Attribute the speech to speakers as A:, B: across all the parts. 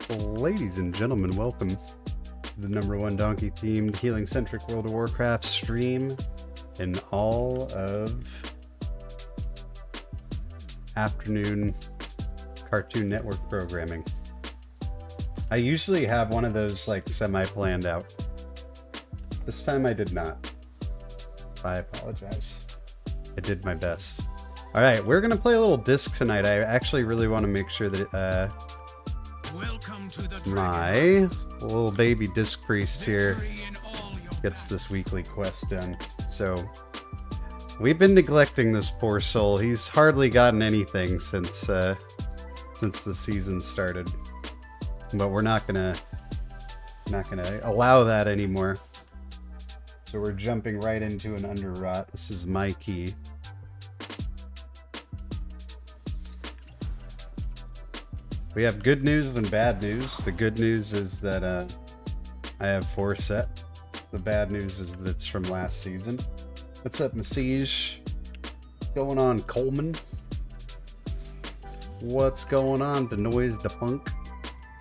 A: Ladies and gentlemen, welcome to the #1 donkey themed healing centric World of Warcraft stream in all of afternoon Cartoon Network programming. I usually have one of those like semi-planned out. This time I did not. I apologize. I did my best. Alright, we're gonna play a little disc tonight. I actually really want to make sure that
B: Welcome to the
A: my little baby disc priest here gets this weekly quest done. So we've been neglecting this poor soul. He's hardly gotten anything since the season started, but we're not gonna allow that anymore. So we're jumping right into an underrot. This is my key. We have good news and bad news. The good news is that I have 4 set. The bad news is that it's from last season. What's up, Message? What's going on, Coleman? What's going on, Denoise the Punk?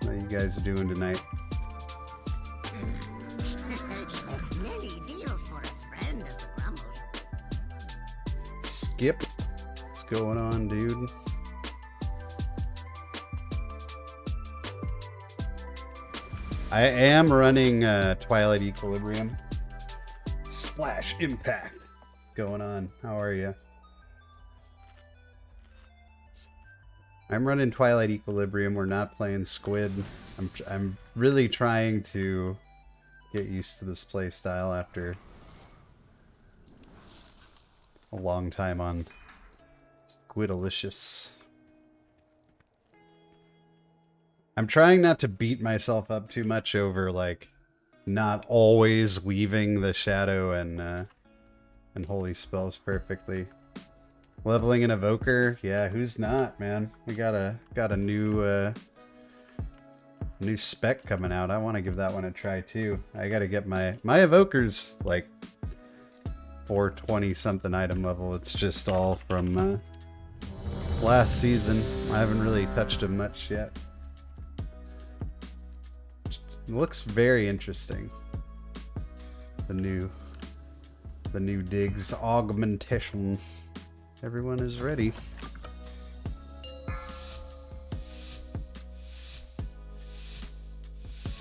A: How you guys doing tonight?
C: Many deals for a friend of the Grumbles.
A: Skip. What's going on, dude? I am running Twilight Equilibrium. Splash Impact. What's going on? How are you? I'm running Twilight Equilibrium. We're not playing Squid. I'm really trying to get used to this playstyle after a long time on Squidalicious. I'm trying not to beat myself up too much over like not always weaving the shadow and holy spells perfectly. Leveling an evoker, yeah, who's not, man? We got a new spec coming out. I want to give that one a try too. I got to get my evoker's like 420 something item level. It's just all from last season. I haven't really touched him much yet. It looks very interesting. The new digs augmentation. Everyone is ready.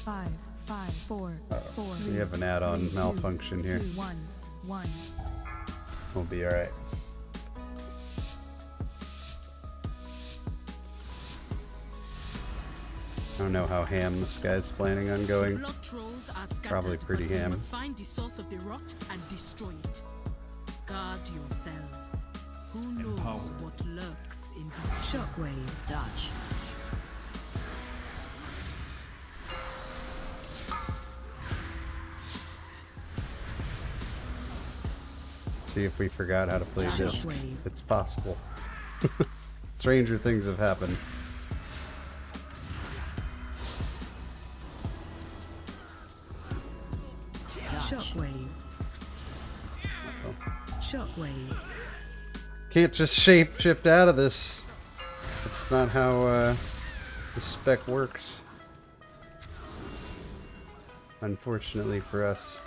D: Five, 4, 4.
A: We have an add-on malfunction here.
D: 1, 1.
A: We'll be all right. I don't know how ham this guy's planning on going. Probably pretty ham.
B: Must find the source of the rot and destroy it. Guard yourselves. Who knows what lurks in the
D: Shockwave.
B: Dodge.
A: See if we forgot how to play disc.
D: Shockwave.
A: It's possible. Stranger things have happened.
D: Shockwave. Shockwave.
A: Can't just shift out of this. That's not how the spec works. Unfortunately for us.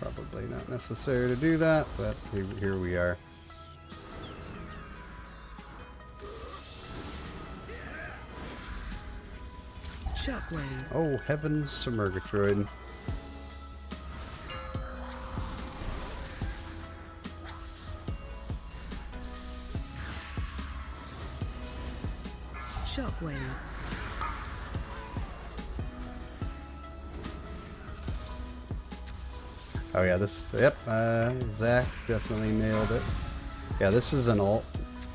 A: Probably not necessary to do that, but here we are.
D: Shockwave.
A: Oh, heavens to Murgatroyd.
D: Shockwave.
A: Oh yeah, yep, Zach definitely nailed it. Yeah, this is an alt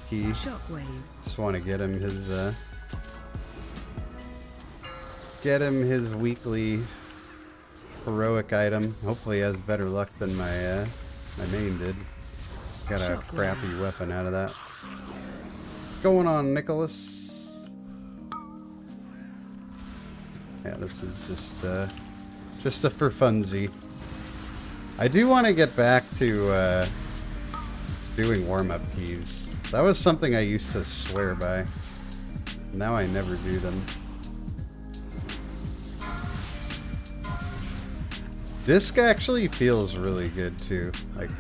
A: key.
D: Shockwave.
A: Just want to get him his weekly heroic item. Hopefully he has better luck than my main did. Got a crappy weapon out of that. What's going on, Nicholas? Yeah, this is just a for funsy. I do want to get back to doing warm-up keys. That was something I used to swear by. Now I never do them. Disc actually feels really good too. Like,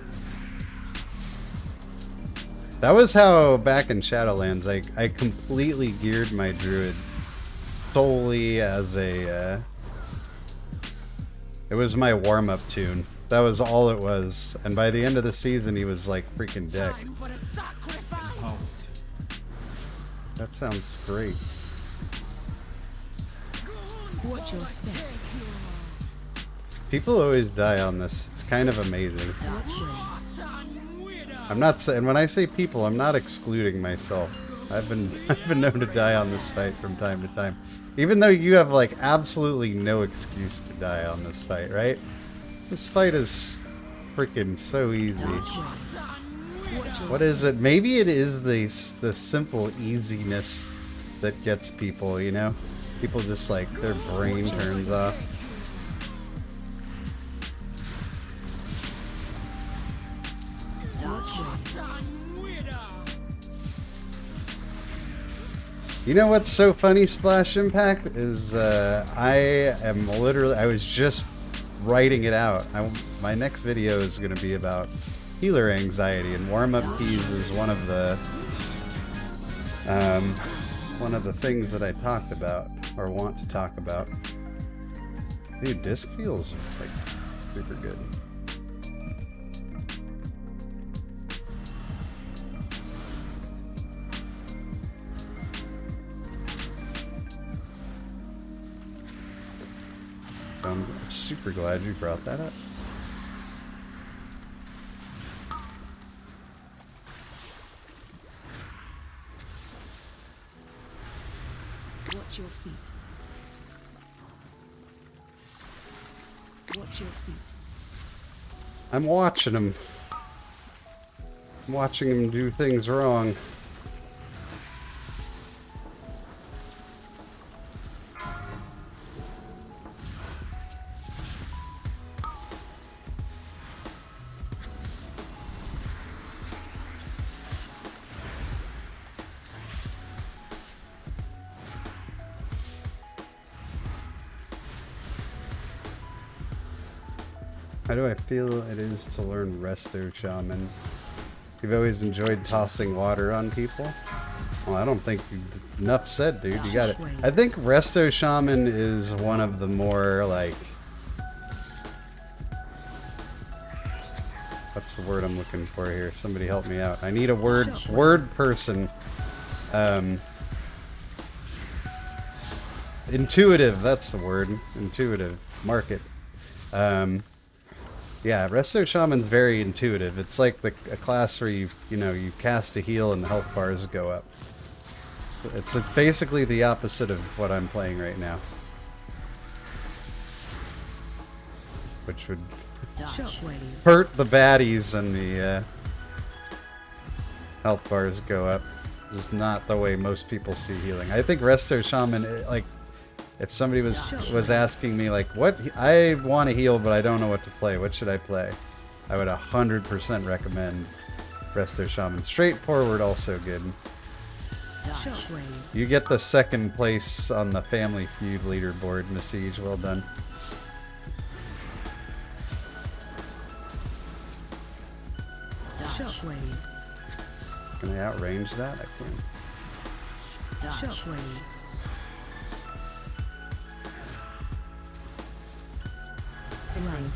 A: that was how back in Shadowlands I completely geared my druid solely as a it was my warm-up tune. That was all it was. And by the end of the season he was like freaking deck. That sounds great.
D: Watch your step.
A: People always die on this. It's kind of amazing.
D: Watch wave.
A: I'm not saying, when I say people, I'm not excluding myself. I've been known to die on this fight from time to time. Even though you have like absolutely no excuse to die on this fight, right? This fight is freaking so easy. What is it? Maybe it is the simple easiness that gets people, you know? People just like, their brain turns off. You know what's so funny, Splash Impact, is I was just writing it out. My next video is going to be about healer anxiety, and warm-up keys is one of the things that I talked about, or want to talk about. Dude, disc feels like super good. So I'm super glad you brought that up.
D: Watch your feet. Watch your feet.
A: I'm watching him. I'm watching him do things wrong. How do I feel it is to learn Resto Shaman? You've always enjoyed tossing water on people? Well, I don't think enough said, dude. You got it. I think Resto Shaman is one of the more, like... What's the word I'm looking for here? Somebody help me out. I need a word person. Intuitive, that's the word. Intuitive. Market. Yeah, Resto Shaman's very intuitive. It's like a class where you cast a heal and the health bars go up. It's basically the opposite of what I'm playing right now. Which would hurt the baddies and the health bars go up. It's just not the way most people see healing. I think Resto Shaman, like, if somebody was asking me, like, what, I want to heal, but I don't know what to play. What should I play? I would 100% recommend Resto Shaman. Straightforward, also good. You get the second place on the Family Feud leaderboard, Message. Well done.
D: Shockwave.
A: Can I outrange that? I can.
D: Shockwave. Right.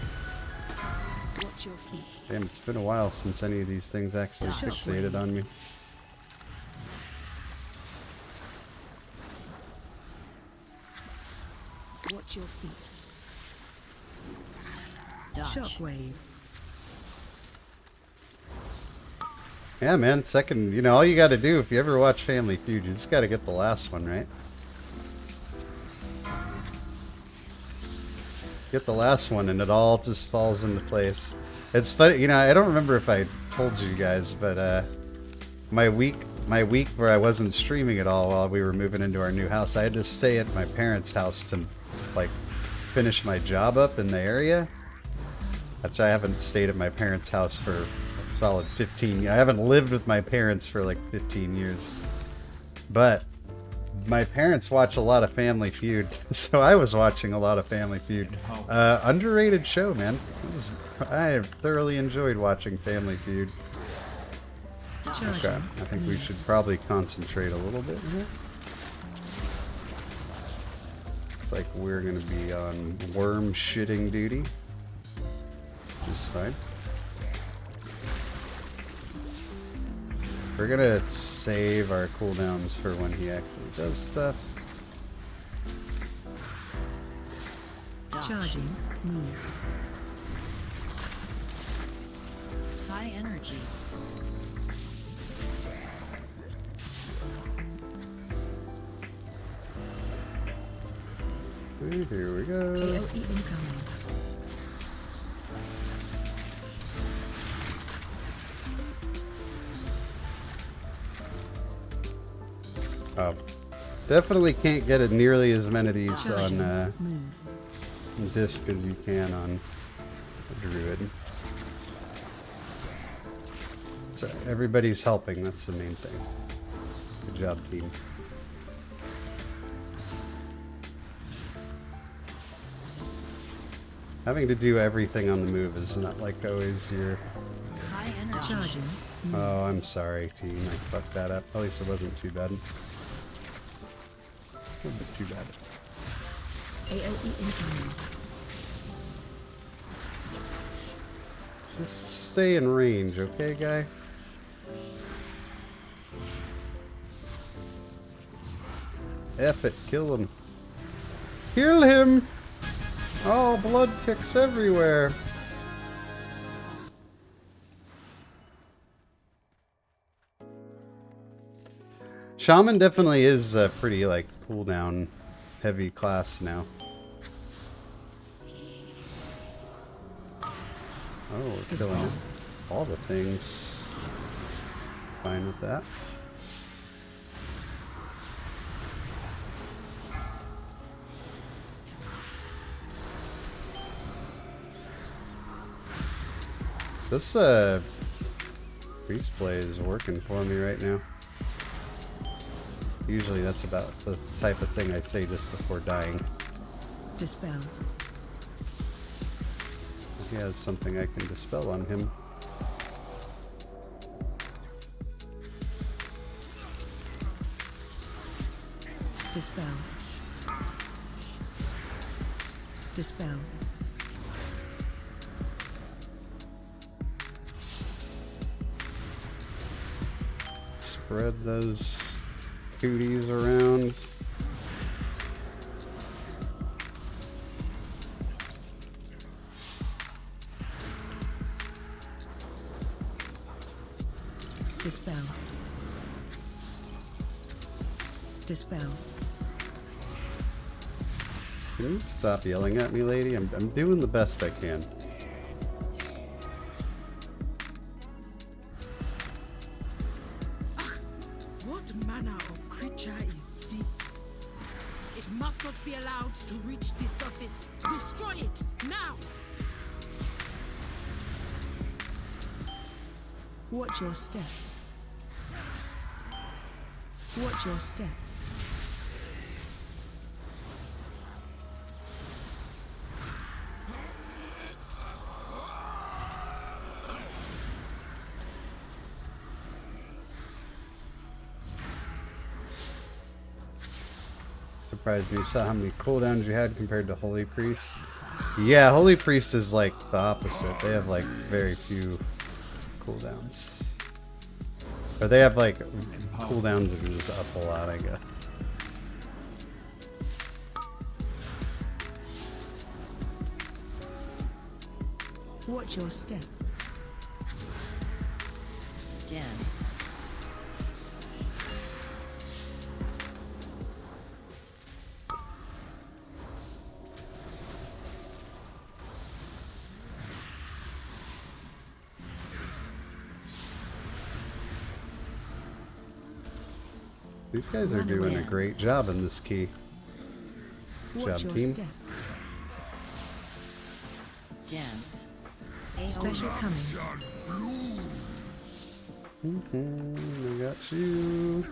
D: Watch your feet.
A: Damn, it's been a while since any of these things actually fixated on me.
D: Watch your feet. Shockwave.
A: Yeah, man, second, all you gotta do if you ever watch Family Feud, you just gotta get the last one, right? Get the last one and it all just falls into place. It's funny, I don't remember if I told you guys, but my week where I wasn't streaming at all while we were moving into our new house, I had to stay at my parents' house to like finish my job up in the area, which I haven't stayed at my parents' house for solid 15. I haven't lived with my parents for like 15 years. But my parents watch a lot of Family Feud, so I was watching a lot of Family Feud. Underrated show, man. I have thoroughly enjoyed watching Family Feud. Okay, I think we should probably concentrate a little bit here. It's like we're going to be on worm shitting duty. Which is fine. We're gonna save our cooldowns for when he actually does stuff.
D: Charging. Move.
E: High energy.
A: Here we go.
D: AOE incoming.
A: Oh, definitely can't get it nearly as many of these
D: Charging.
A: on
D: Move.
A: disc as you can on a druid. So everybody's helping, that's the main thing. Good job, team. Having to do everything on the move is not like always your...
E: High energy.
D: Charging.
A: Oh, I'm sorry, team. I fucked that up. At least it wasn't too bad. A little bit too bad.
D: AOE incoming.
A: Just stay in range, okay, guy? F it, kill him. Kill him! Oh, blood kicks everywhere. Shaman definitely is a pretty, like, cooldown heavy class now. Oh, we're killing it. All the things. Fine with that. This priest play is working for me right now. Usually that's about the type of thing I say just before dying.
D: Dispel.
A: He has something I can dispel on him.
D: Dispel. Dispel.
A: Spread those cooties around.
D: Dispel. Dispel.
A: Can you stop yelling at me, lady? I'm doing the best I can.
B: What manner of creature is this? It must not be allowed to reach the surface. Destroy it now!
D: Watch your step. Watch your step.
A: Surprised me. You saw how many cooldowns you had compared to Holy Priest? Yeah, Holy Priest is like the opposite. They have like very few cooldowns. Or they have like cooldowns that goes up a lot, I guess.
D: Watch your step.
E: Dense.
A: These guys are doing a great job in this key.
D: Watch
A: Job,
D: your
A: team.
D: step.
E: Dense.
D: Special coming.
A: I got you.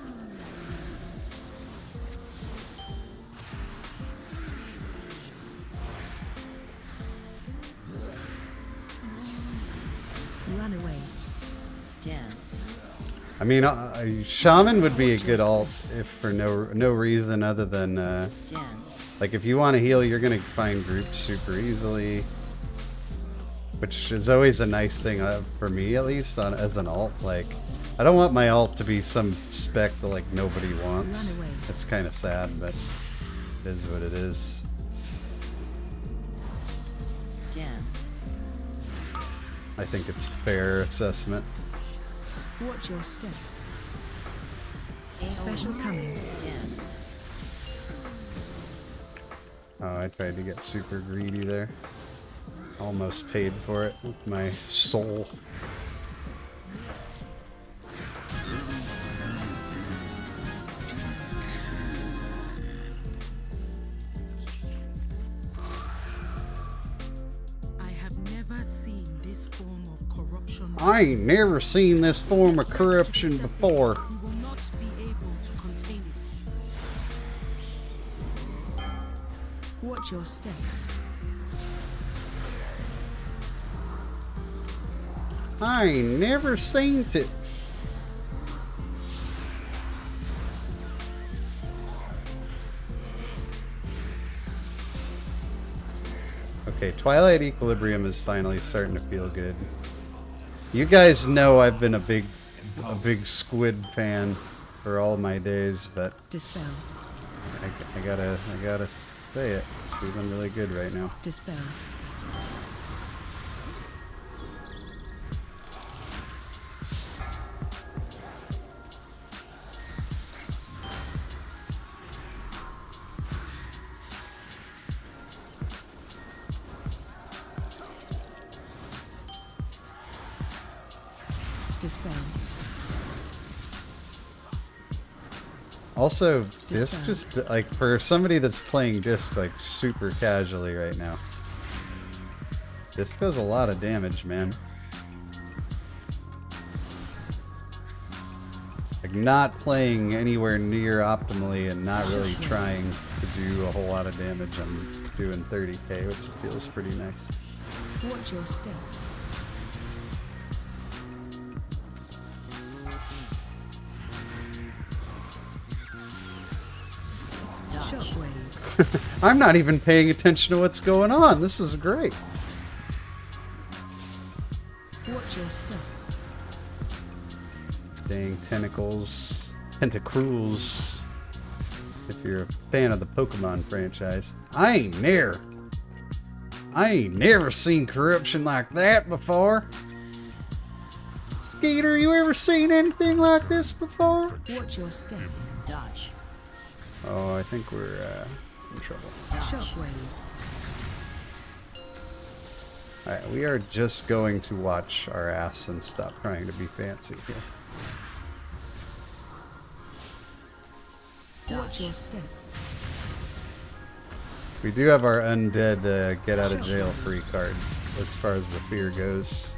D: Run away.
E: Dance.
A: I mean, shaman would be a good alt if for no reason other than
E: Dance.
A: like if you want to heal, you're gonna find groups super easily, which is always a nice thing for me at least as an alt. Like, I don't want my alt to be some spec that like nobody wants.
D: Run away.
A: It's kind of sad, but it is what it is.
E: Dance.
A: I think it's fair assessment.
D: Watch your step. Special coming.
E: Dance.
A: Oh, I tried to get super greedy there. Almost paid for it with my soul.
B: I have never seen this form of corruption.
A: I ain't never seen this form of corruption before.
B: You will not be able to contain it.
D: Watch your step.
A: I ain't never seen it. Okay, Twilight Equilibrium is finally starting to feel good. You guys know I've been a big Squid fan for all my days, but
D: Dispel.
A: I gotta say it. It's feeling really good right now.
D: Dispel. Dispel.
A: Also, Disc
D: Dispel.
A: just, like, for somebody that's playing Disc, like, super casually right now. Disc does a lot of damage, man. Like, not playing anywhere near optimally and not really trying to do a whole lot of damage. I'm doing 30k, which feels pretty nice.
D: Watch your step. Shockwave.
A: I'm not even paying attention to what's going on. This is great.
D: Watch your step.
A: Dang tentacles. Tentacruels. If you're a fan of the Pokemon franchise. I ain't never seen corruption like that before. Skeeter, you ever seen anything like this before?
D: Watch your step.
E: Dodge.
A: Oh, I think we're in trouble.
D: Shockwave.
A: Alright, we are just going to watch our ass and stop trying to be fancy here.
D: Watch your step.
A: We do have our undead get out of jail free card as far as the fear goes.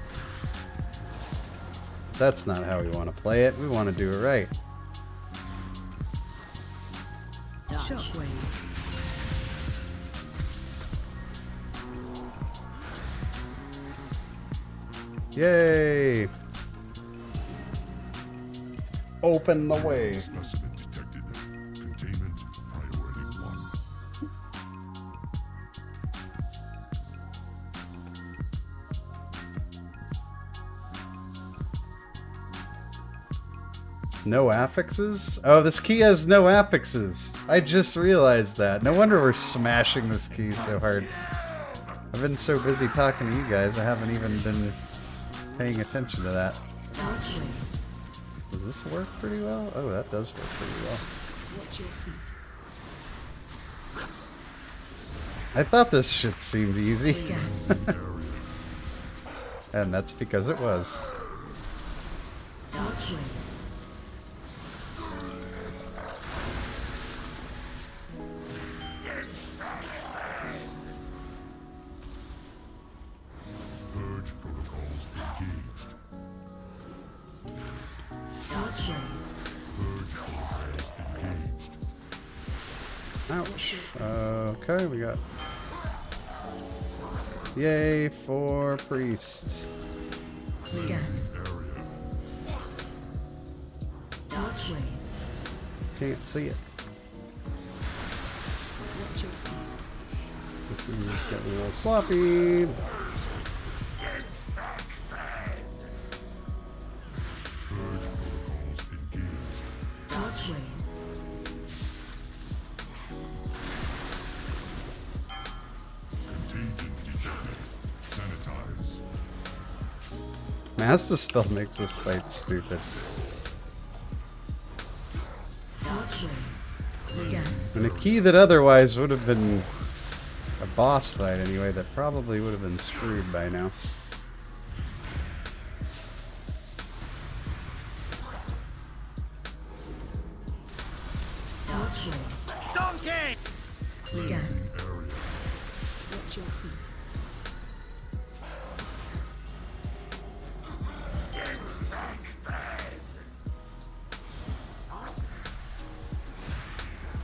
A: That's not how we want to play it. We want to do it right.
E: Dodge.
D: Shockwave.
A: Yay! Open the way.
F: Specimen detected. Containment priority 1.
A: No affixes? Oh, this key has no affixes. I just realized that. No wonder we're smashing this key so hard. I've been so busy talking to you guys, I haven't even been paying attention to that.
D: Outwave.
A: Does this work pretty well? Oh, that does work pretty well.
D: Watch your feet.
A: I thought this shit seemed easy.
D: Stand.
A: And that's because it was.
D: Outwave.
F: Purge protocols engaged.
A: Ouch. Okay, we got... Yay for priests.
D: Scan.
F: Area.
D: Which way?
A: Can't see it.
D: Watch your feet.
A: This is getting a little sloppy.
F: Purge protocols engaged.
D: Which way?
F: Contagion detected. Sanitize.
A: Master spell makes this fight stupid.
D: Which way? Scan.
A: And a key that otherwise would have been a boss fight anyway, that probably would have been screwed by now.
D: Which way?
B: Donkey!
D: Scan.
F: Area.
D: Watch your feet.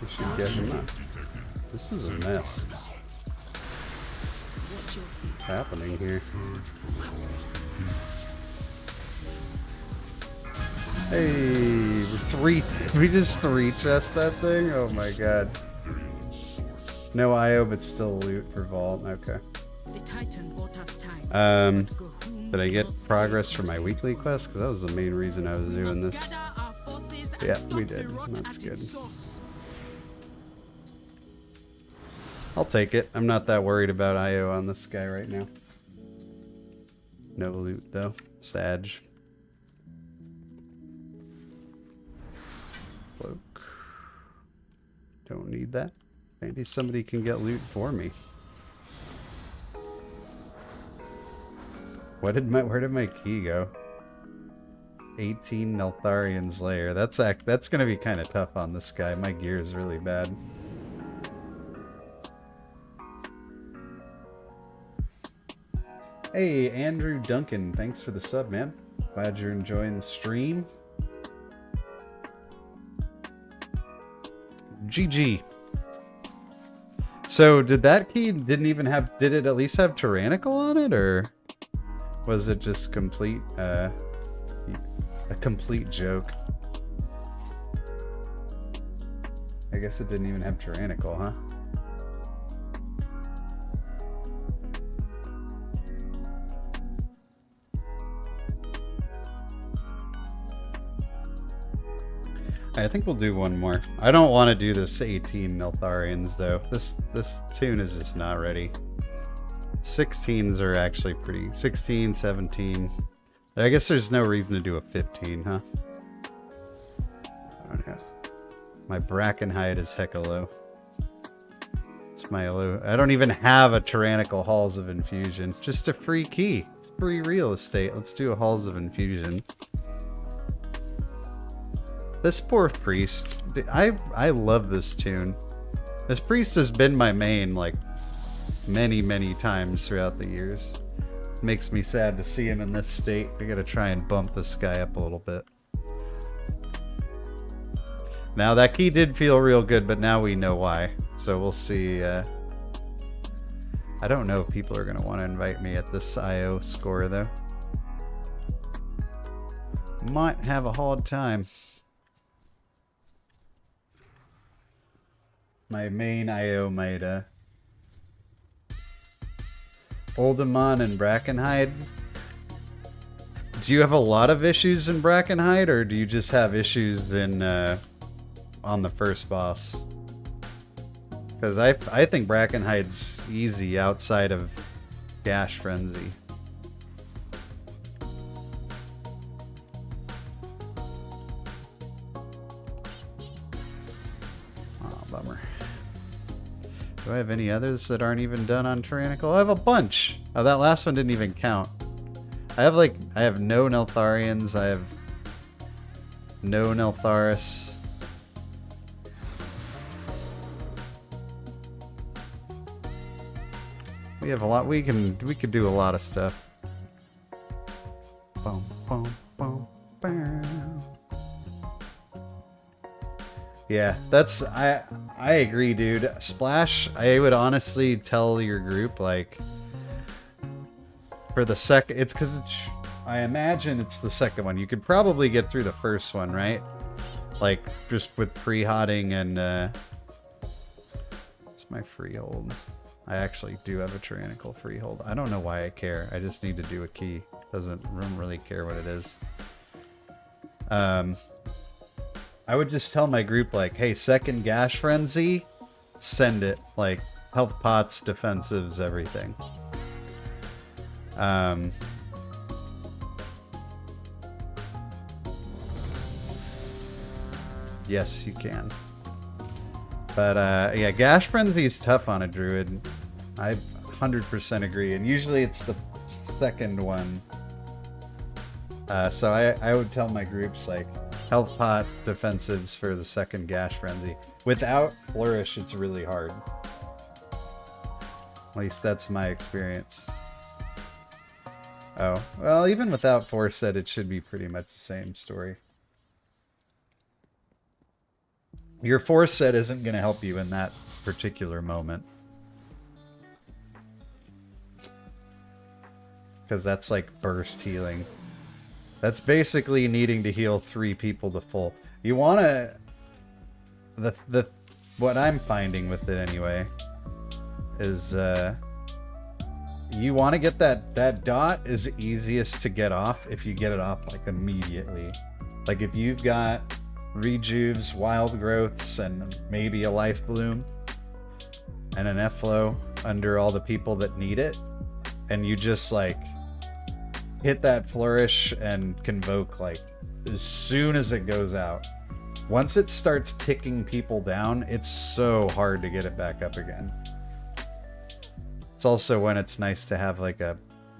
A: We should get him up.
F: Detected.
A: This is a mess.
D: Watch your feet.
A: What's happening here?
F: Purge protocols engaged.
A: Hey, we just three chest that thing? Oh my god.
F: Virulent source.
A: No IO, but still loot for vault. Okay.
B: The Titan bought us time.
A: Did I get progress for my weekly quest? Because that was the main reason I was doing this. Yeah, we did. That's good. I'll take it. I'm not that worried about IO on this guy right now. No loot though. Sag. Cloak. Don't need that. Maybe somebody can get loot for me. Where did my key go? 18 Neltharion Slayer. That's gonna be kind of tough on this guy. My gear is really bad. Hey, Andrew Duncan, thanks for the sub, man. Glad you're enjoying the stream. GG. So, did that key did it at least have tyrannical on it, or was it just complete, a complete joke? I guess it didn't even have tyrannical, huh? I think we'll do one more. I don't want to do this 18 Neltharions though. This tune is just not ready. 16s are actually pretty. 16, 17. I guess there's no reason to do a 15, huh? I don't know. My Bracken height is hecka low. It's my low. I don't even have a tyrannical Halls of Infusion. Just a free key. It's free real estate. Let's do a Halls of Infusion. This poor priest. I love this tune. This priest has been my main like many times throughout the years. Makes me sad to see him in this state. I gotta try and bump this guy up a little bit. Now that key did feel real good, but now we know why. So we'll see. I don't know if people are gonna want to invite me at this IO score though. Might have a hard time. My main IO might, Oldemon and Brackenhide. Do you have a lot of issues in Brackenhide, or do you just have issues in, on the first boss? Because I think Brackenhide's easy outside of Gash Frenzy. Oh, bummer. Do I have any others that aren't even done on Tyrannical? I have a bunch. Oh, that last one didn't even count. I have no Neltharions. I have no Neltharis. We have a lot. We could do a lot of stuff. Boom, boom, boom, bam. Yeah, that's I agree, dude. Splash, I would honestly tell your group like for the second, it's because I imagine it's the second one. You could probably get through the first one, right? Like just with pre-hotting and it's my freehold. I actually do have a tyrannical freehold. I don't know why I care. I just need to do a key. Don't really care what it is. I would just tell my group like, hey, second gash frenzy, send it. Like health pots, defensives, everything. Yes, you can. But yeah, gash frenzy is tough on a druid. I 100% agree, and usually it's the second one. So I would tell my groups like health pot defensives for the second gash frenzy. Without flourish, it's really hard. At least that's my experience. Oh, well, even without forset, it should be pretty much the same story. Your forset isn't going to help you in that particular moment. Because that's like burst healing. That's basically needing to heal 3 people to full. You want to... What I'm finding with it anyway is you want to get that dot is easiest to get off if you get it off like immediately. Like if you've got rejuves, wild growths, and maybe a life bloom and an F-flow under all the people that need it, and you just like hit that flourish and convoke like as soon as it goes out. Once it starts ticking people down, it's so hard to get it back up again. It's also when it's nice to have like a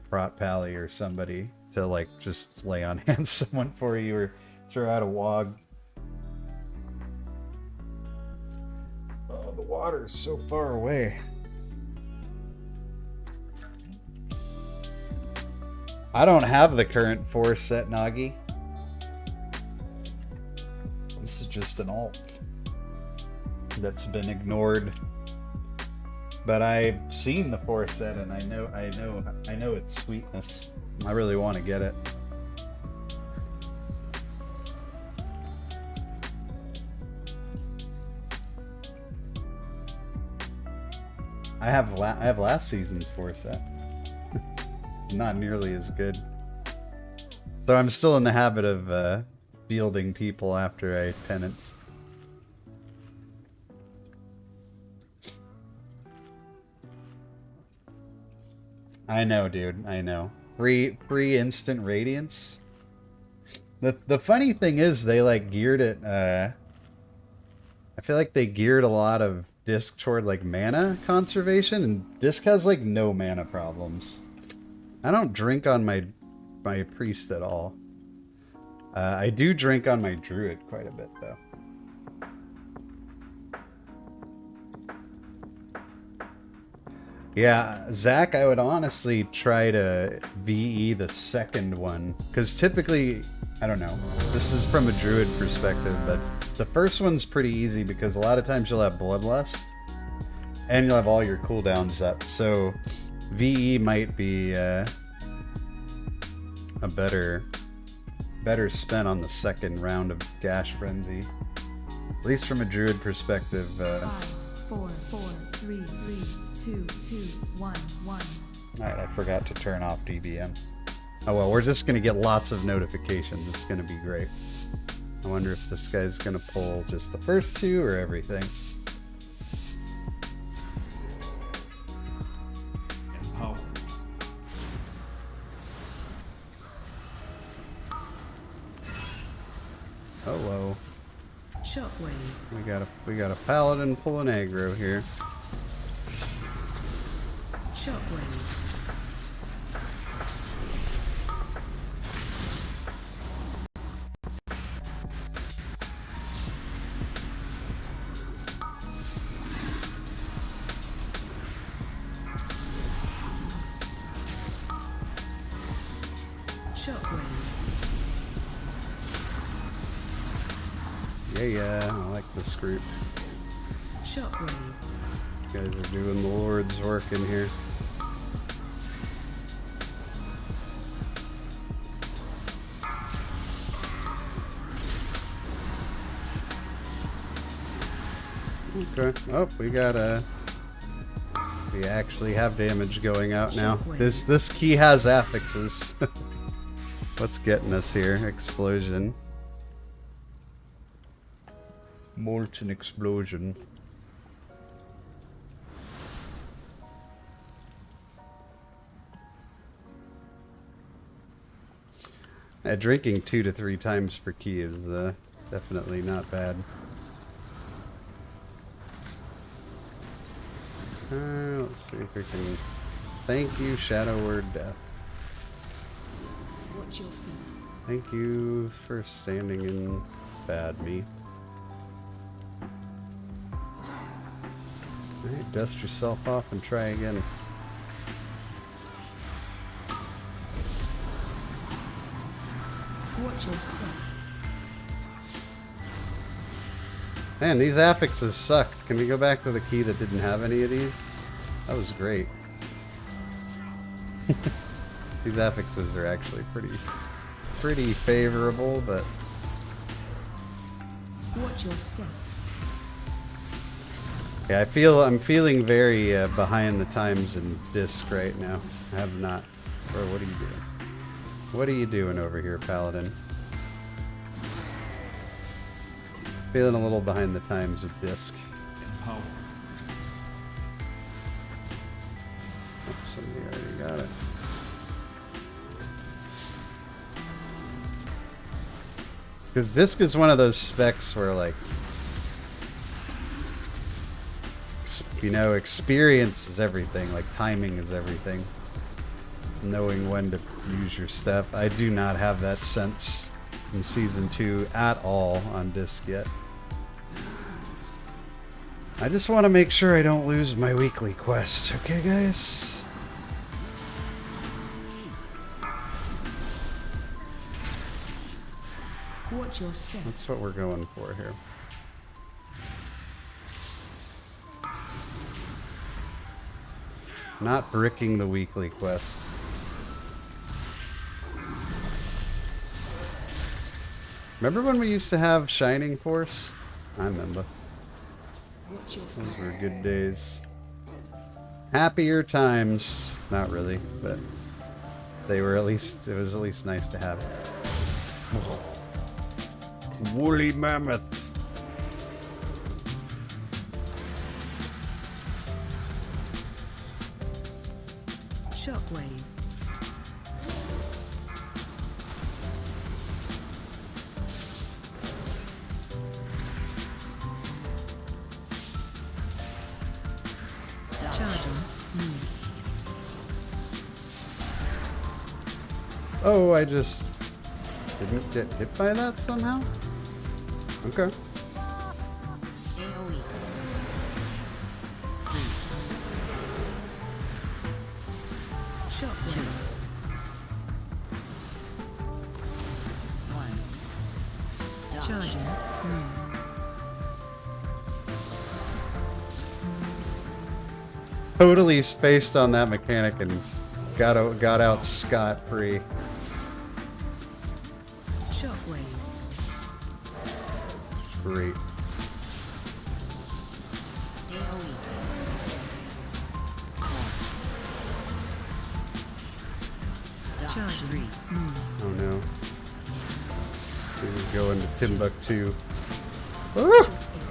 A: prot pally or somebody to like just lay on hand someone for you or throw out a wog. Oh, the water's so far away. I don't have the current 4 set Nagi. This is just an alt that's been ignored. But I've seen the 4 set and I know its sweetness. I really want to get it. I have last season's 4 set. Not nearly as good. So I'm still in the habit of fielding people after I penance. I know, dude. I know. Free instant radiance. The funny thing is they like geared it. I feel like they geared a lot of Disc toward like mana conservation, and Disc has like no mana problems. I don't drink on my priest at all. I do drink on my druid quite a bit though. Yeah, Zach, I would honestly try to VE the second one, because typically, I don't know, this is from a druid perspective, but the first one's pretty easy because a lot of times you'll have Bloodlust, and you'll have all your cooldowns up, so VE might be a better spent on the second round of Gash Frenzy, at least from a druid perspective.
D: 5, 4, 4, 3, 3, 2, 2, 1, 1.
A: Alright, I forgot to turn off DBM. Oh well, we're just gonna get lots of notifications. It's gonna be great. I wonder if this guy's gonna pull just the first 2 or everything.
F: Empower.
A: Hello.
D: Shockwave.
A: We got a paladin pulling aggro here.
D: Shockwave.
A: Yeah, I like this group.
D: Shockwave.
A: You guys are doing the Lord's work in here. Okay. Oh, we actually have damage going out now. This key has affixes. What's getting us here? Explosion. Molten explosion. Drinking 2 to 3 times per key is definitely not bad. Let's see if we can. Thank you, Shadow Word Death.
D: Watch your feet.
A: Thank you for standing in bad me. Alright, dust yourself off and try again.
D: Watch your step.
A: Man, these affixes suck. Can we go back to the key that didn't have any of these? That was great. These affixes are actually pretty favorable, but
D: Watch your step.
A: yeah, I'm feeling very behind the times in disc right now. I have not. Bro, what are you doing? What are you doing over here, Paladin? Feeling a little behind the times with disc.
F: Empower.
A: Oh, somebody already got it. Because disc is one of those specs where, like, you know, experience is everything. Like, timing is everything. Knowing when to use your stuff. I do not have that sense in Season 2 at all on disc yet. I just want to make sure I don't lose my weekly quest. Okay, guys?
D: Watch your step.
A: That's what we're going for here. Not bricking the weekly quest. Remember when we used to have Shining Force? I remember.
D: Watch your
A: Those were good days. Happier times. Not really, but they were at least, it was at least nice to have. Woolly mammoth.
D: Shockwave. Charging.
A: Oh, I just didn't get hit by that somehow? Okay.
E: AoE. 3,
D: Shockwave.
E: 2, 1. Dodge.
D: Charging.
A: Totally spaced on that mechanic and got out scot-free.
D: Shockwave.
A: Great.
E: AoE. Core. Dodge.
D: Charging.
E: 3,
A: Oh no. We go into Timbuktu. Woo!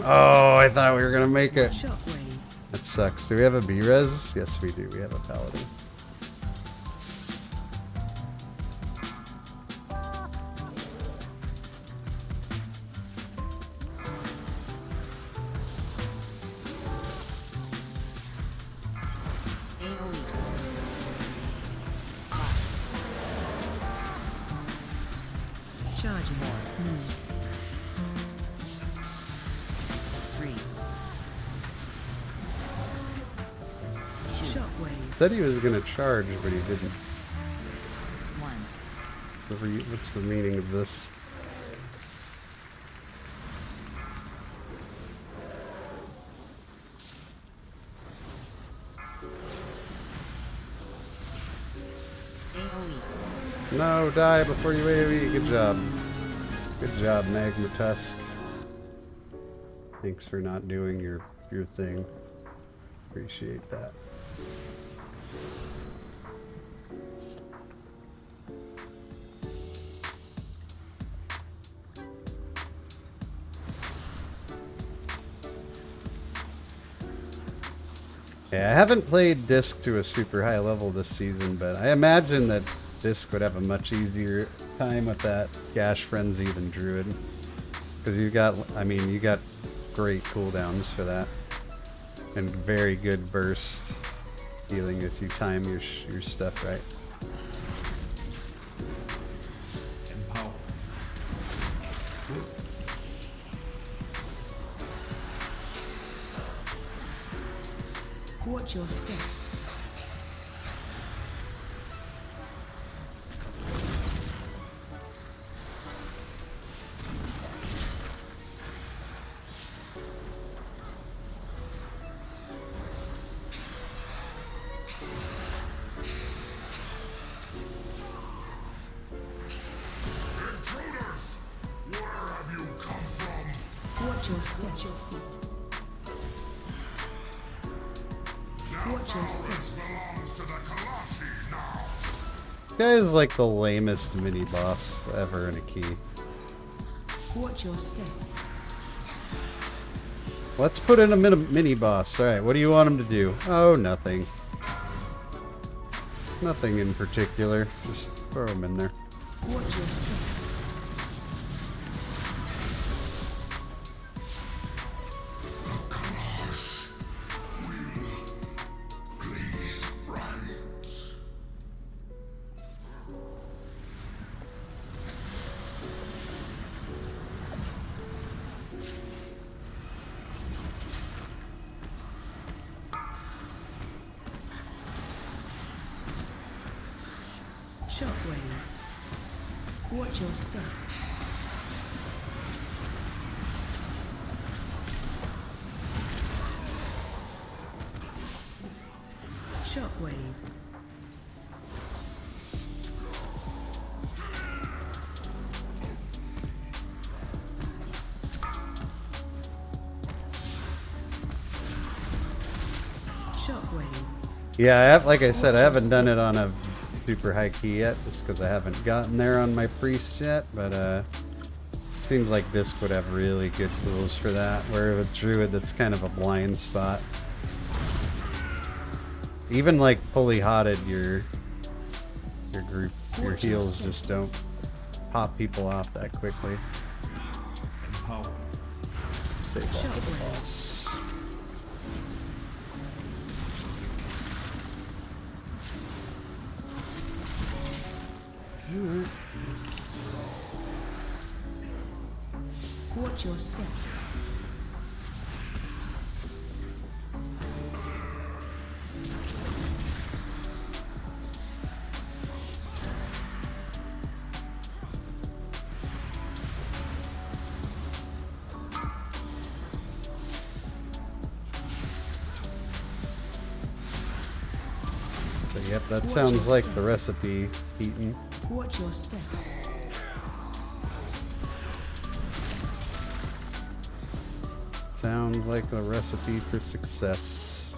A: Oh, I thought we were gonna make it.
D: Shockwave.
A: That sucks. Do we have a B-res? Yes, we do. We have a paladin.
E: AoE. 5,
D: Charging.
E: 3, 2,
D: Shockwave.
A: Said he was gonna charge, but he didn't.
E: 1.
A: What's the meaning of this? No, die before you AoE. Good job. Good job, Magma Tusk. Thanks for not doing your thing. Appreciate that. Yeah, I haven't played Disc to a super high level this season, but I imagine that Disc would have a much easier time with that Gash Frenzy than Druid. Because you got, I mean, you got great cooldowns for that. And very good burst healing if you time your stuff right.
G: Empower.
E: Watch your step.
F: Intruders! Where have you come from?
E: Watch your step. Watch your feet. Watch your step.
F: This belongs to the Kalashi now.
A: Guy is like the lamest mini boss ever in a key.
E: Watch your step.
A: Let's put in a mini boss. Alright, what do you want him to do? Oh, nothing. Nothing in particular. Just throw him in there.
E: Watch your step.
F: The Kalash will please right.
E: Shockwave. Watch your step. Shockwave. Shockwave.
A: Yeah, I have, like I said, I haven't done it on a super high key yet, just because I haven't gotten there on my priest yet, but seems like Disc would have really good tools for that, where with Druid that's kind of a blind spot. Even like fully hotted, your group, your heals just don't pop people off that quickly.
G: Empower.
A: Save all for the boss.
E: Watch your step.
A: So, yep, that sounds like the recipe, Heaton.
E: Watch your step.
A: Sounds like a recipe for success.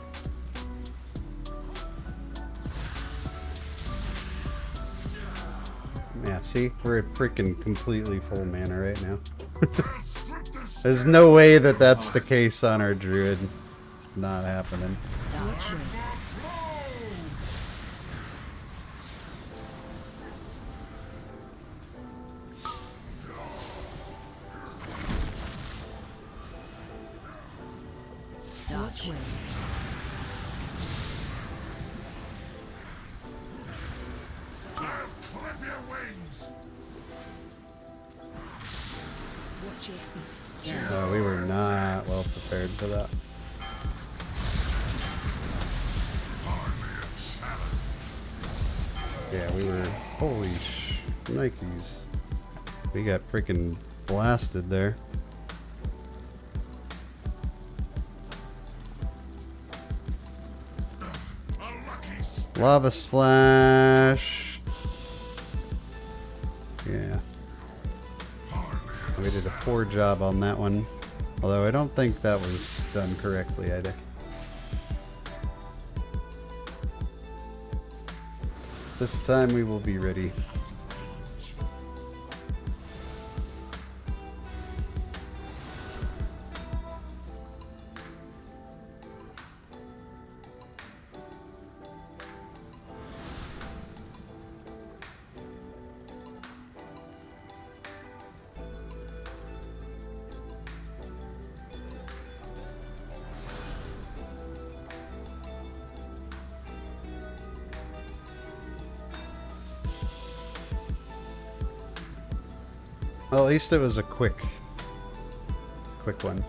A: Yeah, see? We're at freaking completely full mana right now. There's no way that that's the case on our druid. It's not happening.
E: Watch wave. Watch wave.
F: I'll clip your wings.
E: Watch your feet.
A: No, we were not well prepared for that.
F: Hardly a challenge.
A: Yeah, we were... Holy Nikes. We got freaking blasted there.
F: A lucky
A: Lava splash. poor job on that one. Although I don't think that was done correctly either. This time we will be ready. Well, at least it was a quick one.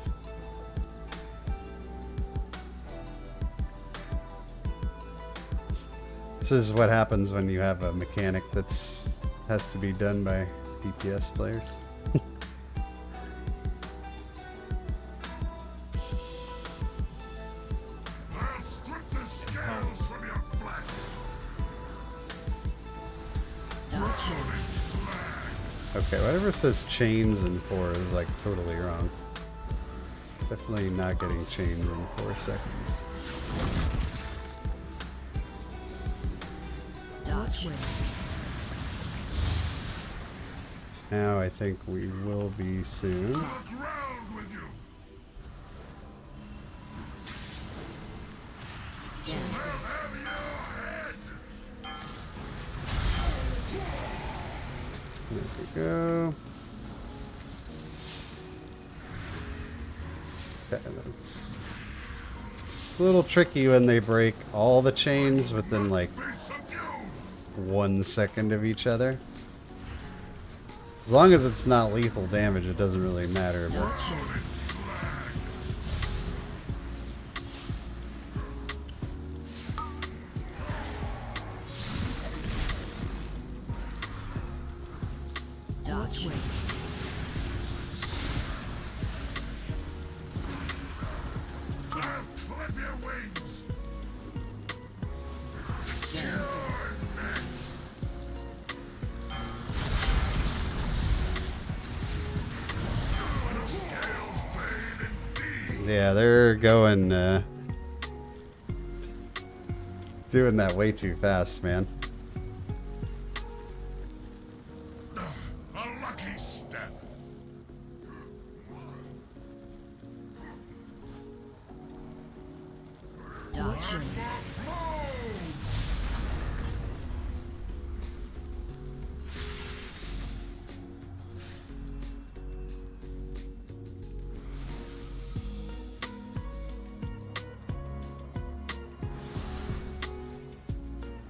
A: This is what happens when you have a mechanic that's has to be done by DPS players.
F: I'll strip the scales from your flesh. Holy slag.
A: Okay, whatever says chains in 4 is like totally wrong. Definitely not getting chains in 4 seconds.
E: Watch where.
A: Now I think we will be soon.
F: Look round with you. I'll have your head.
A: There we go. Okay, that's a little tricky when they break all the chains within like
F: Be subdued.
A: 1 second of each other. As long as it's not lethal damage, it doesn't really matter. But
E: Watch where.
F: Holy slag.
E: Watch where.
F: I'll clip your wings. You're next. The scales pain indeed.
A: yeah, they're going doing that way too fast, man.
F: A lucky step.
E: Watch where.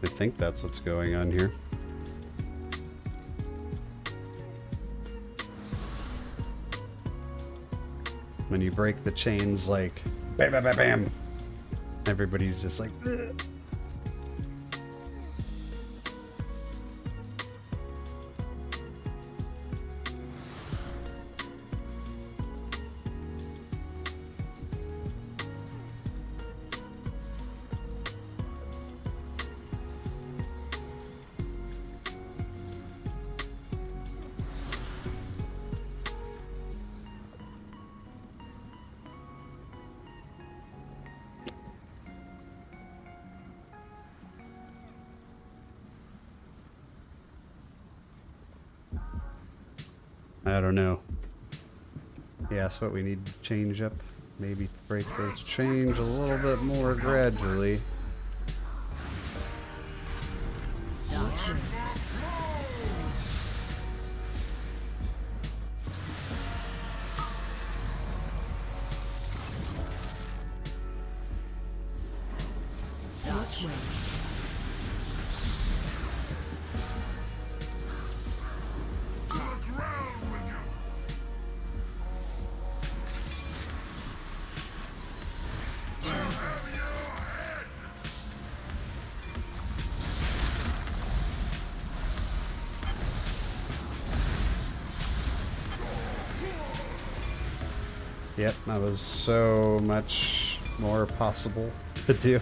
A: I think that's what's going on here. When you break the chains like bam bam bam bam, everybody's just like ugh. I don't know. Yeah, that's what we need to change up. Maybe break those chains a little bit more gradually.
E: Watch where. Watch where.
F: Look round with you. I'll have your head.
A: Yep, that was so much more possible to do.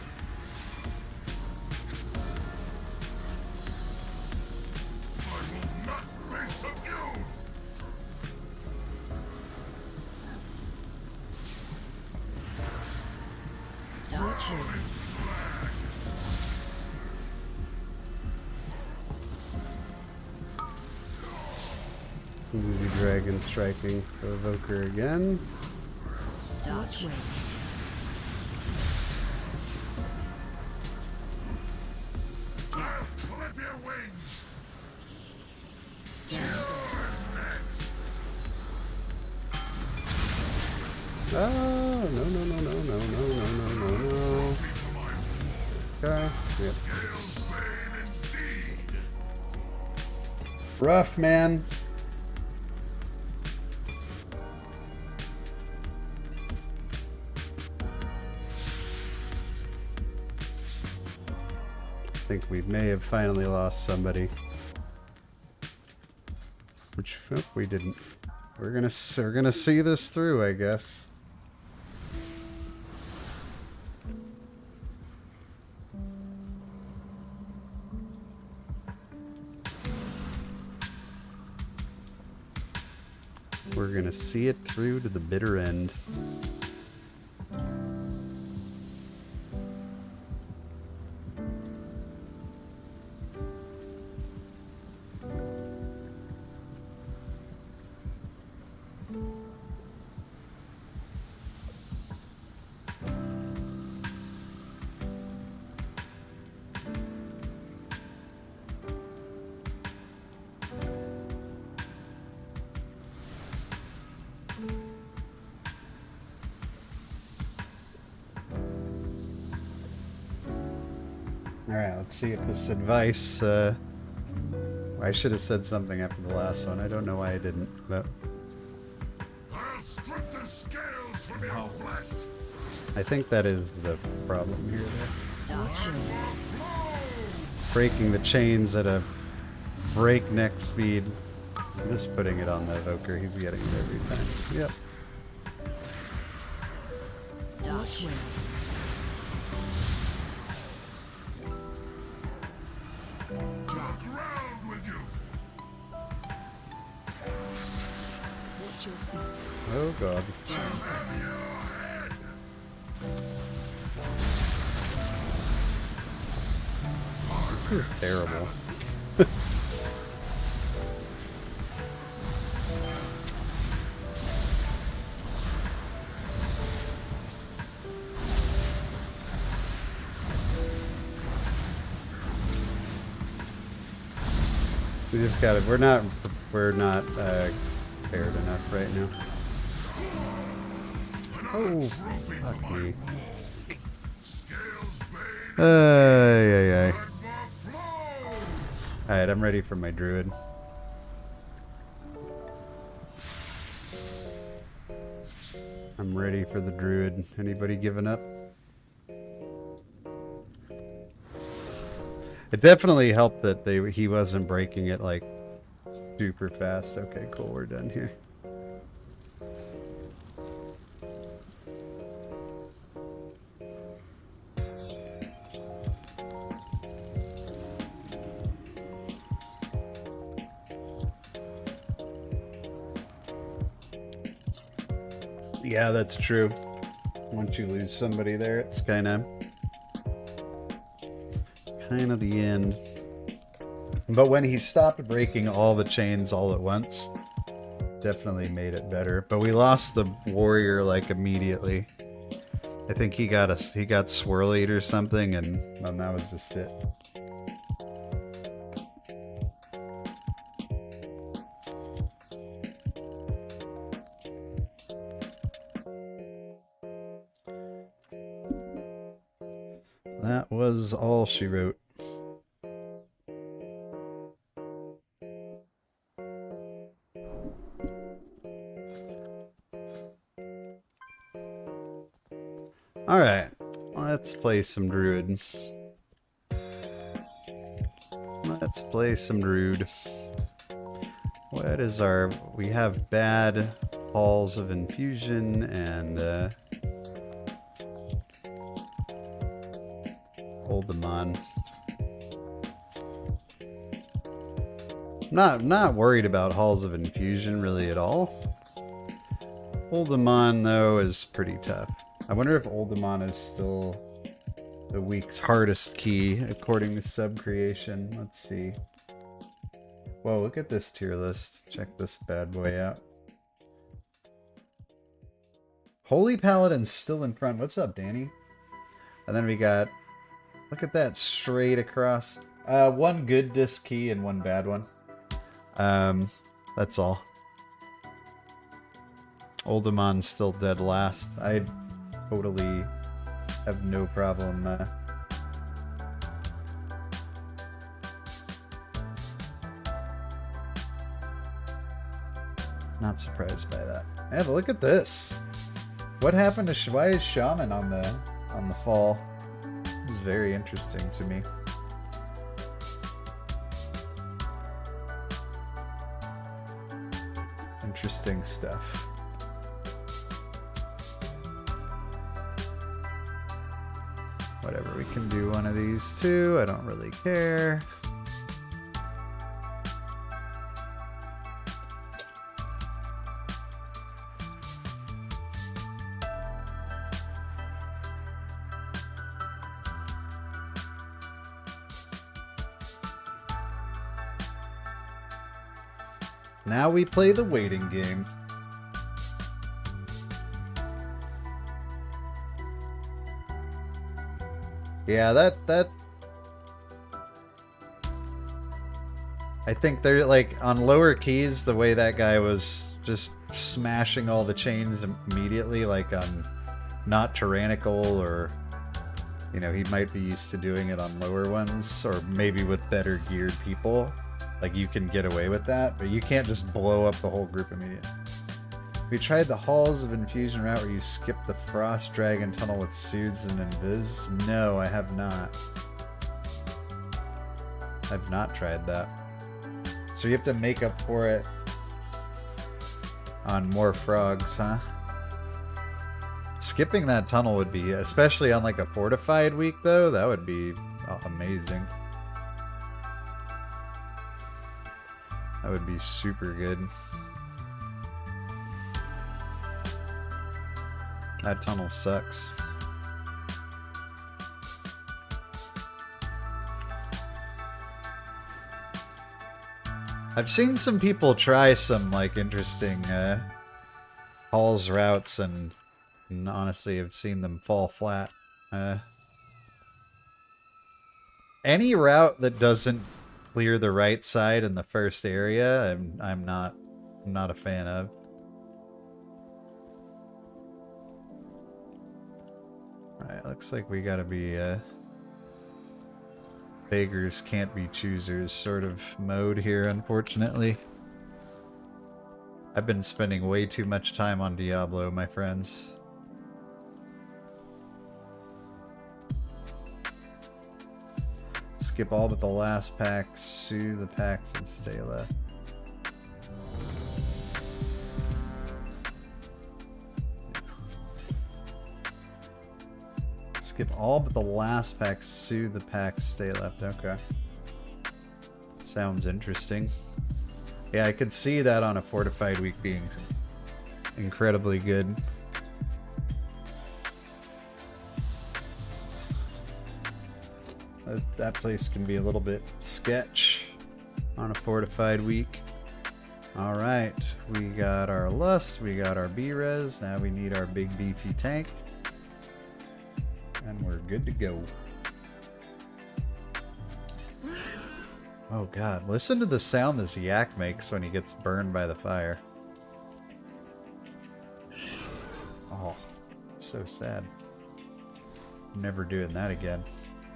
F: I will not be subdued.
A: Easy dragon striking for Evoker again.
E: Watch wave.
F: I'll clip your wings. You're next.
A: Oh, no, no, no, no, no, no, no, no, no, no. Okay. Yep. It's rough, man. I think we may have finally lost somebody. Which, oh, we didn't. We're gonna see this through, I guess. We're gonna see it through to the bitter end. Alright, let's see if this advice, I should have said something after the last one. I don't know why I didn't, but
F: I'll strip the scales from your flesh.
A: I think that is the problem here.
E: Watch wave.
A: Breaking the chains at a breakneck speed. I'm just putting it on the Evoker. He's getting it every time. Yep.
E: Watch wave.
F: Talk around with you.
E: Watch your feet.
A: Oh god.
F: Have your head.
A: This is terrible. We just got it. We're not prepared enough right now. Oh, fuck me.
F: Scales made
A: Ay.
F: magma flows.
A: Alright, I'm ready for my druid. I'm ready for the druid. Anybody giving up? It definitely helped that he wasn't breaking it like super fast. Okay, cool, we're done here. Yeah, that's true. Once you lose somebody there, it's kind of the end. But when he stopped breaking all the chains all at once, definitely made it better. But we lost the warrior like immediately. I think he got swirlied or something, and that was just it. That was all she wrote. Alright, let's play some druid. Let's play some druid. What is our... We have bad halls of infusion and hold them on. Not worried about halls of infusion really at all. Hold them on though is pretty tough. I wonder if Oldemon is still the week's hardest key, according to sub creation. Let's see. Whoa, look at this tier list. Check this bad boy out. Holy Paladin's still in front. What's up, Danny? And then we got, look at that, straight across. One good disc key and one bad one. That's all. Oldemon's still dead last. I totally have no problem. Not surprised by that. Yeah, but look at this. What happened to why is Shaman on the fall? This is very interesting to me. Interesting stuff. Whatever, we can do one of these too. I don't really care. Now we play the waiting game. Yeah, that I think they're like on lower keys, the way that guy was just smashing all the chains immediately, like on not tyrannical, or you know, he might be used to doing it on lower ones, or maybe with better geared people. Like, you can get away with that, but you can't just blow up the whole group immediately. We tried the Halls of Infusion route where you skip the Frost Dragon Tunnel with Soothes and Invis. No, I have not. I've not tried that. So you have to make up for it on more frogs, huh? Skipping that tunnel would be, especially on like a fortified week though, that would be amazing. That would be super good. That tunnel sucks. I've seen some people try some like interesting halls routes, and honestly I've seen them fall flat. Any route that doesn't clear the right side in the first area, I'm not a fan of. Alright, looks like we gotta be beggars can't be choosers sort of mode here, unfortunately. I've been spending way too much time on Diablo, my friends. Skip all but the last pack, sue the packs, and stay left. Skip all but the last pack, sue the packs, stay left. Okay. Sounds interesting. Yeah, I could see that on a fortified week being incredibly good. That place can be a little bit sketch on a fortified week. Alright, we got our lust, we got our B-res, now we need our big beefy tank. And we're good to go. Oh god, listen to the sound this yak makes when he gets burned by the fire. Oh, it's so sad. I'm never doing that again.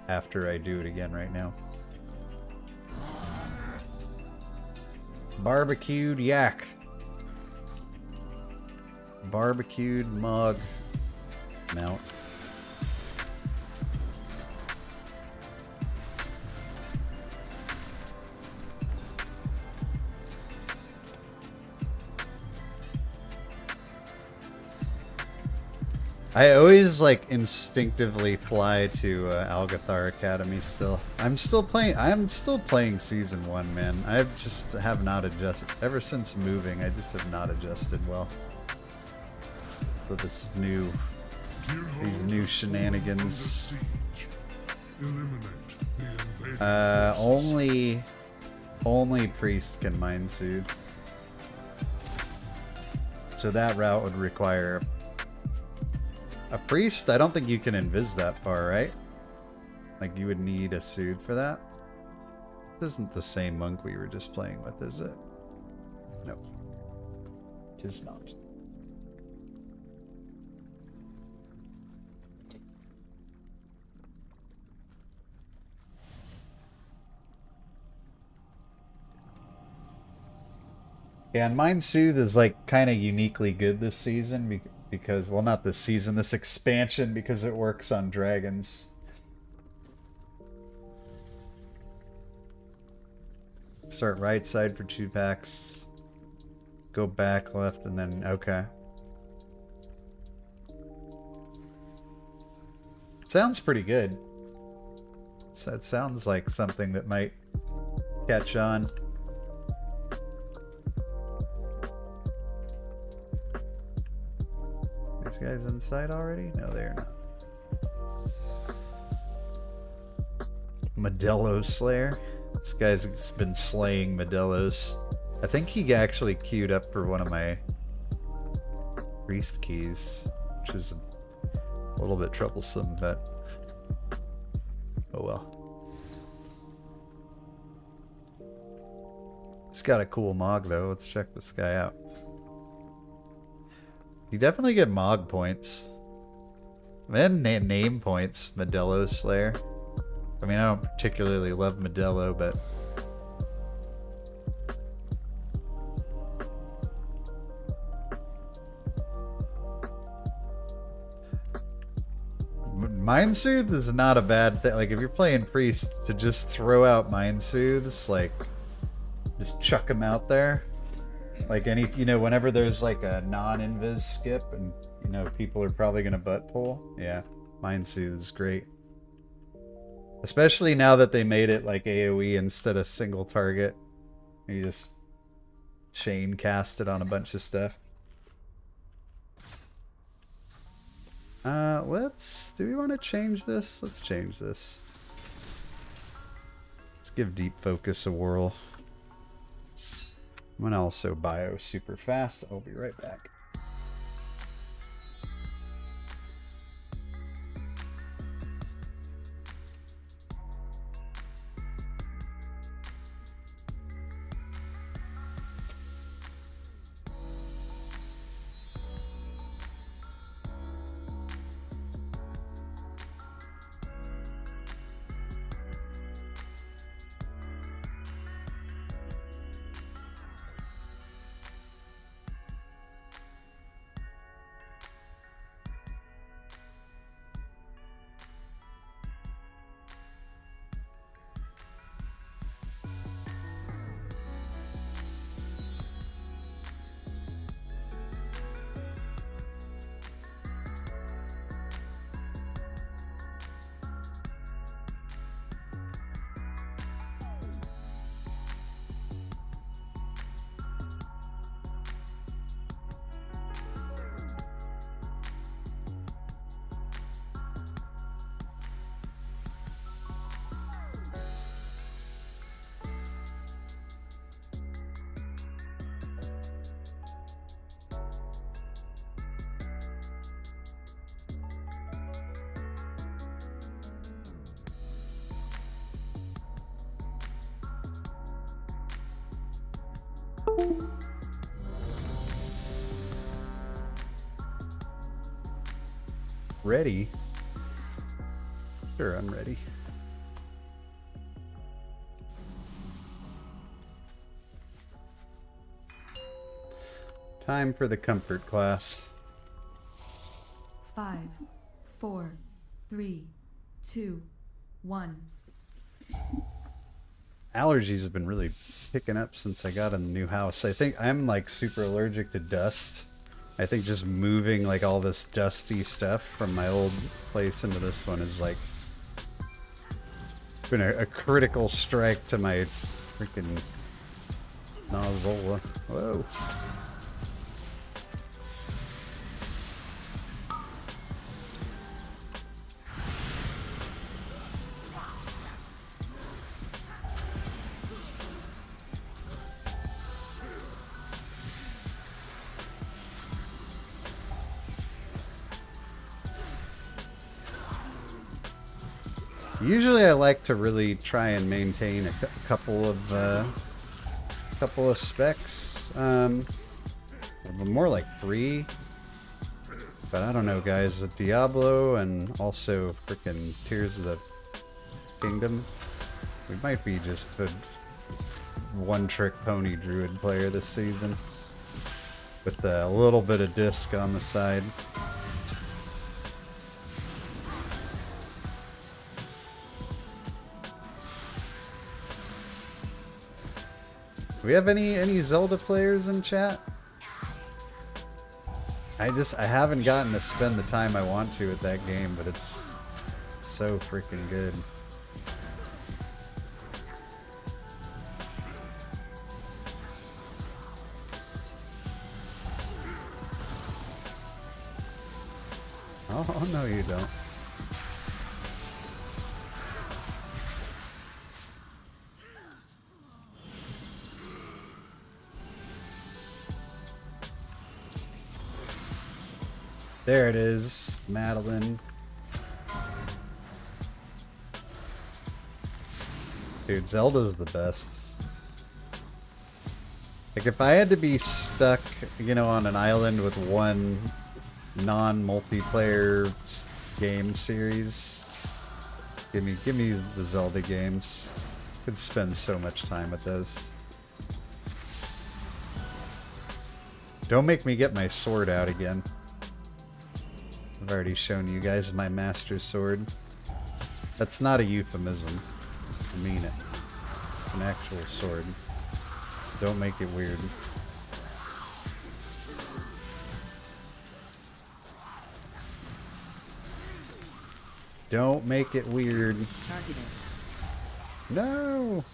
A: After I do it again right now. Barbecued yak. Barbecued mug mount. I always like instinctively fly to Algathar Academy still. I'm still playing season 1, man. I just have not adjusted. Ever since moving, I just have not adjusted well to these new shenanigans.
F: Eliminate the invading forces.
A: Only priest can mind soothe. So that route would require a priest. I don't think you can invis that far, right? Like you would need a soothe for that. This isn't the same monk we were just playing with, is it? No. It is not. Yeah, and Mind Soothe is like kind of uniquely good this season because, well, not this season, this expansion, because it works on dragons. Start right side for 2 packs. Go back left and then, okay. It sounds pretty good. It sounds like something that might catch on. These guys inside already? No, they're not. Modelo Slayer. This guy's been slaying Modelos. I think he actually queued up for one of my priest keys, which is a little bit troublesome, but oh well. It's got a cool Mog though. Let's check this guy out. You definitely get Mog points. And name points, Modelo Slayer. I mean, I don't particularly love Modelo, but Mind Soothe is not a bad thing. Like, if you're playing Priest, to just throw out Mind Soothes, like, just chuck them out there. Like, any, you know, whenever there's like a non-invis skip and, you know, people are probably going to butt pull. Yeah, Mind Soothe is great. Especially now that they made it like AoE instead of single target. You just chain cast it on a bunch of stuff. Do we want to change this? Let's change this. Let's give Deep Focus a whirl. I'm gonna also bio super fast. I'll be right back. Ready? Sure, I'm ready. Time for the comfort class.
D: 5, 4, 3, 2, 1.
A: Allergies have been really picking up since I got in the new house. I think I'm like super allergic to dust. I think just moving like all this dusty stuff from my old place into this one is like been a critical strike to my freaking nozola. Whoa. Usually I like to really try and maintain a couple of specs. More like 3. But I don't know, guys. With Diablo and also freaking Tears of the Kingdom, we might be just a one-trick pony druid player this season. With a little bit of disc on the side. Do we have any Zelda players in chat? I haven't gotten to spend the time I want to with that game, but it's so freaking good. Oh no, you don't. There it is, Madeline. Dude, Zelda's the best. Like, if I had to be stuck, you know, on an island with one non-multiplayer game series, give me the Zelda games. Could spend so much time with those. Don't make me get my sword out again. I've already shown you guys my master sword. That's not a euphemism. I mean it. It's an actual sword. Don't make it weird. Don't make it weird.
E: Targeted.
A: No!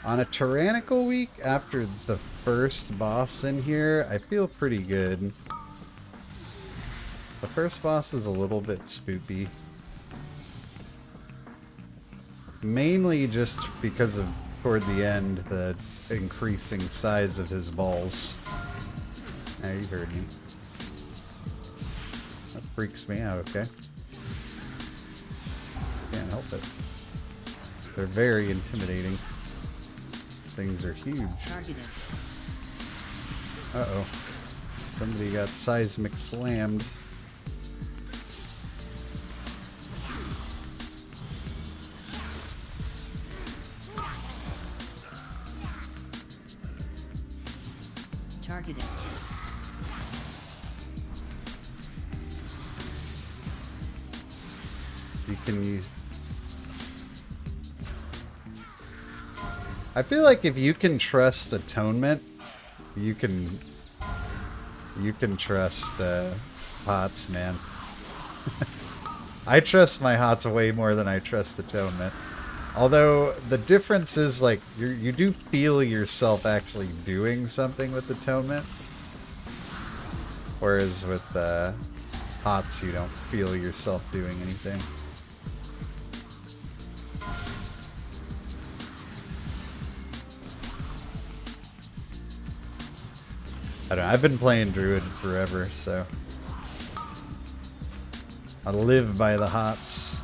A: On a tyrannical week, after the first boss in here, I feel pretty good. The first boss is a little bit spoopy. Mainly just because of, toward the end, the increasing size of his balls. Ah, you heard me. That freaks me out, okay? Can't help it. They're very intimidating. Things are huge.
E: Targeted.
A: Uh-oh. Somebody got seismic slammed.
E: Targeted.
A: You can use... I feel like if you can trust Atonement, you can trust HOTS, man. I trust my HOTS way more than I trust Atonement. Although the difference is, like, you do feel yourself actually doing something with Atonement, whereas with HOTS you don't feel yourself doing anything. I don't know, I've been playing Druid forever, so I live by the HOTS.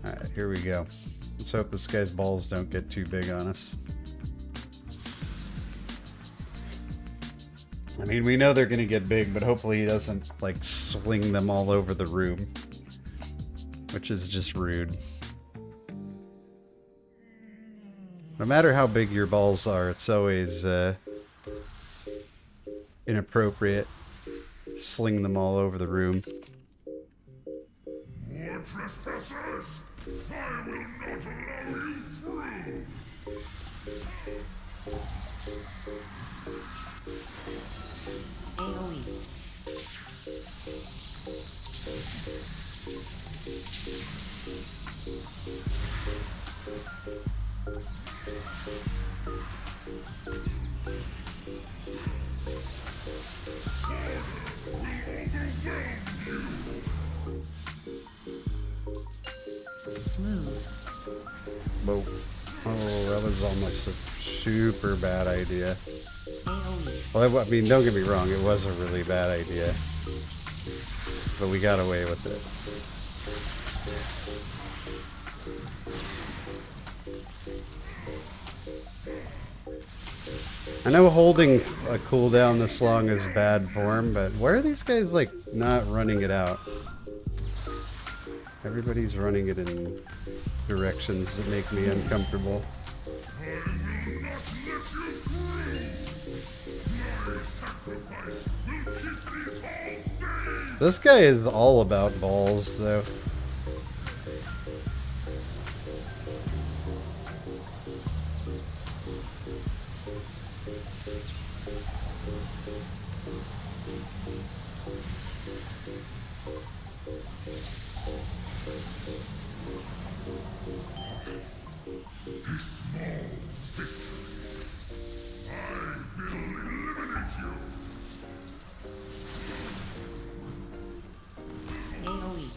A: Alright, here we go. Let's hope this guy's balls don't get too big on us. I mean, we know they're gonna get big, but hopefully he doesn't, like, swing them all over the room. Which is just rude. No matter how big your balls are, it's always inappropriate. Sling them all over the room.
F: More trespassers! I will not allow you through!
E: AoE.
A: Whoa. Oh, that was almost a super bad idea.
E: AoE.
A: Well, I mean, don't get me wrong, it was a really bad idea. But we got away with it. I know holding a cooldown this long is bad form, but why are these guys, like, not running it out? Everybody's running it in directions that make me uncomfortable. This guy is all about balls, though.
E: AoE.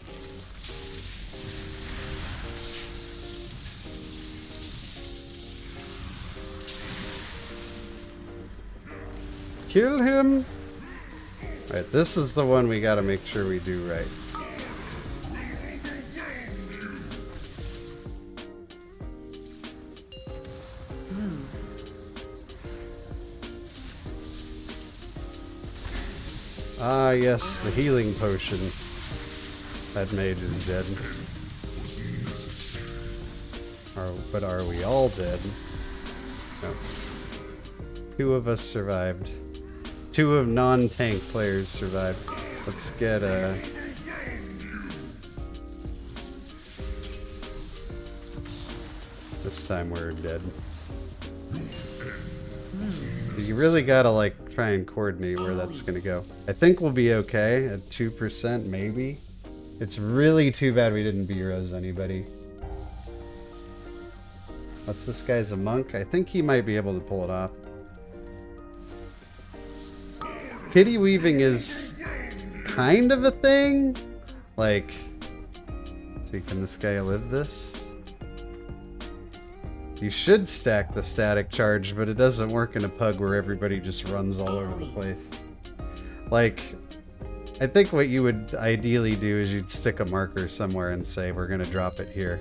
A: Kill him! Alright, this is the one we gotta make sure we do right. Ah, yes, the healing potion. That mage is dead. But are we all dead? No. 2 of us survived. 2 of non-tank players survived. Let's get a... This time we're dead. You really gotta, like, try and coordinate where that's gonna go. I think we'll be okay at 2%, maybe. It's really too bad we didn't B-Res anybody. What's this guy's a monk? I think he might be able to pull it off. Kitty weaving is kind of a thing. Like, let's see, can this guy live this? You should stack the static charge, but it doesn't work in a pug where everybody just runs all over the place. Like, I think what you would ideally do is you'd stick a marker somewhere and say, we're gonna drop it here.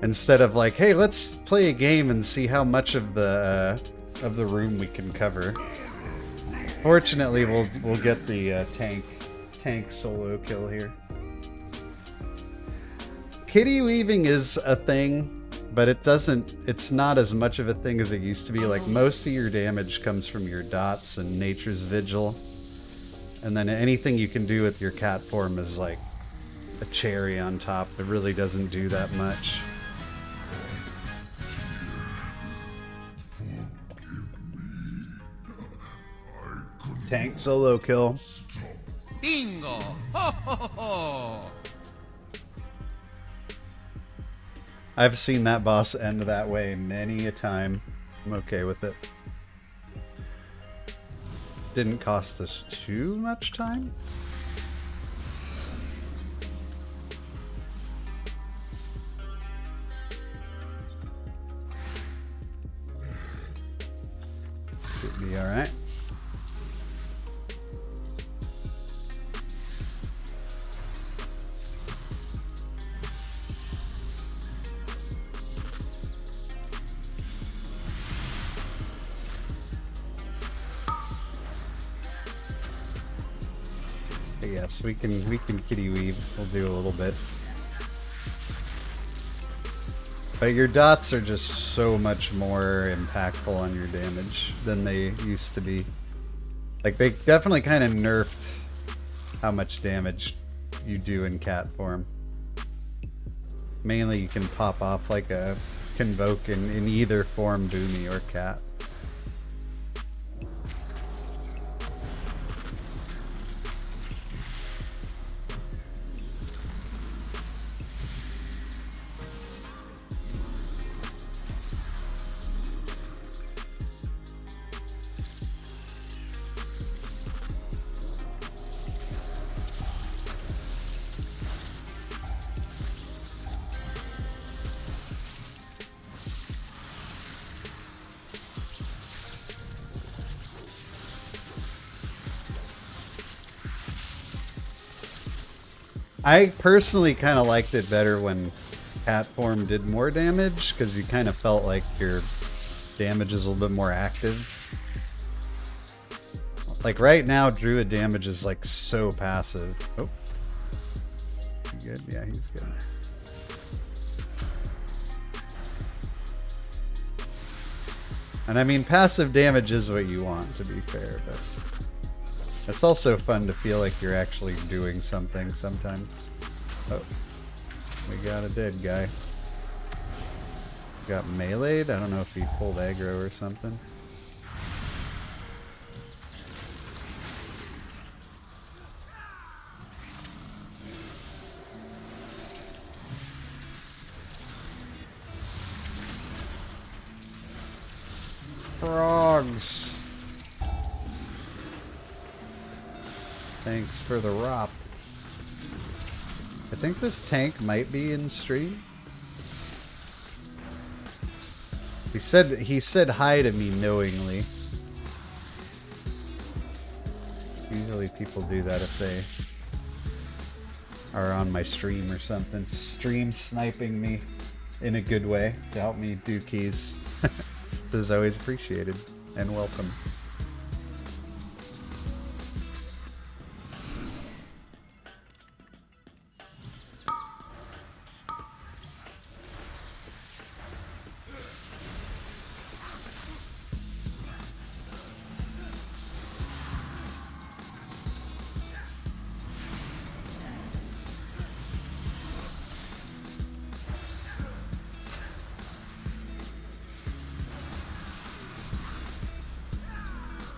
A: Instead of like, hey, let's play a game and see how much of the room we can cover. Fortunately, we'll get the tank solo kill here. Kitty weaving is a thing, but it's not as much of a thing as it used to be. Like, most of your damage comes from your dots and Nature's Vigil. And then anything you can do with your cat form is like a cherry on top. It really doesn't do that much. Tank solo kill.
H: Bingo! Ho ho ho ho!
A: I've seen that boss end that way many a time. I'm okay with it. Didn't cost us too much time. Should be all right. Yes, we can kitty weave. We'll do a little bit. But your dots are just so much more impactful on your damage than they used to be. Like, they definitely kind of nerfed how much damage you do in cat form. Mainly you can pop off like a Convoke in either form, Boomy or cat. I personally kind of liked it better when cat form did more damage, because you kind of felt like your damage is a little bit more active. Like right now, druid damage is like so passive. Oh, you good? Yeah, he's good. And I mean, passive damage is what you want, to be fair, but it's also fun to feel like you're actually doing something sometimes. Oh, we got a dead guy. Got meleeed? I don't know if he pulled aggro or something. Frogs. Thanks for the rop. I think this tank might be in stream. He said hi to me knowingly. Usually people do that if they are on my stream or something. Stream sniping me in a good way to help me do keys. This is always appreciated and welcome.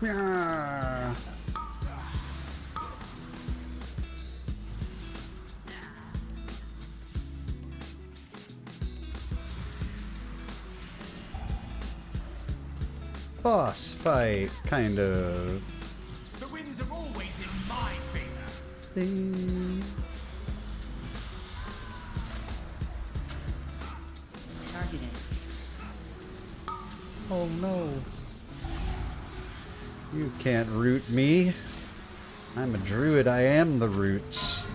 A: Yeah. Boss fight, kind of.
F: The winds are always in my favor.
A: Thing.
E: Targeted.
A: Oh no. You can't root me. I'm a druid, I am the roots.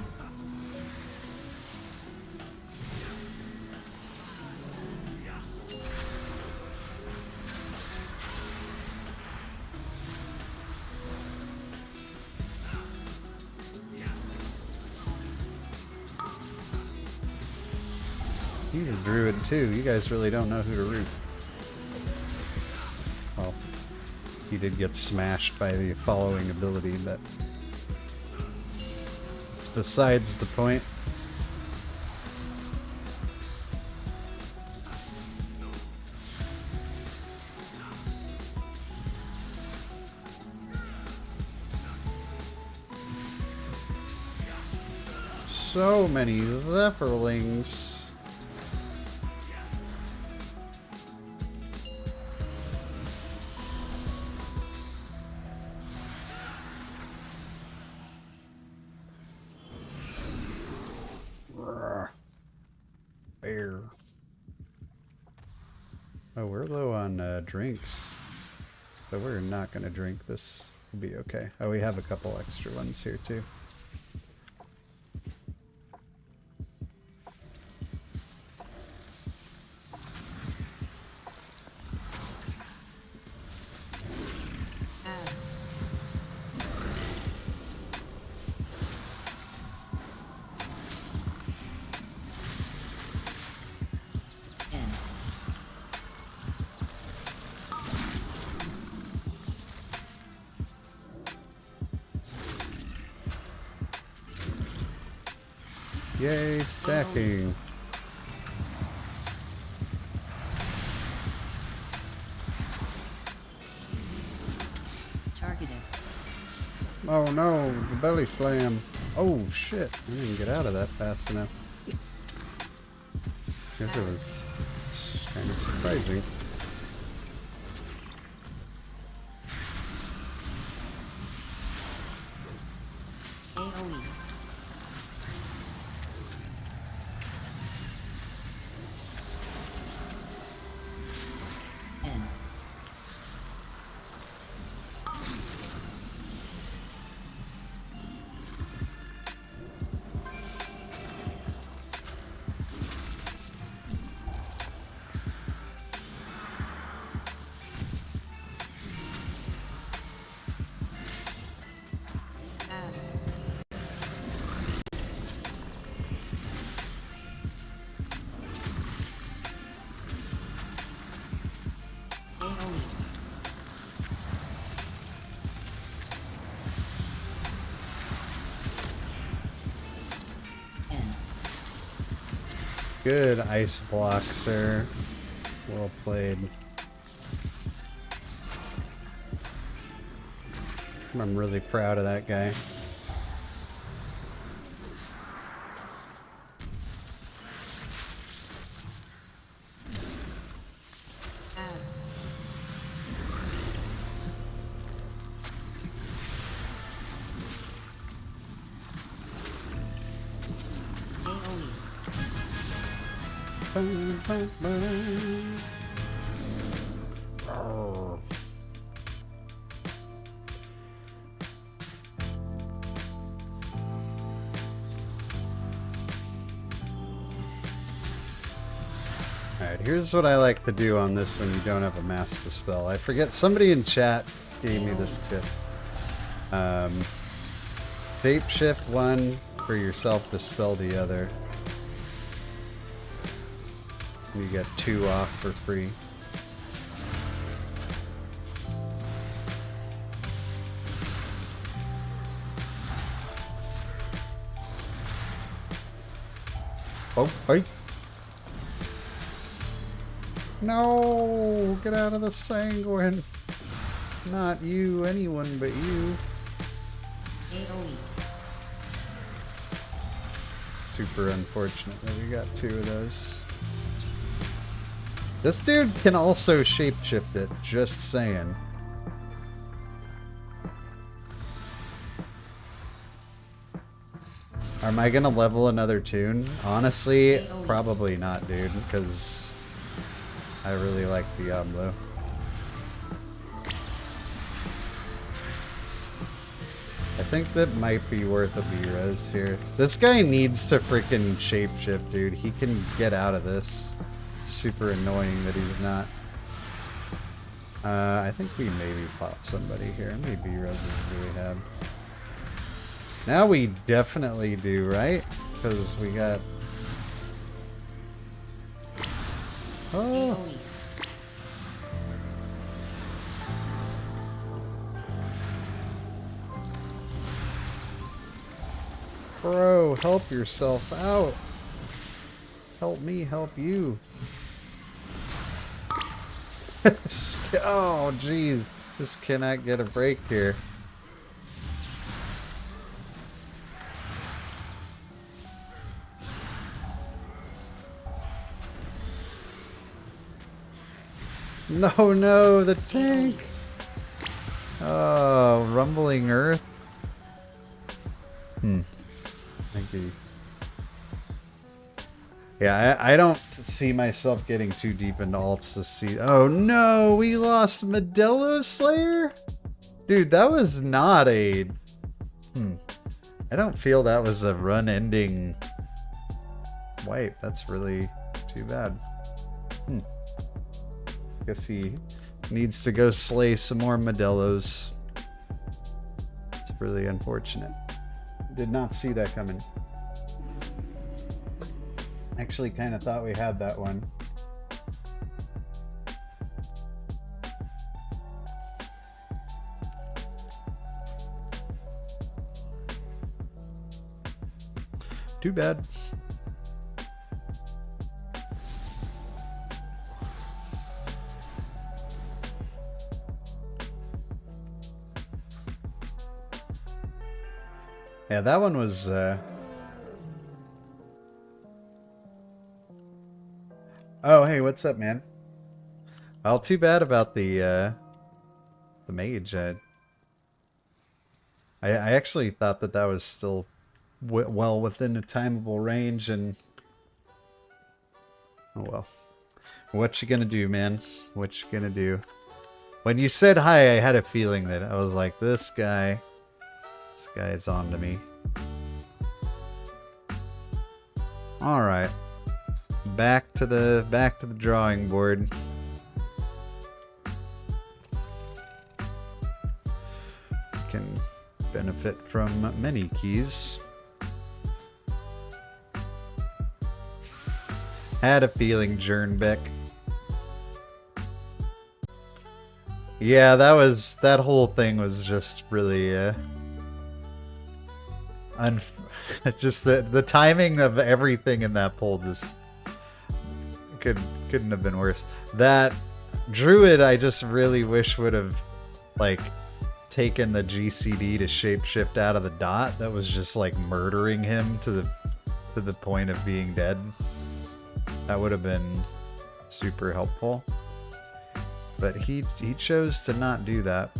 A: He's a druid too. You guys really don't know who to root. Well, he did get smashed by the following ability, but it's besides the point. So many Zeppelings. Bear. Oh, we're low on drinks, so we're not gonna drink. This will be okay. Oh, we have a couple extra ones here too. Yay, stacking.
E: Targeted.
A: Oh no, the belly slam. Oh shit, I didn't get out of that fast enough. Guess it was kind of surprising.
E: AoE. N.
A: Good ice block, sir. Well played. I'm really proud of that guy.
E: Ads. AoE.
A: Arrgh. Alright, here's what I like to do on this when you don't have a master spell. I forget, somebody in chat gave me this tip. Shapeshift one for yourself, dispel the other. You get 2 off for free. Oh, hey. No! Get out of the sanguine! Not you, anyone but you.
E: AoE.
A: Super unfortunate that we got 2 of those. This dude can also shapeshift it, just saying. Am I gonna level another tune? Honestly, probably not, dude, because I really like Diablo. I think that might be worth a B-res here. This guy needs to freaking shapeshift, dude. He can get out of this. It's super annoying that he's not. I think we maybe pop somebody here. How many B-reses do we have? Now we definitely do, right? Because we got... Oh!
E: AoE.
A: Bro, help yourself out. Help me, help you. Oh, jeez. This cannot get a break here. No, no, the tank. Oh, rumbling earth. Thank you. Yeah, I don't see myself getting too deep into alts to see. Oh no, we lost Modelo Slayer? Dude, that was not a... I don't feel that was a run-ending wipe. That's really too bad. Guess he needs to go slay some more Modelos. It's really unfortunate. Did not see that coming. Actually kind of thought we had that one. Too bad. Yeah, that one was Oh, hey, what's up, man? Well, too bad about the mage. I actually thought that that was still well within a timeable range, and oh well. What you gonna do, man? What you gonna do? When you said hi, I had a feeling that I was like, this guy's on to me. All right. Back to the drawing board. Can benefit from many keys. Had a feeling, Jernbeck. Yeah, that whole thing was just really just the timing of everything in that poll just couldn't have been worse. That druid I just really wish would have like taken the GCD to shapeshift out of the dot. That was just like murdering him to the point of being dead. That would have been super helpful. But he chose to not do that.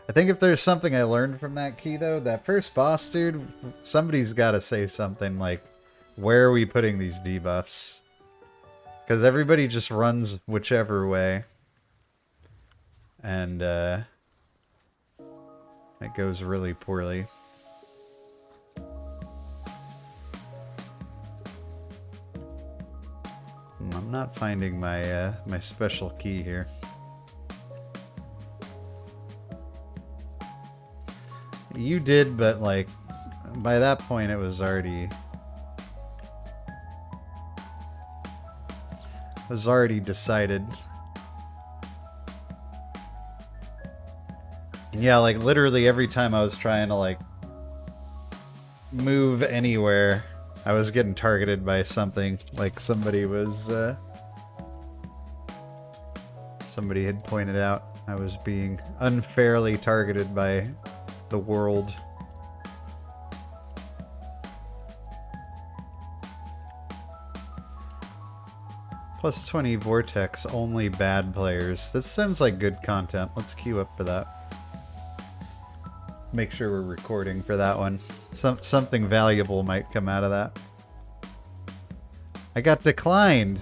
A: I think if there's something I learned from that key, though, that first boss, dude, somebody's got to say something like, where are we putting these debuffs? Because everybody just runs whichever way. And, it goes really poorly. I'm not finding my, my special key here. You did, but like by that point it was already decided. And yeah, like literally every time I was trying to like move anywhere, I was getting targeted by something. Like somebody had pointed out I was being unfairly targeted by the world. Plus 20 vortex, only bad players. This sounds like good content. Let's queue up for that. Make sure we're recording for that one. Something valuable might come out of that. I got declined.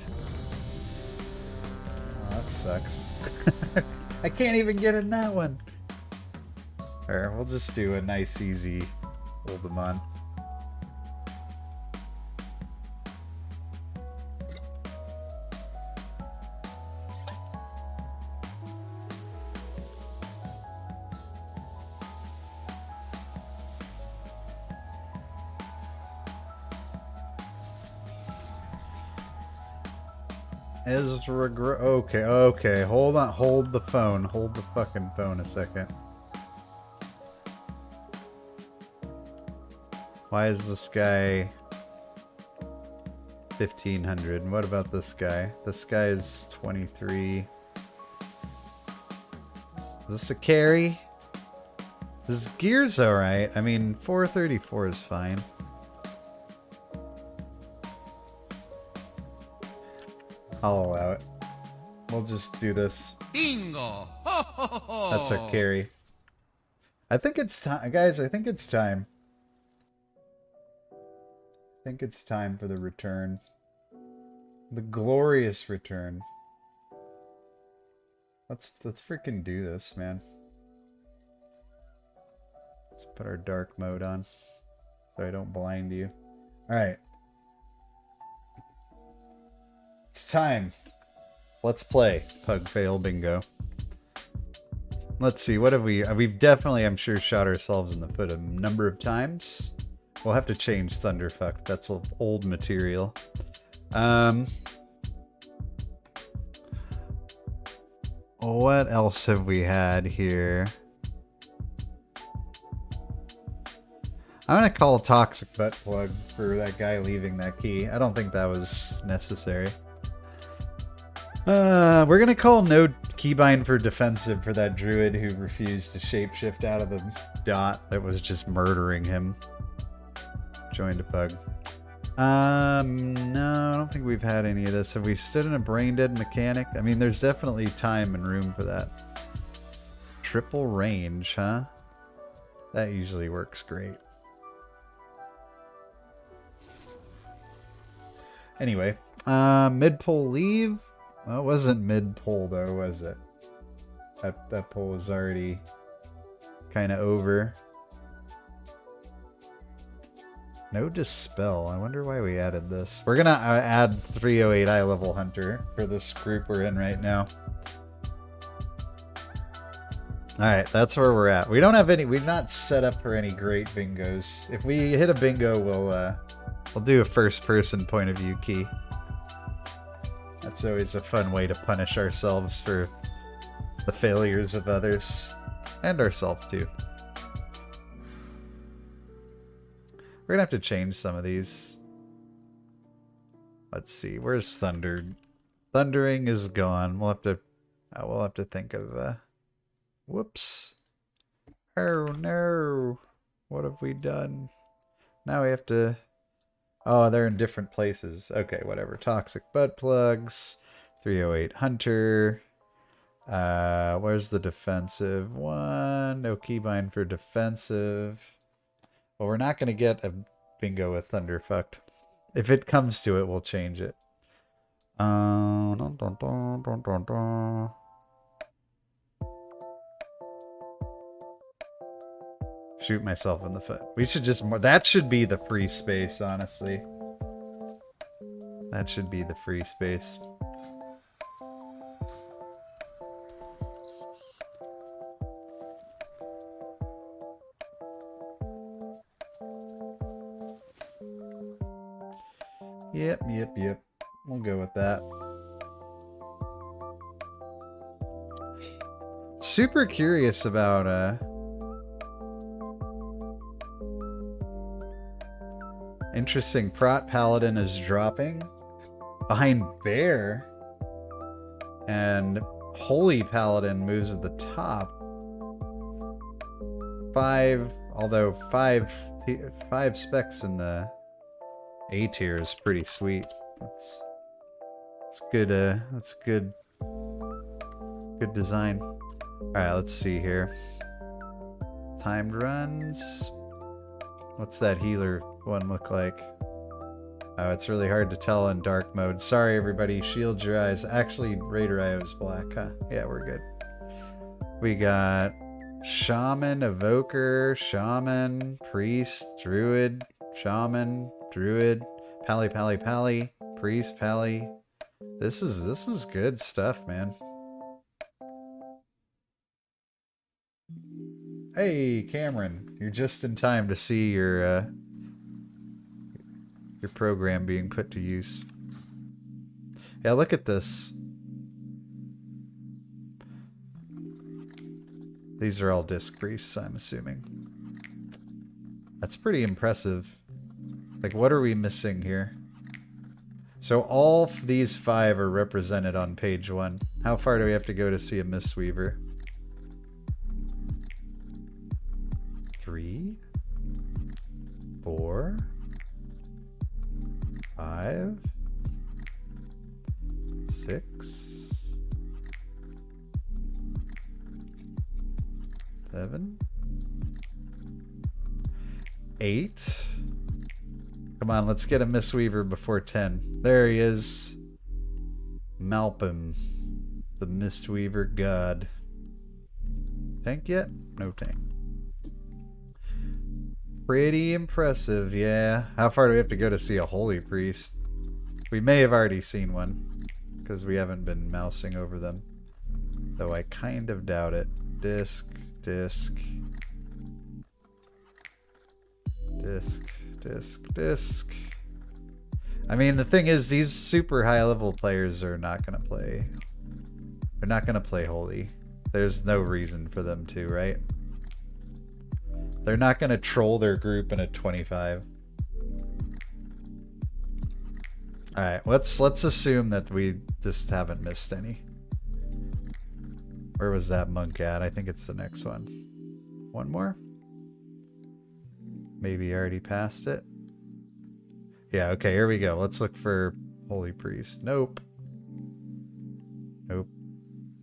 A: Oh, that sucks. I can't even get in that one. Alright, we'll just do a nice, easy hold them on. Okay, hold on, hold the fucking phone a second. Why is this guy 1500? What about this guy? This guy is 23. Is this a carry? His gear's alright. I mean, 434 is fine. I'll allow it. We'll just do this.
H: Bingo! Ho, ho, ho, ho.
A: That's a carry. I think it's time, guys. I think it's time. I think it's time for the return. The glorious return. Let's freaking do this, man. Let's put our dark mode on so I don't blind you. Alright. It's time. Let's play Pug Fail Bingo. Let's see, what have we've definitely, I'm sure, shot ourselves in the foot a number of times. We'll have to change Thunderfuck. That's old material. What else have we had here? I'm gonna call Toxic Butt Plug for that guy leaving that key. I don't think that was necessary. We're gonna call no keybind for defensive for that druid who refused to shapeshift out of the dot that was just murdering him. Joined a bug. No, I don't think we've had any of this. Have we stood in a brain dead mechanic? I mean, there's definitely time and room for that. Triple range, huh? That usually works great. Anyway, mid-pull leave. Well, it wasn't mid-pull though, was it? That pull was already kind of over. No Dispel. I wonder why we added this. We're gonna add 308 eye level hunter for this group we're in right now. Alright, that's where we're at. We don't have any, we've not set up for any great bingos. If we hit a bingo, we'll do a first person point of view key. That's always a fun way to punish ourselves for the failures of others and ourselves too. We're gonna have to change some of these. Let's see, where's Thunder? Thundering is gone. We'll have to think of whoops. Oh no. What have we done? Now we have to... Oh, they're in different places. Okay, whatever. Toxic butt plugs. 308 Hunter. Where's the defensive one? No keybind for defensive. Well, we're not going to get a bingo with Thunderfucked. If it comes to it, we'll change it. Dun, dun, dun, dun, dun, dun. Shoot myself in the foot. We should just more. That should be the free space, honestly. That should be the free space. Yep. We'll go with that. Super curious about interesting. Prot Paladin is dropping behind Bear, and Holy Paladin moves at the top. Although five specs in the A tier is pretty sweet. That's good. That's good design. All right, let's see here. Timed runs. What's that healer one look like? Oh, it's really hard to tell in dark mode. Sorry, everybody. Shield your eyes. Actually, Raider IO is black, huh? Yeah, we're good. We got Shaman, Evoker, Shaman, Priest, Druid, Shaman, Druid, Pally, Priest, Pally. This is good stuff, man. Hey, Cameron, you're just in time to see your program being put to use. Yeah, look at this. These are all disc priests, I'm assuming. That's pretty impressive. Like, what are we missing here? So all these 5 are represented on page 1. How far do we have to go to see a Mistweaver? 3, 4, 5, 6, 7, 8. Come on, let's get a Mistweaver before 10. There he is. Malpum, the Mistweaver god. Tank yet? No tank. Pretty impressive, yeah. How far do we have to go to see a Holy Priest? We may have already seen one, because we haven't been mousing over them. Though I kind of doubt it. Disc. I mean, the thing is, these super high level players are not going to play. They're not going to play Holy. There's no reason for them to, right? They're not going to troll their group in a 25. Alright, let's assume that we just haven't missed any. Where was that monk at? I think it's the next one. One more? Maybe I already passed it. Yeah, okay, here we go. Let's look for Holy Priest. Nope.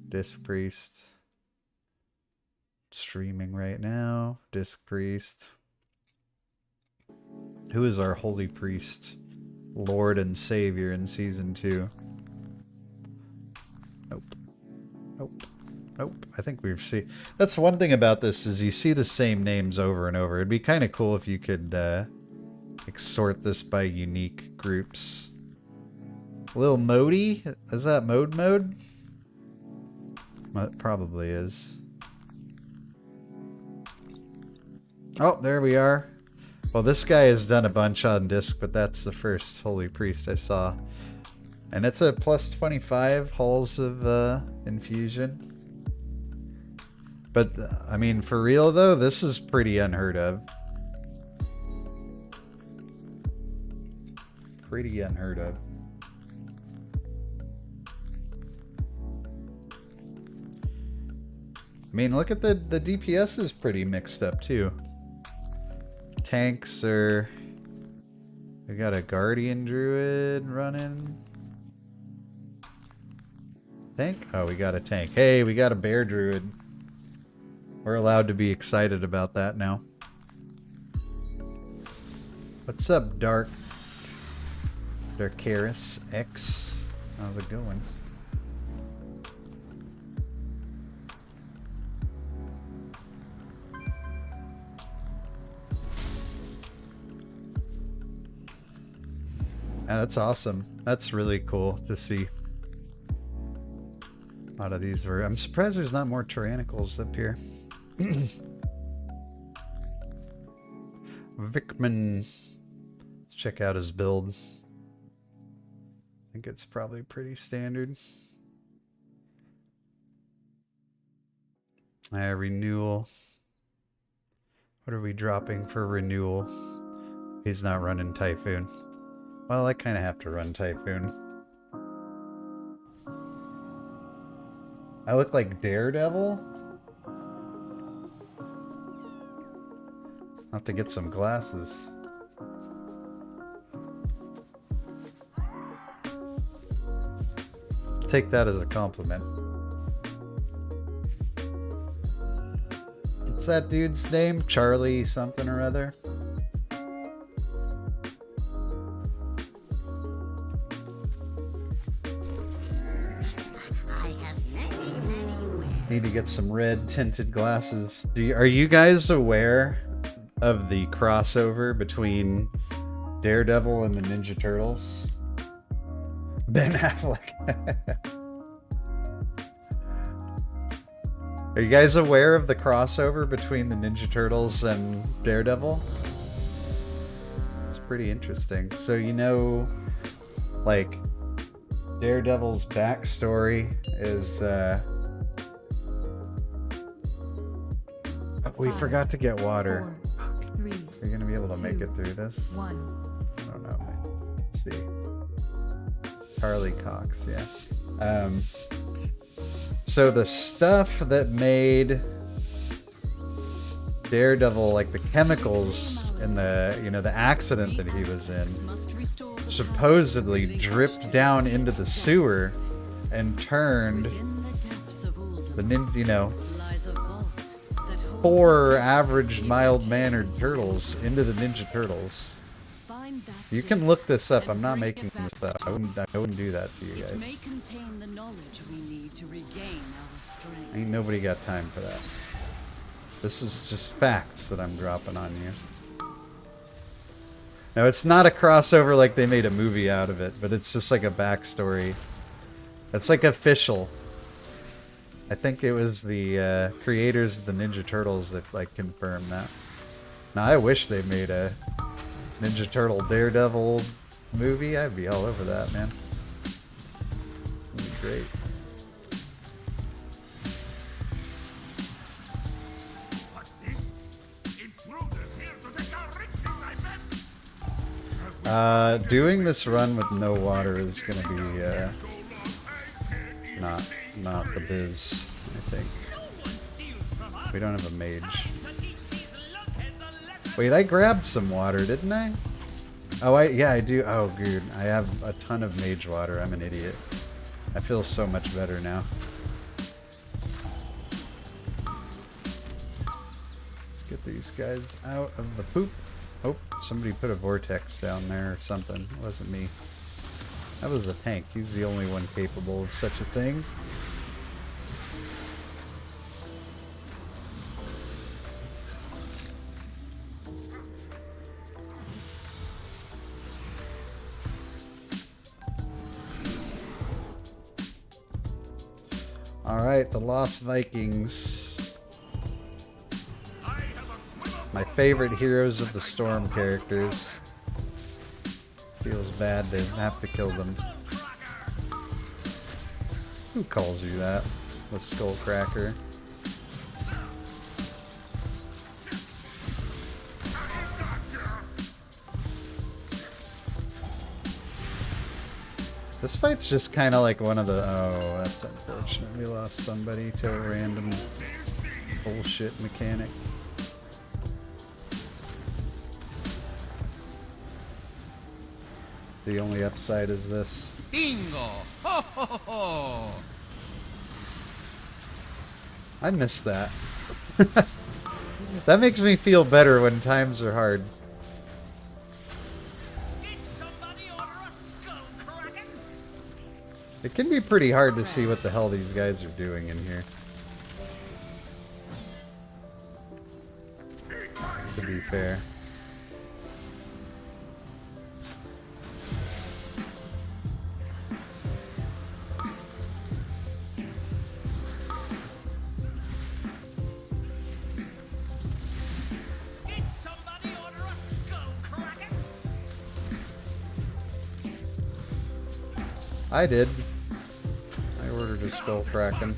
A: Disc Priest. Streaming right now. Disc Priest. Who is our Holy Priest? Lord and Savior in Season 2. Nope. I think we've seen... That's one thing about this, is you see the same names over and over. It'd be kind of cool if you could like sort this by unique groups. Lil Modi? Is that mode? It probably is. Oh, there we are. Well, this guy has done a bunch on disc, but that's the first Holy Priest I saw. And it's a plus 25 halls of infusion. But, I mean, for real though, this is pretty unheard of. Pretty unheard of. I mean, look at the DPS is pretty mixed up too. Tanks are... We got a guardian druid running. Tank? Oh, we got a tank. Hey, we got a bear druid. We're allowed to be excited about that now. What's up, Darkaris X? How's it going? Yeah, that's awesome. That's really cool to see. A lot of these were... I'm surprised there's not more tyrannicals up here. Vickman. Let's check out his build. I think it's probably pretty standard. Renewal. What are we dropping for renewal? He's not running Typhoon. Well, I kind of have to run Typhoon. I look like Daredevil? I'll have to get some glasses. Take that as a compliment. What's that dude's name? Charlie something or other? Need to get some red tinted glasses. Are you guys aware of the crossover between Daredevil and the Ninja Turtles? Ben Affleck. Are you guys aware of the crossover between the Ninja Turtles and Daredevil? It's pretty interesting. So you know, like, Daredevil's backstory is we forgot to get water.
D: 4, 3,
A: Are you gonna be able to make it through this?
D: 1.
A: I don't know, man. Let's see. Charlie Cox, yeah. So the stuff that made Daredevil, like the chemicals in the, you know, the accident that he was in, supposedly dripped down into the sewer and turned the ninja, you know, 4 average mild-mannered turtles into the Ninja Turtles. You can look this up. I'm not making this up. I wouldn't do that to you guys. Ain't nobody got time for that. This is just facts that I'm dropping on you. Now, it's not a crossover like they made a movie out of it, but it's just like a backstory. It's like official. I think it was the creators of the Ninja Turtles that like confirmed that. Now I wish they made a Ninja Turtle Daredevil movie. I'd be all over that, man. It'd be great.
F: What's this? Intruders here to take our riches, I bet.
A: Doing this run with no water is gonna be not the biz, I think. We don't have a mage. Wait, I grabbed some water, didn't I? Oh, yeah, I do. Oh, good. I have a ton of mage water. I'm an idiot. I feel so much better now. Let's get these guys out of the poop. Oh, somebody put a vortex down there or something. It wasn't me. That was a tank. He's the only one capable of such a thing. Alright, the Lost Vikings. My favorite Heroes of the Storm characters. Feels bad to have to kill them. Who calls you that? The Skullcracker. This fight's just kind of like one of the... Oh, that's unfortunate. We lost somebody to a random bullshit mechanic. The only upside is this.
H: Bingo! Ho ho ho ho!
A: I miss that. That makes me feel better when times are hard. It can be pretty hard to see what the hell these guys are doing in here. To be fair. I did. I ordered a skull kraken.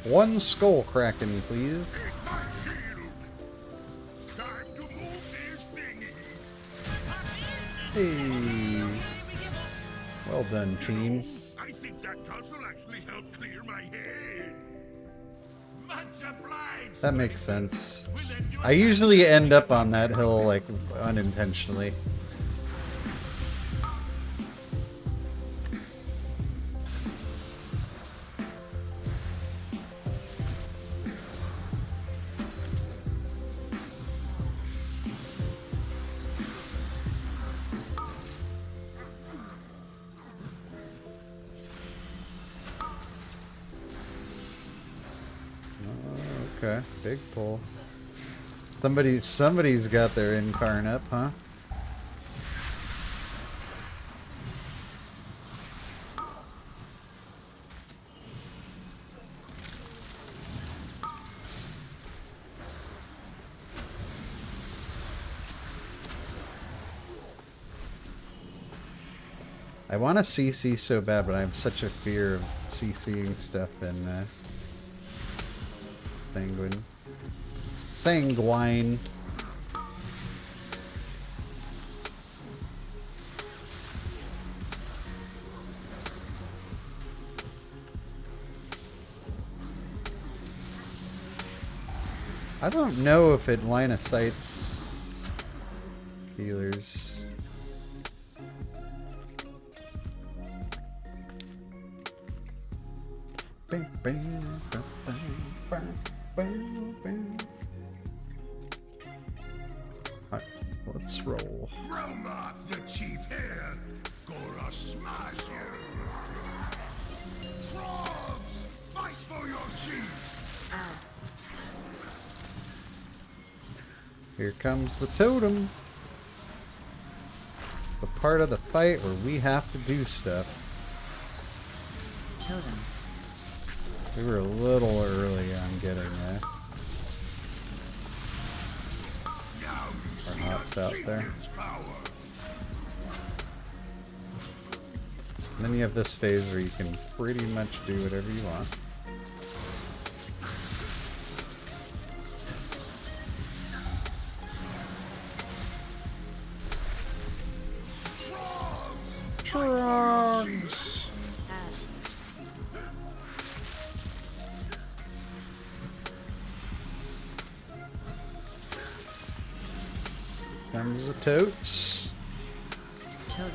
A: One skull kraken, please. Hey. Well done, team.
F: I think that tussle actually helped clear my head. Much obliged.
A: That makes sense. I usually end up on that hill, like, unintentionally. Okay, big pull. Somebody's got their incarn up, huh? I want to CC so bad, but I have such a fear of CCing stuff in Sanguine. I don't know if it line of sights healers. Bang, bang, bang, bang, bang. Alright, let's roll.
F: Roma, the chief here, gonna smash you. Frogs, fight for your chief.
A: Here comes the totem. The part of the fight where we have to do stuff.
E: Totem.
A: We were a little early on getting there. Our knots out there. And then you have this phase where you can pretty much do whatever you want. Trogs! Comes the totes.
E: Totem.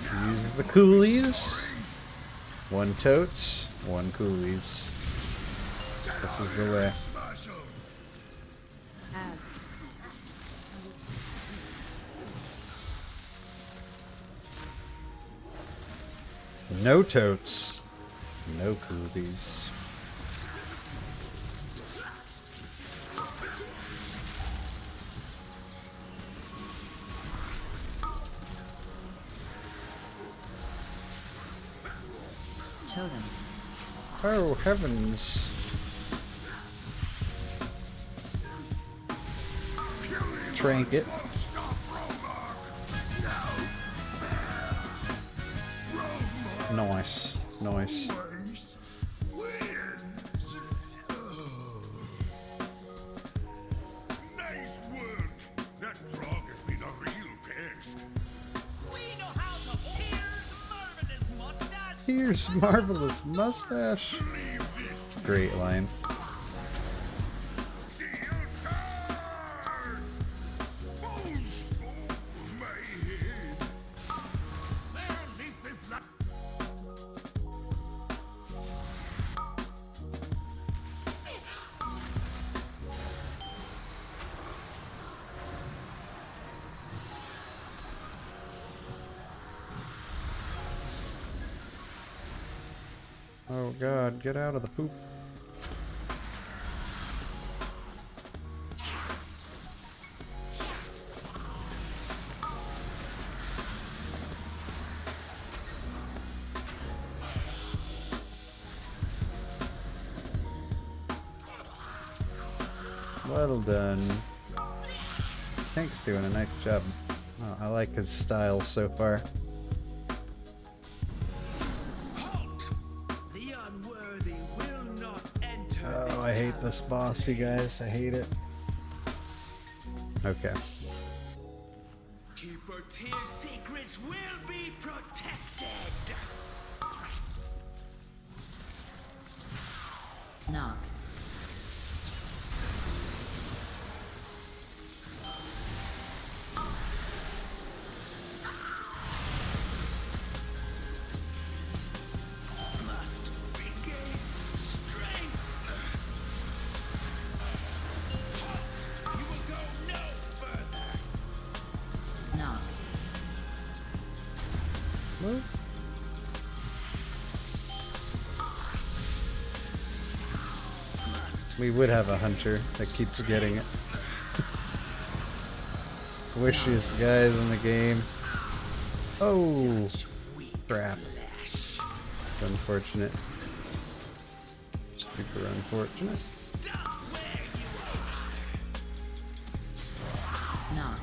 A: These are the coolies. One totes, one coolies. This is the way. No totes, no coolies.
E: Totem.
A: Oh, heavens. Trinket. Nice. Nice. Here's marvelous mustache. Great line. Oh god, get out of the poop. Well done. Tank's doing a nice job. Oh, I like his style so far. Oh, I hate this boss, you guys. I hate it. Okay.
F: Keeper tier secrets will be protected.
E: Knock.
F: Must regain strength. You will go no further.
E: Knock.
A: Well, we would have a hunter that keeps getting it. Wishiest guys in the game. Oh, crap. It's unfortunate. Super unfortunate.
F: Stop where you are.
E: Knock.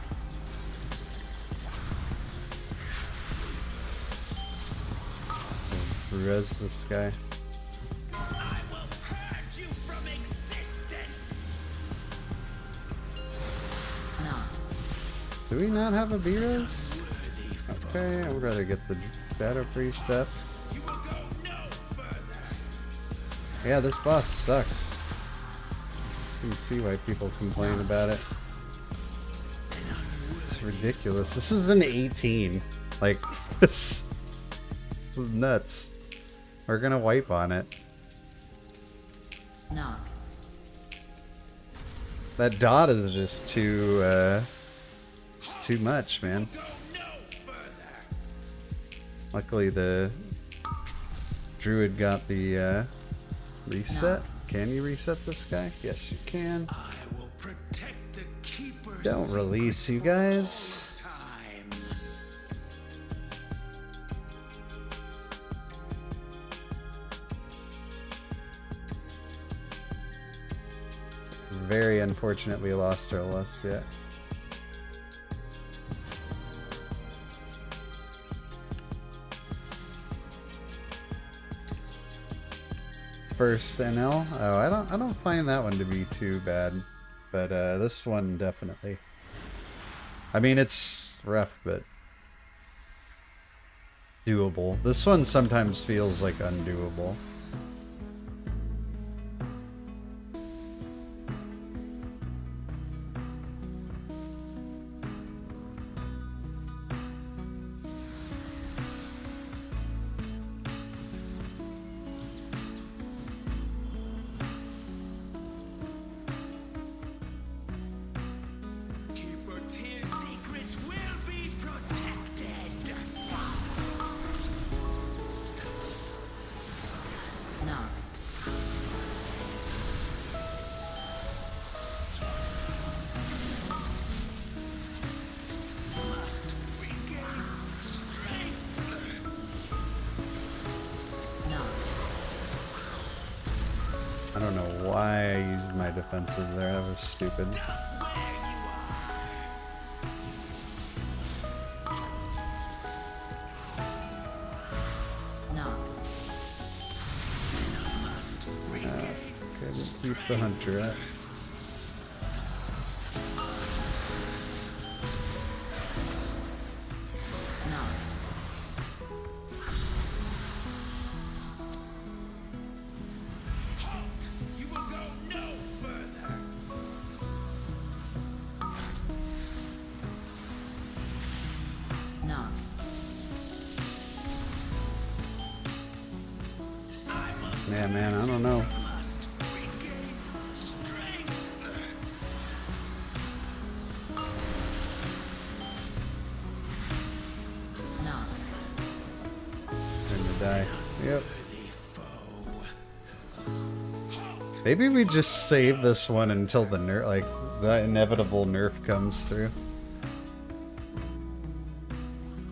A: Res this guy.
F: I will purge you from existence.
E: Knock.
A: Do we not have a B-res? Okay, I would rather get the Shadow Priest up.
F: You will go no further.
A: Yeah, this boss sucks. You can see why people complain about it. It's ridiculous. This is an 18. Like, this is nuts. We're gonna wipe on it.
E: Knock.
A: That dot is just too, it's too much, man.
F: Go no further.
A: Luckily the druid got the, reset.
E: No.
A: Can you reset this guy? Yes, you can.
F: I will protect the keeper's
A: Don't release, you guys.
F: time.
A: Very unfortunate we lost our lust yet. First NL? Oh, I don't find that one to be too bad, but this one definitely. I mean, it's rough, but doable. This one sometimes feels like undoable.
F: Keeper tier secrets will be protected.
E: Knock.
F: Must regain strength.
E: Knock.
A: I don't know why I used my defensive there. That was stupid.
F: Stop where you are.
E: Knock.
F: Must regain.
A: Couldn't keep the hunter up.
E: Knock.
A: Yeah, man, I don't know.
E: Knock.
A: Time to die. Yep. Maybe we just save this one until the nerf, like the inevitable nerf comes through.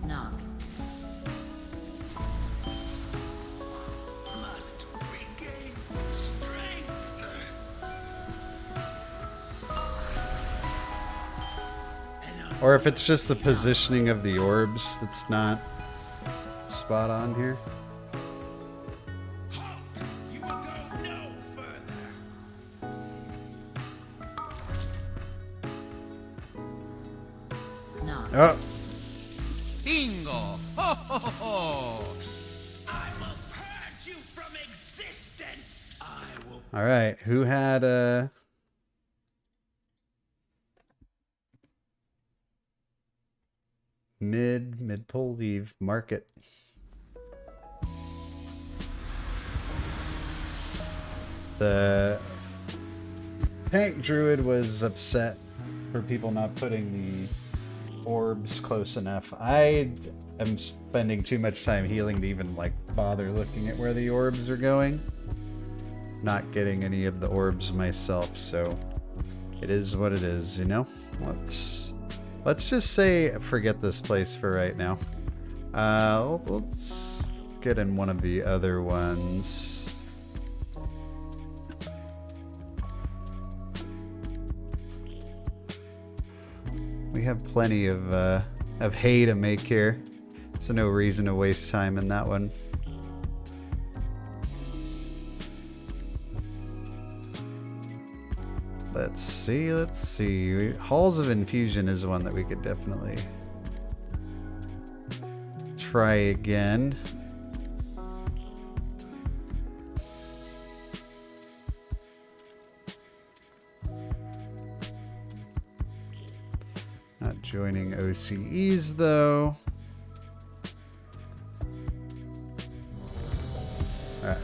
E: Knock.
F: Must regain strength.
A: Or if it's just the positioning of the orbs that's not spot on here.
F: Halt! You will go no further.
E: Knock.
A: Oh,
H: Bingo! Ho ho ho ho!
F: I will purge you from existence. I will.
A: all right. Who had mid pull leave market? The tank druid was upset for people not putting the orbs close enough. I am spending too much time healing to even like bother looking at where the orbs are going. Not getting any of the orbs myself, so it is what it is, you know? Let's just say forget this place for right now. Let's get in one of the other ones. We have plenty of hay to make here, so no reason to waste time in that one. Let's see. Halls of Infusion is one that we could definitely try again. Not joining OCEs though. Alright,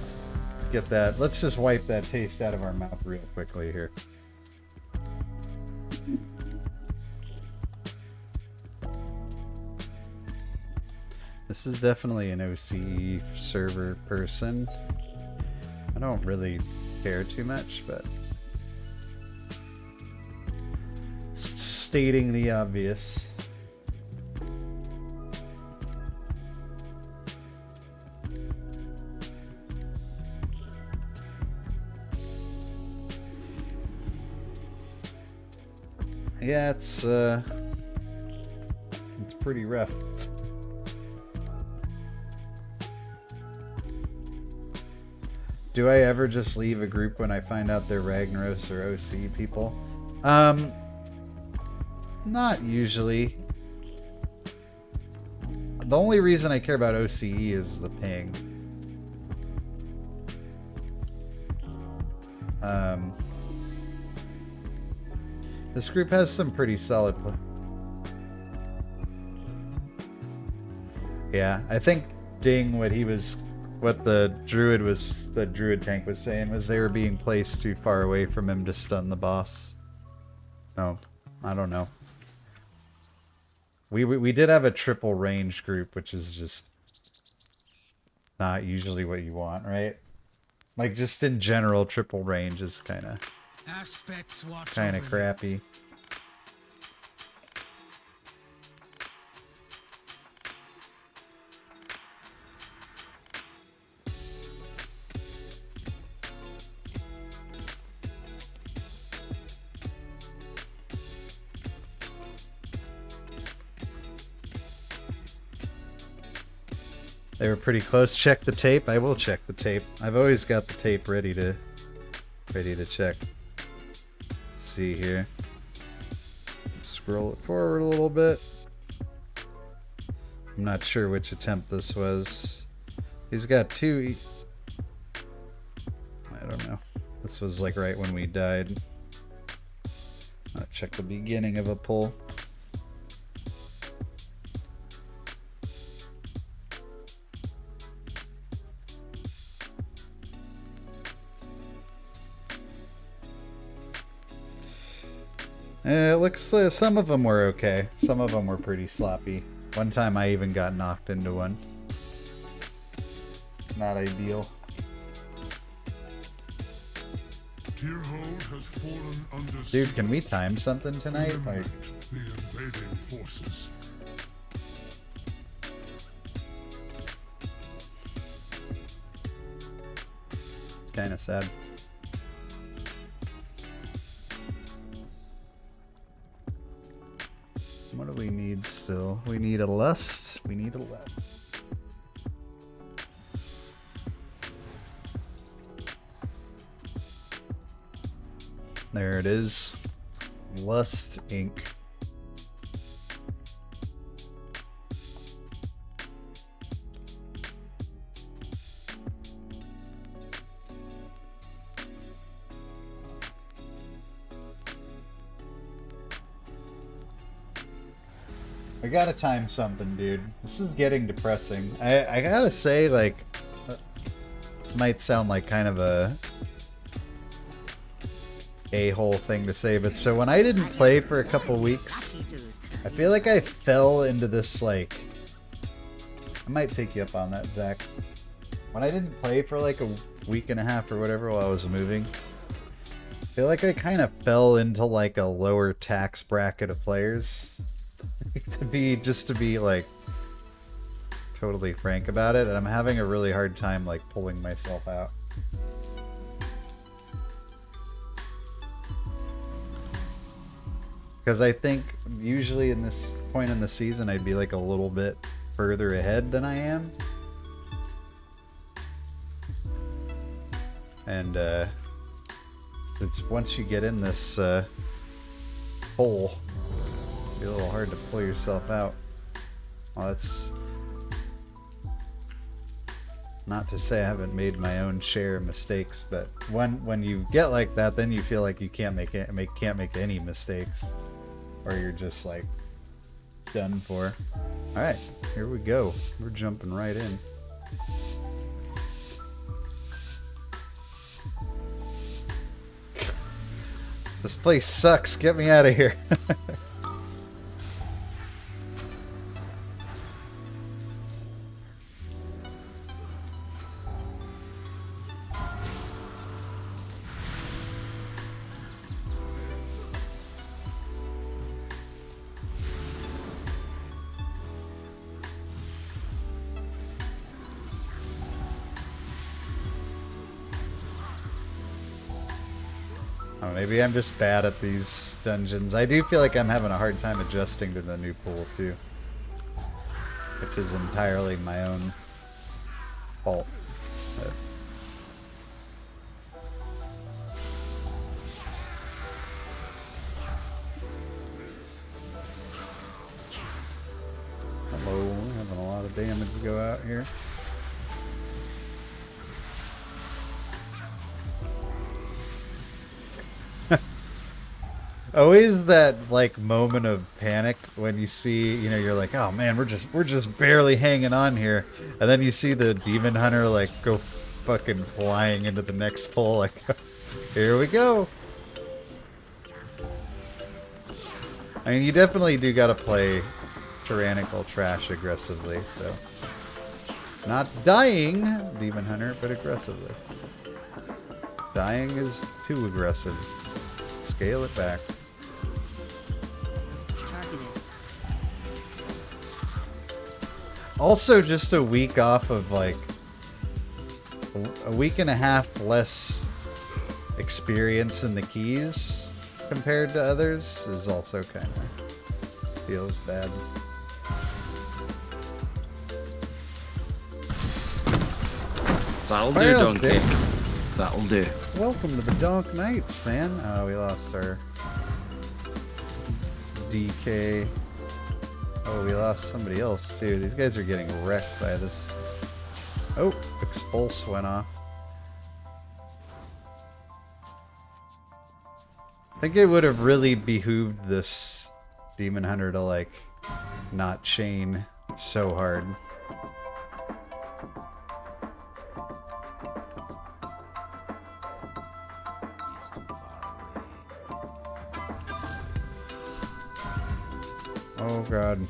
A: let's get that. Let's just wipe that taste out of our mouth real quickly here. This is definitely an OCE server person. I don't really care too much, but stating the obvious. Yeah, it's pretty rough. Do I ever just leave a group when I find out they're Ragnaros or OC people? Not usually. The only reason I care about OCE is the ping. This group has some pretty solid yeah, I think Ding, what the druid tank was saying was they were being placed too far away from him to stun the boss. No, I don't know. We did have a triple range group, which is just not usually what you want, right? Like just in general, triple range is kind of crappy. They were pretty close. Check the tape. I will check the tape. I've always got the tape ready to check. Let's see here. Scroll it forward a little bit. I'm not sure which attempt this was. He's got two. I don't know. This was like right when we died. I'll check the beginning of a pull. It looks some of them were okay. Some of them were pretty sloppy. One time I even got knocked into one. Not ideal.
F: Tierhold has fallen under
A: Dude, can we time something tonight? Like,
F: the invading forces.
A: it's kind of sad. What do we need still? We need a lust. We need a lust. There it is. Lust Inc. I gotta time something, dude. This is getting depressing. I gotta say, like, this might sound like kind of a-hole thing to say, but so when I didn't play for a couple weeks, I feel like I fell into this, like, I might take you up on that, Zach. When I didn't play for like a week and a half or whatever while I was moving, I feel like I kind of fell into like a lower tax bracket of players. to be like totally frank about it, and I'm having a really hard time like pulling myself out. Because I think usually in this point in the season I'd be like a little bit further ahead than I am. And it's once you get in this hole, it'll be a little hard to pull yourself out. Well, that's not to say I haven't made my own share of mistakes, but when you get like that, then you feel like you can't make any mistakes, or you're just like done for. All right, here we go. We're jumping right in. This place sucks. Get me out of here. Oh, maybe I'm just bad at these dungeons. I do feel like I'm having a hard time adjusting to the new pool too, which is entirely my own fault. But hello, we're having a lot of damage to go out here. Always that like moment of panic when you see, you know, you're like, oh man, we're just barely hanging on here, and then you see the demon hunter like go fucking flying into the next pull, like, here we go. I mean, you definitely do gotta play tyrannical trash aggressively, so not dying, demon hunter, but aggressively. Dying is too aggressive. Scale it back. Also, just a week off of like a week and a half less experience in the keys compared to others is also kind of feels bad.
I: That'll do,
A: Spiles,
I: Donkey.
A: Dick.
I: That'll do.
A: Welcome to the Donk Knights, man. Oh, we lost our DK. Oh, we lost somebody else too. These guys are getting wrecked by this. Oh, Expulse went off. I think it would have really behooved this demon hunter to like not chain so hard. god.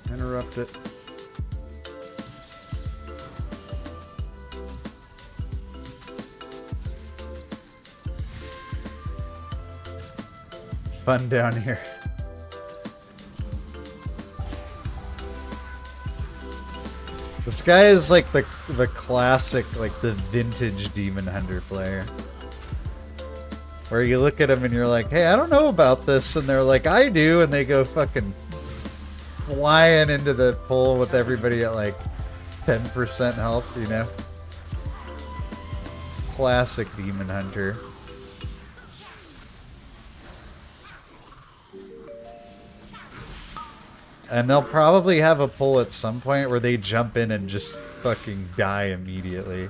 A: Interrupt it. It's fun down here. This guy is like the classic, like the vintage Demon Hunter player. Where you look at him and you're like, hey, I don't know about this. And they're like, I do. And they go fucking flying into the pool with everybody at like 10% health, you know? Classic Demon Hunter. And they'll probably have a pull at some point where they jump in and just fucking die immediately.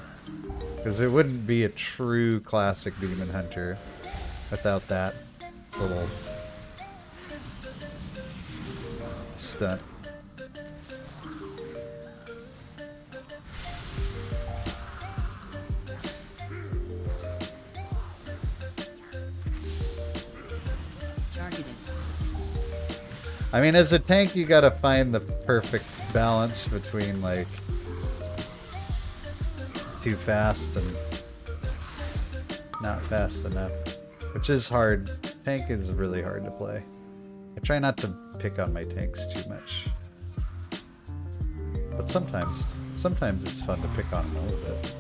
A: Because it wouldn't be a true classic Demon Hunter without that little stunt. I mean, as a tank, you gotta find the perfect balance between, like, too fast and not fast enough. Which is hard. Tank is really hard to play. I try not to pick on my tanks too much. But sometimes it's fun to pick on them a little bit.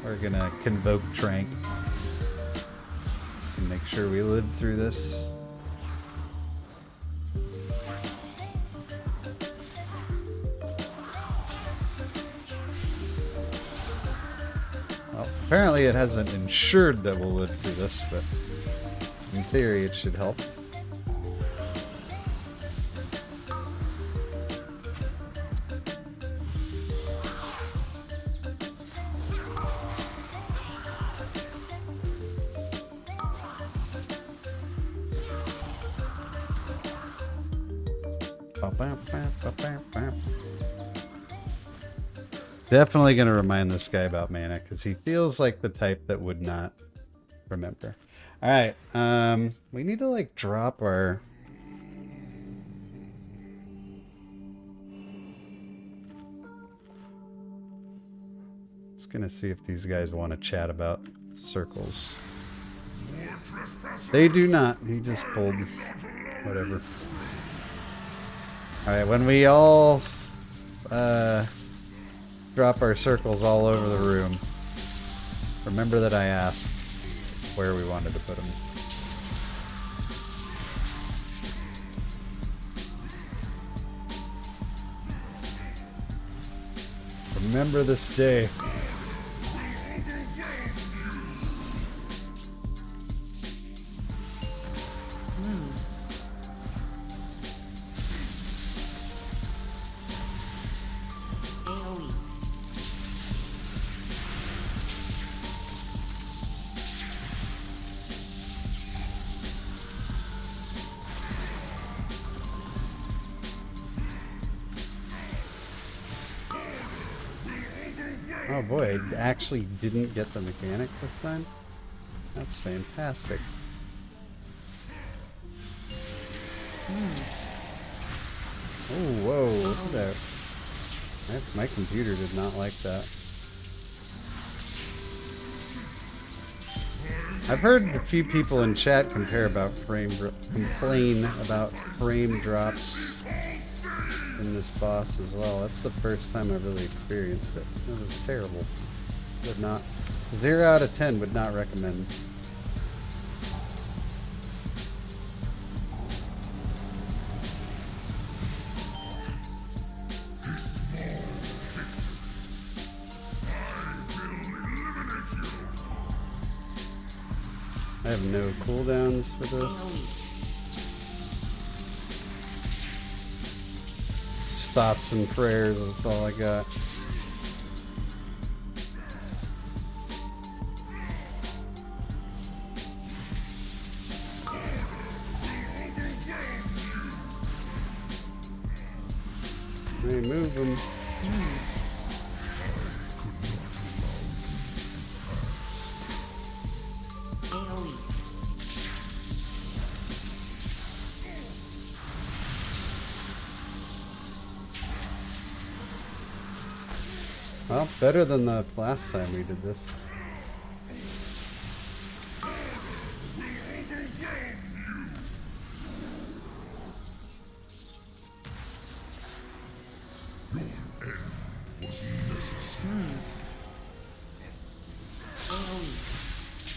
A: We're gonna convoke Trank. Just to make sure we live through this. Well, apparently it hasn't ensured that we'll live through this, but in theory it should help. Definitely going to remind this guy about mana, because he feels like the type that would not remember. Alright, we need to, like, drop our... Just going to see if these guys want to chat about circles. They do not. He just pulled whatever. Alright, when we all drop our circles all over the room, remember that I asked where we wanted to put them. Remember this day. Oh boy, I actually didn't get the mechanic this time? That's fantastic. Oh, whoa, look at that. My computer did not like that. I've heard a few people in chat complain about frame drops in this boss as well. That's the first time I've really experienced it. It was terrible. Would not. 0 out of 10 would not recommend. I have no cooldowns for this. Just thoughts and prayers, that's all I got. They move them. Well, better than the last time we did this.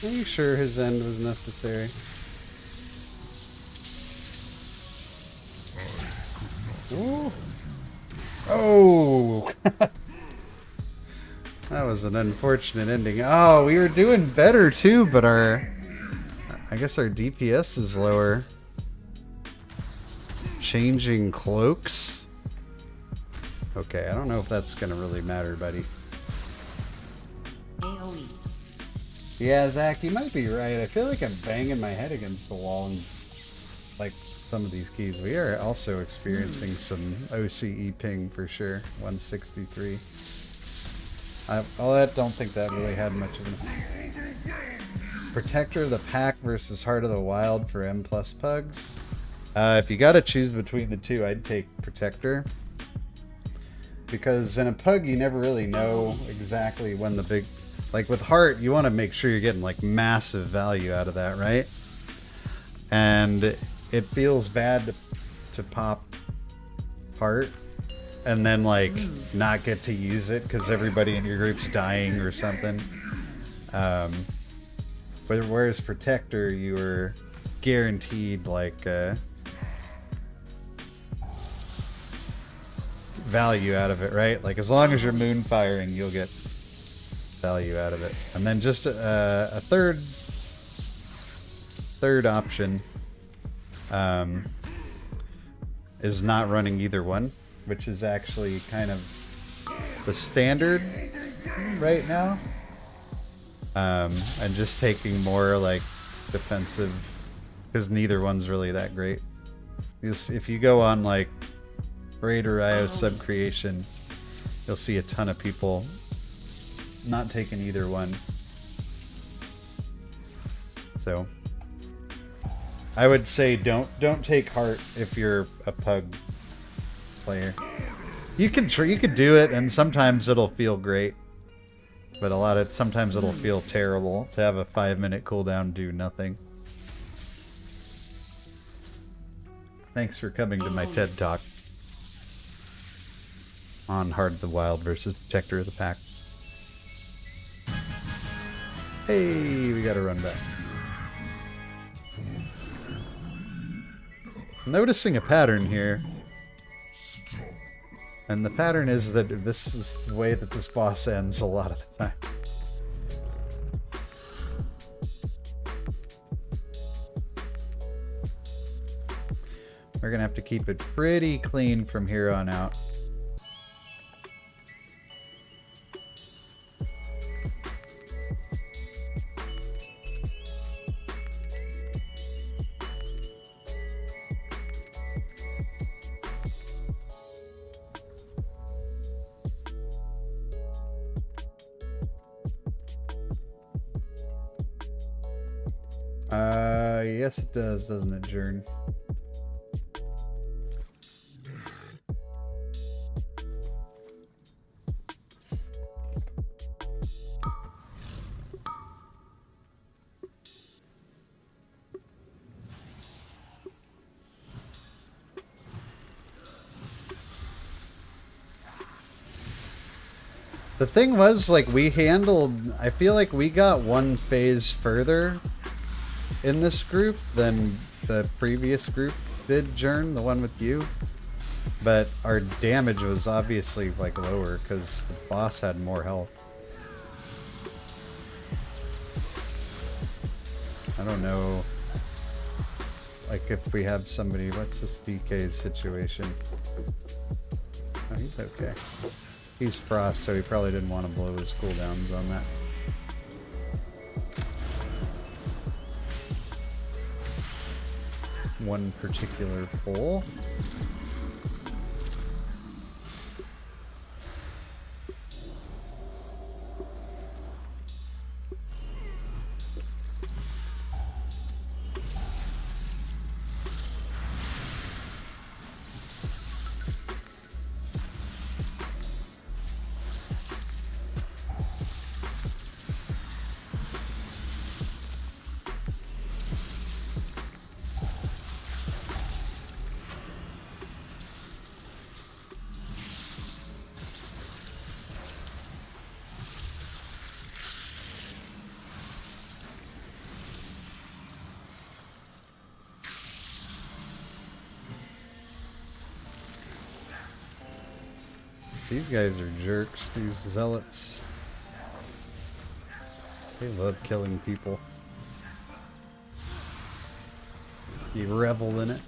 A: Are you sure his end was necessary? Ooh. Oh! That was an unfortunate ending. Oh, we were doing better too, but I guess our DPS is lower. Changing cloaks? Okay, I don't know if that's gonna really matter, buddy.
E: AoE.
A: Yeah, Zach, you might be right. I feel like I'm banging my head against the wall and like some of these keys. We are also experiencing some OCE ping for sure. 163. I don't think that really had much of an... Protector of the Pack versus Heart of the Wild for M+ pugs. If you gotta choose between the two, I'd take Protector. Because in a pug, you never really know exactly when the big... Like with Heart, you want to make sure you're getting like massive value out of that, right? And it feels bad to pop Heart and then like not get to use it because everybody in your group's dying or something. But whereas Protector, you were guaranteed like value out of it, right? Like as long as you're moon firing, you'll get value out of it. And then just a third option is not running either one, which is actually kind of the standard right now. And just taking more like defensive, because neither one's really that great. If you go on like Raider IO Subcreation, you'll see a ton of people not taking either one. So I would say don't take Heart if you're a pug player. You can do it, and sometimes it'll feel great, but sometimes it'll feel terrible to have a 5-minute cooldown do nothing. Thanks for coming to my TED Talk on Heart of the Wild versus Protector of the Pack. Hey, we gotta run back. Noticing a pattern here. And the pattern is that this is the way that this boss ends a lot of the time. We're gonna have to keep it pretty clean from here on out. Yes it does, doesn't it, Jern? The thing was, like, I feel like we got one phase further in this group than the previous group did, Jern, the one with you. But our damage was obviously, like, lower because the boss had more health. I don't know, like, if we have somebody... What's this DK's situation? Oh, he's okay. He's Frost, so he probably didn't want to blow his cooldowns on that. One particular pull. These guys are jerks, these zealots. They love killing people. You revel in it.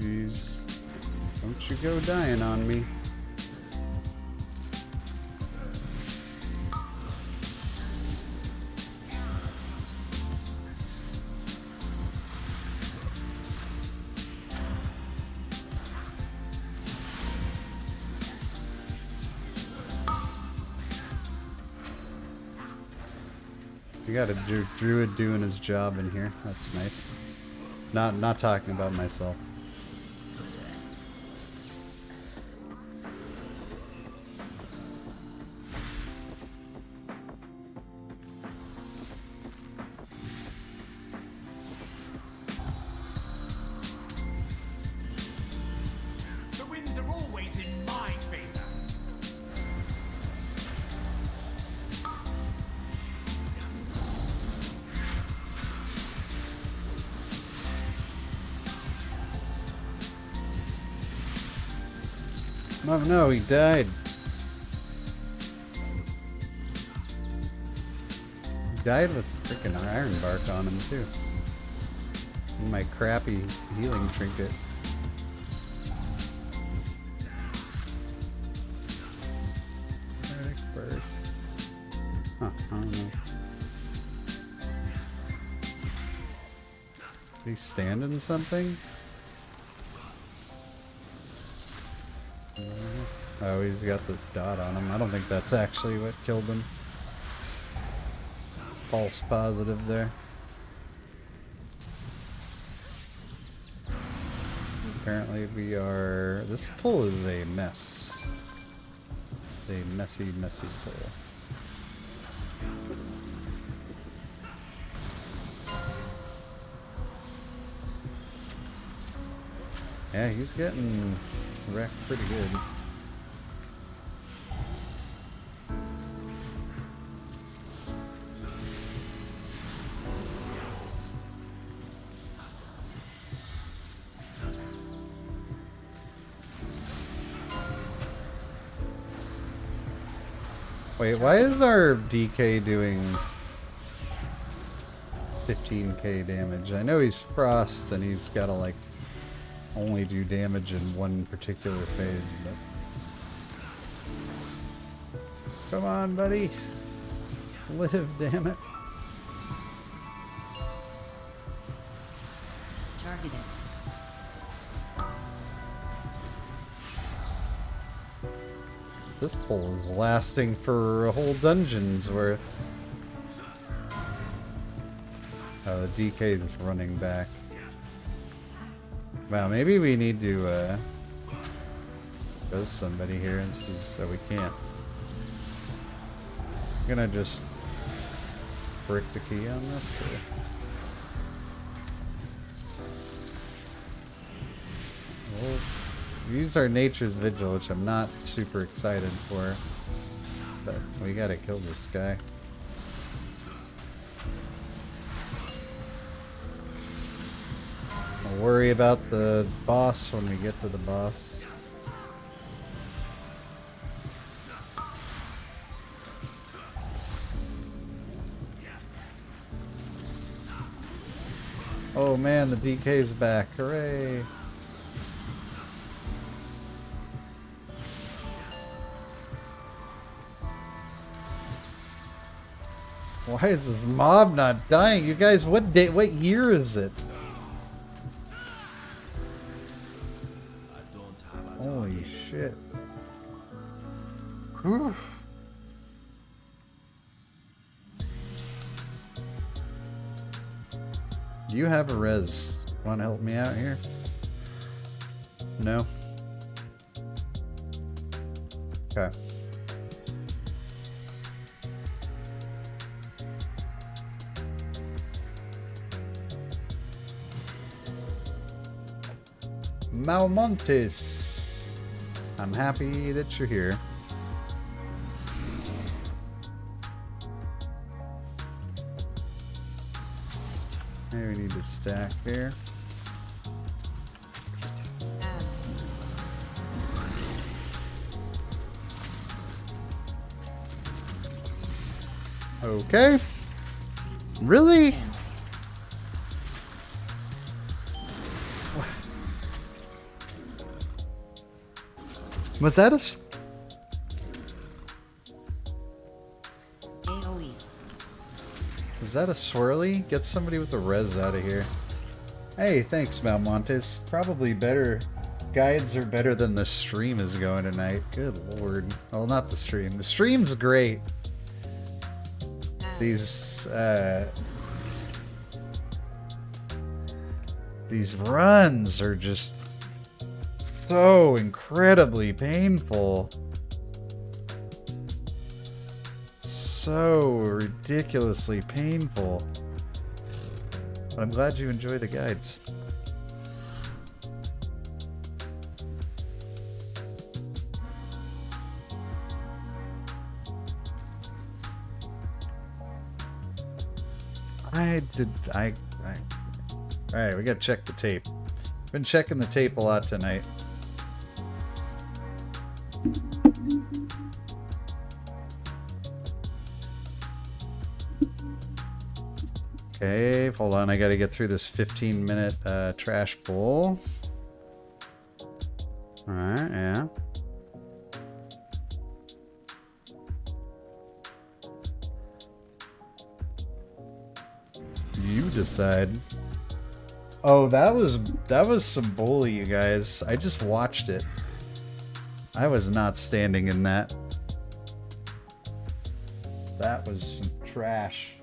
A: Jeez. Don't you go dying on me. We got a druid doing his job in here. That's nice. Not talking about myself.
F: The winds are always in my favor.
A: Oh no, he died. He died with freaking iron bark on him too. And my crappy healing trinket. Kinetic burst. Huh, I don't know. Did he stand in something? Oh, he's got this dot on him. I don't think that's actually what killed him. False positive there. Apparently we are... This pull is a mess. A messy, messy pull. Yeah, he's getting wrecked pretty good. Wait, why is our DK doing 15k damage? I know he's frost and he's gotta like only do damage in one particular phase, but come on, buddy, live, damn it.
E: Targeted.
A: This pull is lasting for a whole dungeon's worth. Oh, the DK is running back. Wow, maybe we need to go somebody here, and this is so we can't. I'm gonna just brick the key on this. Or... We'll use our Nature's Vigil, which I'm not super excited for, but we gotta kill this guy. I'll worry about the boss when we get to the boss. Oh man, the DK's back. Hooray! Why is this mob not dying? You guys, what year is it? Holy shit. Whew. Do you have a res? Want to help me out here? No? Okay. Malmontes. I'm happy that you're here. Maybe we need to stack here. Okay. Really? Was that a...
E: AoE.
A: Was that a swirly? Get somebody with the res out of here. Hey, thanks, Malmontes. Probably better. Guides are better than the stream is going tonight. Good lord. Well, not the stream. The stream's great. These runs are just so incredibly painful. So ridiculously painful. But I'm glad you enjoy the guides. Alright, we gotta check the tape. Been checking the tape a lot tonight. Okay, hold on, I gotta get through this 15-minute trash bowl. Alright, yeah. You decide. Oh, that was some bully, you guys. I just watched it. I was not standing in that. That was some trash.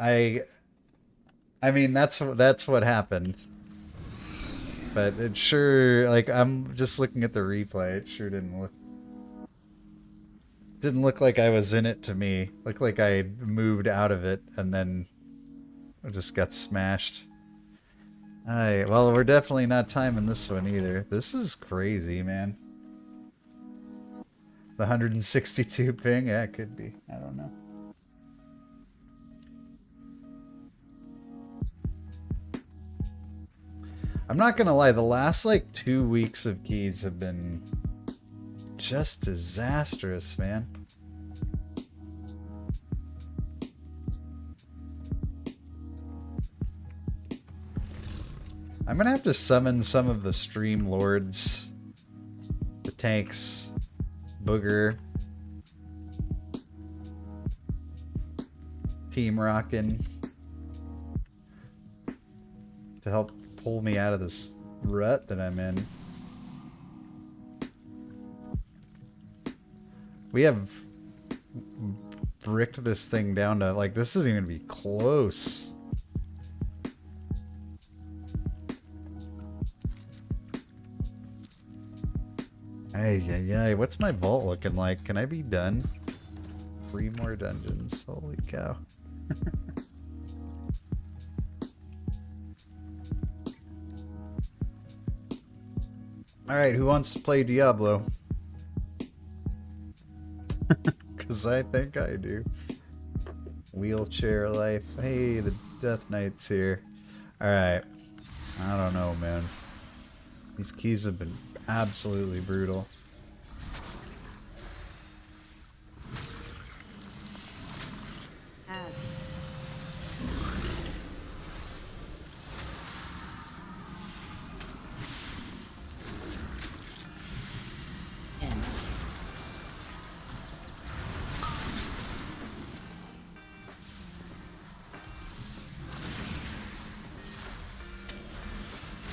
A: I mean, that's what happened. But it sure, like, I'm just looking at the replay. It sure didn't look like I was in it to me. Looked like I moved out of it and then I just got smashed. Well, we're definitely not timing this one either. This is crazy, man. The 162 ping? Yeah, it could be. I don't know. I'm not gonna lie, the last like 2 weeks of keys have been just disastrous, man. I'm gonna have to summon some of the stream lords, the tanks, Booger, Team Rockin', to help pull me out of this rut that I'm in. We have bricked this thing down to, like, this isn't even gonna be close. Hey, what's my vault looking like? Can I be done? 3 more dungeons. Holy cow. Alright, who wants to play Diablo? Because I think I do. Wheelchair life. Hey, the Death Knight's here. Alright. I don't know, man. These keys have been absolutely brutal.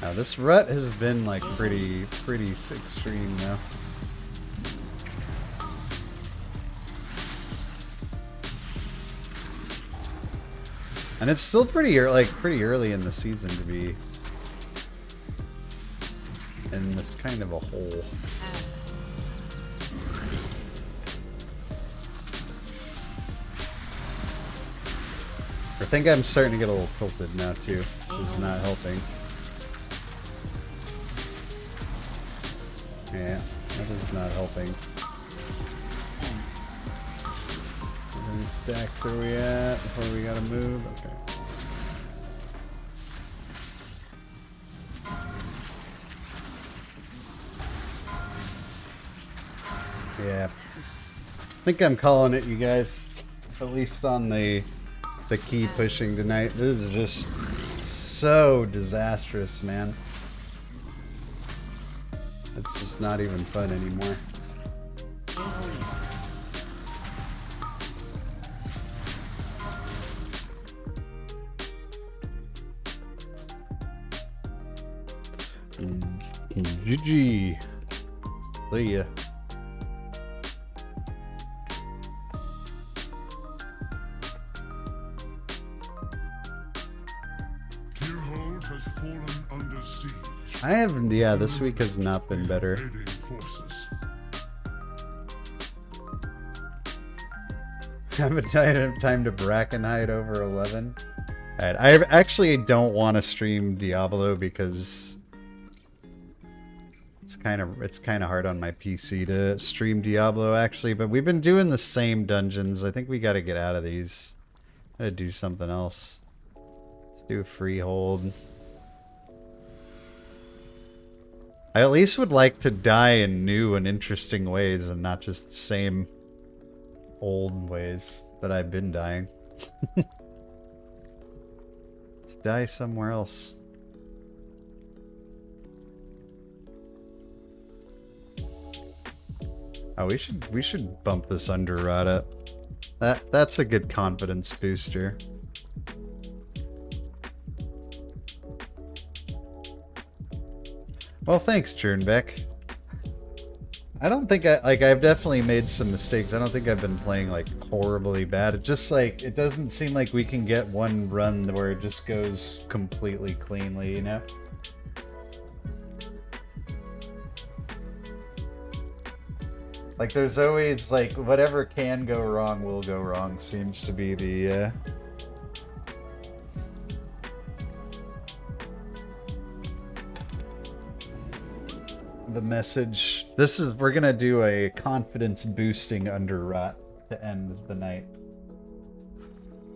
A: Now this rut has been like pretty extreme though. And it's still pretty early in the season to be in this kind of a hole. I think I'm starting to get a little tilted now too, which is not helping. Yeah, that is not helping. How many stacks are we at before we gotta move? Okay. Yeah. I think I'm calling it, you guys. At least on the key pushing tonight. This is just so disastrous, man. It's just not even fun anymore. GG. See ya.
F: Has fallen under siege.
A: I have, yeah, this week has not been better. Have a time to bracken hide over 11. Alright, I actually don't want to stream Diablo because it's kind of hard on my PC to stream Diablo actually, but we've been doing the same dungeons. I think we got to get out of these. Gotta do something else. Let's do a freehold. I at least would like to die in new and interesting ways and not just the same old ways that I've been dying. Let's die somewhere else. Oh, we should bump this under rod up. That's a good confidence booster. Well, thanks, Jernbeck. I don't think I've definitely made some mistakes. I don't think I've been playing like horribly bad. It just like, it doesn't seem like we can get one run where it just goes completely cleanly, you know? Like there's always like, whatever can go wrong will go wrong seems to be the, the message. This is, we're gonna do a confidence boosting under rot to end the night.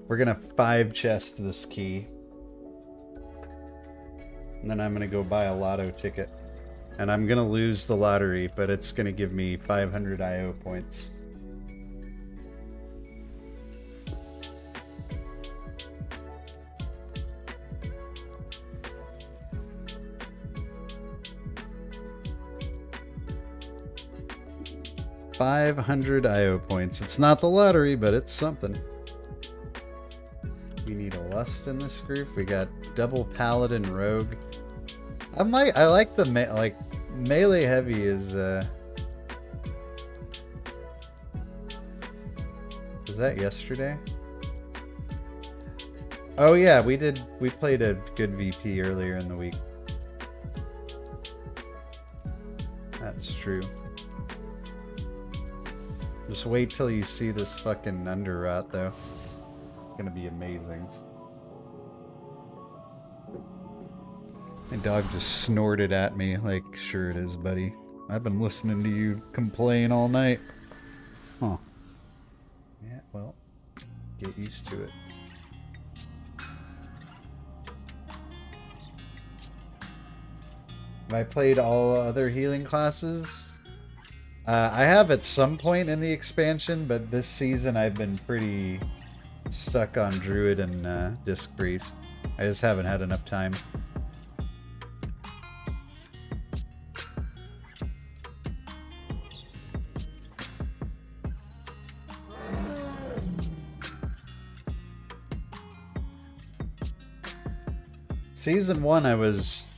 A: We're gonna 5 chest this key. And then I'm gonna go buy a lotto ticket. And I'm gonna lose the lottery, but it's gonna give me 500 IO points. $500 IO points. It's not the lottery, but it's something. We need a lust in this group. We got double paladin rogue. I like the melee heavy is was that yesterday? Oh yeah, we played a good VP earlier in the week. That's true. Just wait till you see this fucking under rot though. It's gonna be amazing. My dog just snorted at me like, sure it is, buddy. I've been listening to you complain all night. Huh. Yeah, well, get used to it. Have I played all other healing classes? I have at some point in the expansion, but this season I've been pretty stuck on druid and disc priest. I just haven't had enough time. Season 1 I was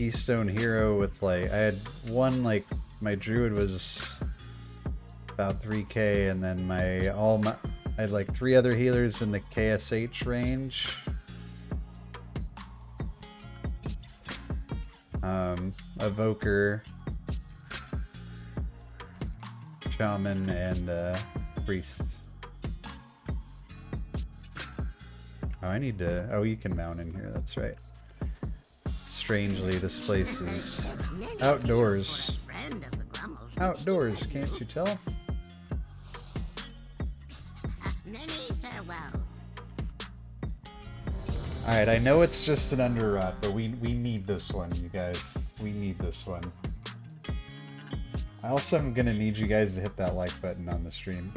A: Keystone Hero with like, I had one, like, my druid was about 3k, and then I had like 3 other healers in the KSH range. Evoker, Shaman, and Priest. Oh, I need to... Oh, you can mount in here, that's right. Strangely, this place is outdoors. Outdoors, can't you tell?
C: Many farewells.
A: Alright, I know it's just an underrot, but we need this one, you guys. We need this one. I also am gonna need you guys to hit that like button on the stream.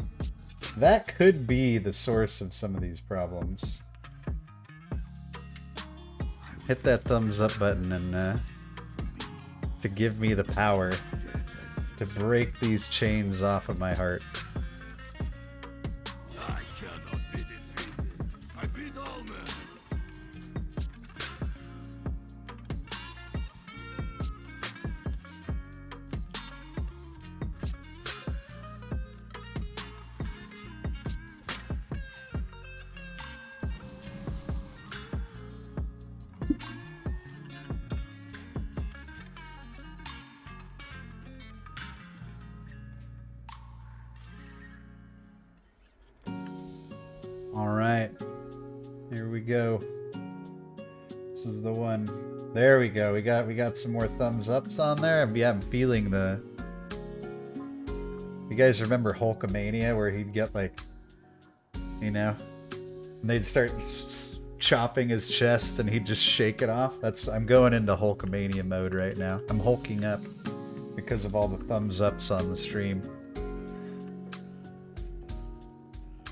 A: That could be the source of some of these problems. Hit that thumbs up button and to give me the power to break these chains off of my heart.
F: I cannot be defeated. I beat all men.
A: Alright. Here we go. This is the one. There we go. We got some more thumbs ups on there. Yeah, I'm feeling the... You guys remember Hulkamania where he'd get like, you know, and they'd start chopping his chest and he'd just shake it off? I'm going into Hulkamania mode right now. I'm hulking up because of all the thumbs ups on the stream.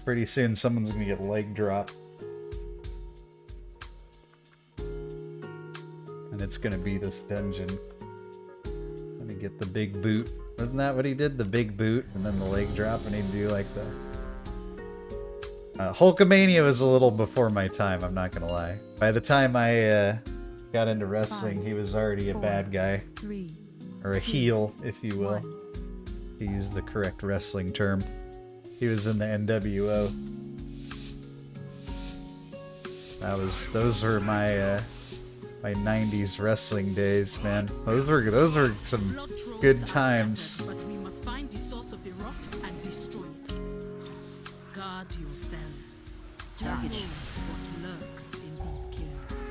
A: Pretty soon someone's gonna get leg drop. And it's gonna be this dungeon. I'm gonna get the big boot. Wasn't that what he did? The big boot and then the leg drop, and he'd do like the... Hulkamania was a little before my time, I'm not gonna lie. By the time I got into wrestling, he was already a bad guy. Or a heel, if you will. To use the correct wrestling term. He was in the NWO. Those were my my 90s wrestling days, man. Those were some good times.
B: But we must find the source of the rot and destroy it. Guard yourselves. Who knows what lurks in these caves?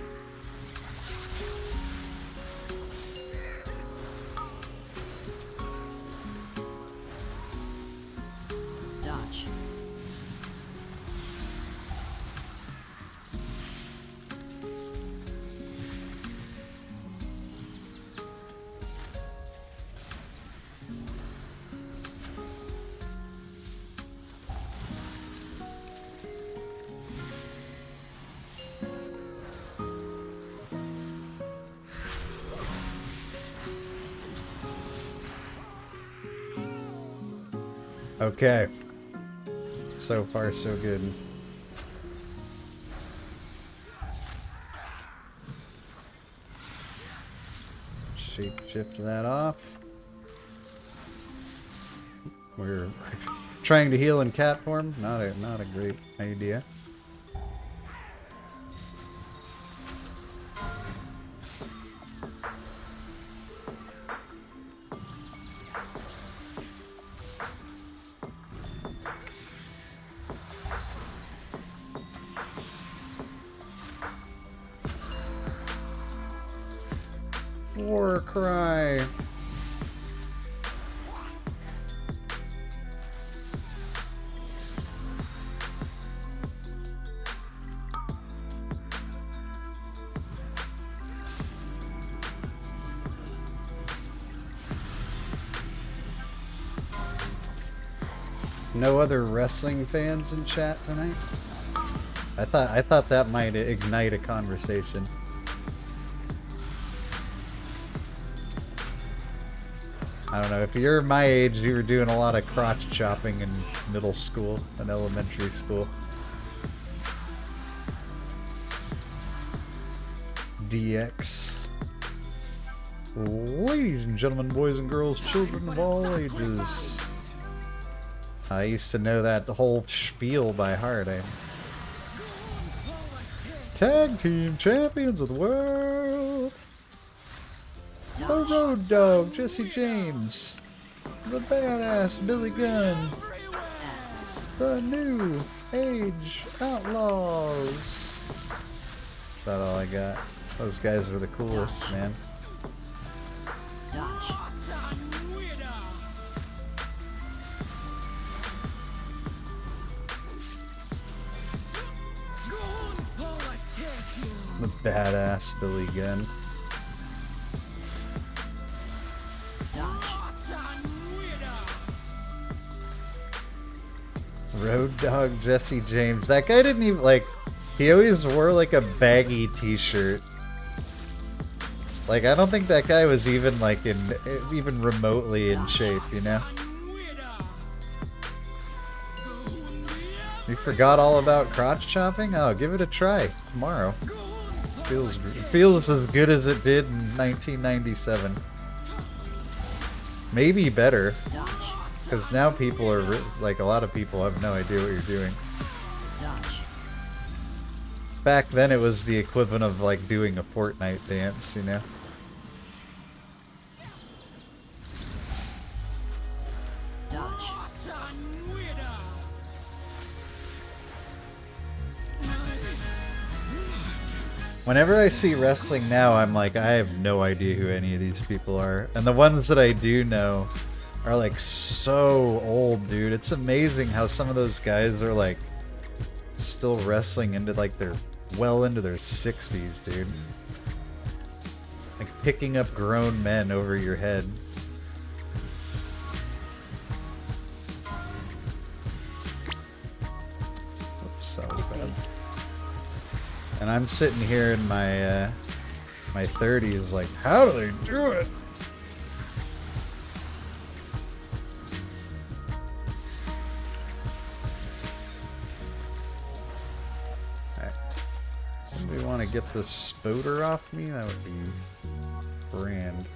E: Dodge.
A: Okay. So far, so good. Shape-shift that off. We're trying to heal in cat form. Not a great idea. War cry. No other wrestling fans in chat tonight? I thought that might ignite a conversation. I don't know, if you're my age, you were doing a lot of crotch chopping in middle school and elementary school. DX. Ladies and gentlemen, boys and girls, children of all ages. I used to know that whole spiel by heart. Tag team champions of the world. The road dog, Jesse James. The badass Billy Gunn. The new age outlaws. That's about all I got. Those guys are the coolest, man.
E: Dodge.
A: The badass Billy Gunn. Road dog Jesse James. That guy didn't even like. He always wore like a baggy t-shirt. Like I don't think that guy was even like even remotely in shape, you know? You forgot all about crotch chopping? Oh, give it a try tomorrow. Feels as good as it did in 1997. Maybe better. Because now people are, like, a lot of people have no idea what you're doing. Back then it was the equivalent of, like, doing a Fortnite dance, you know? Whenever I see wrestling now, I'm like, I have no idea who any of these people are. And the ones that I do know are like so old, dude. It's amazing how some of those guys are like still wrestling into like their well into their 60s, dude. Like picking up grown men over your head. Oops, that was bad. And I'm sitting here in my my 30s like, how do they do it? Alright. Somebody want to get this spoder off me? That would be grand.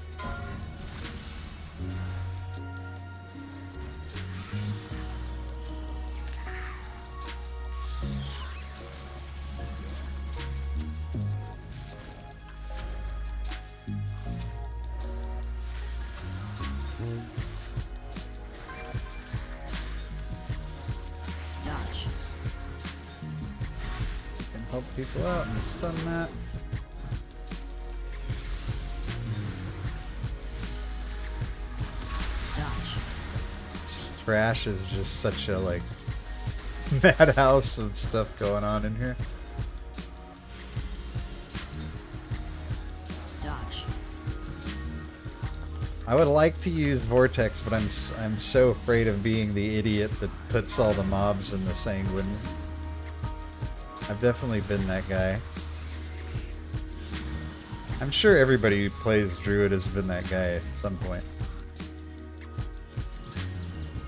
A: Help people out in the sun mat. This trash is just such a like madhouse of stuff going on in here. I would like to use Vortex, but I'm so afraid of being the idiot that puts all the mobs in the sanguine. I've definitely been that guy. I'm sure everybody who plays Druid has been that guy at some point.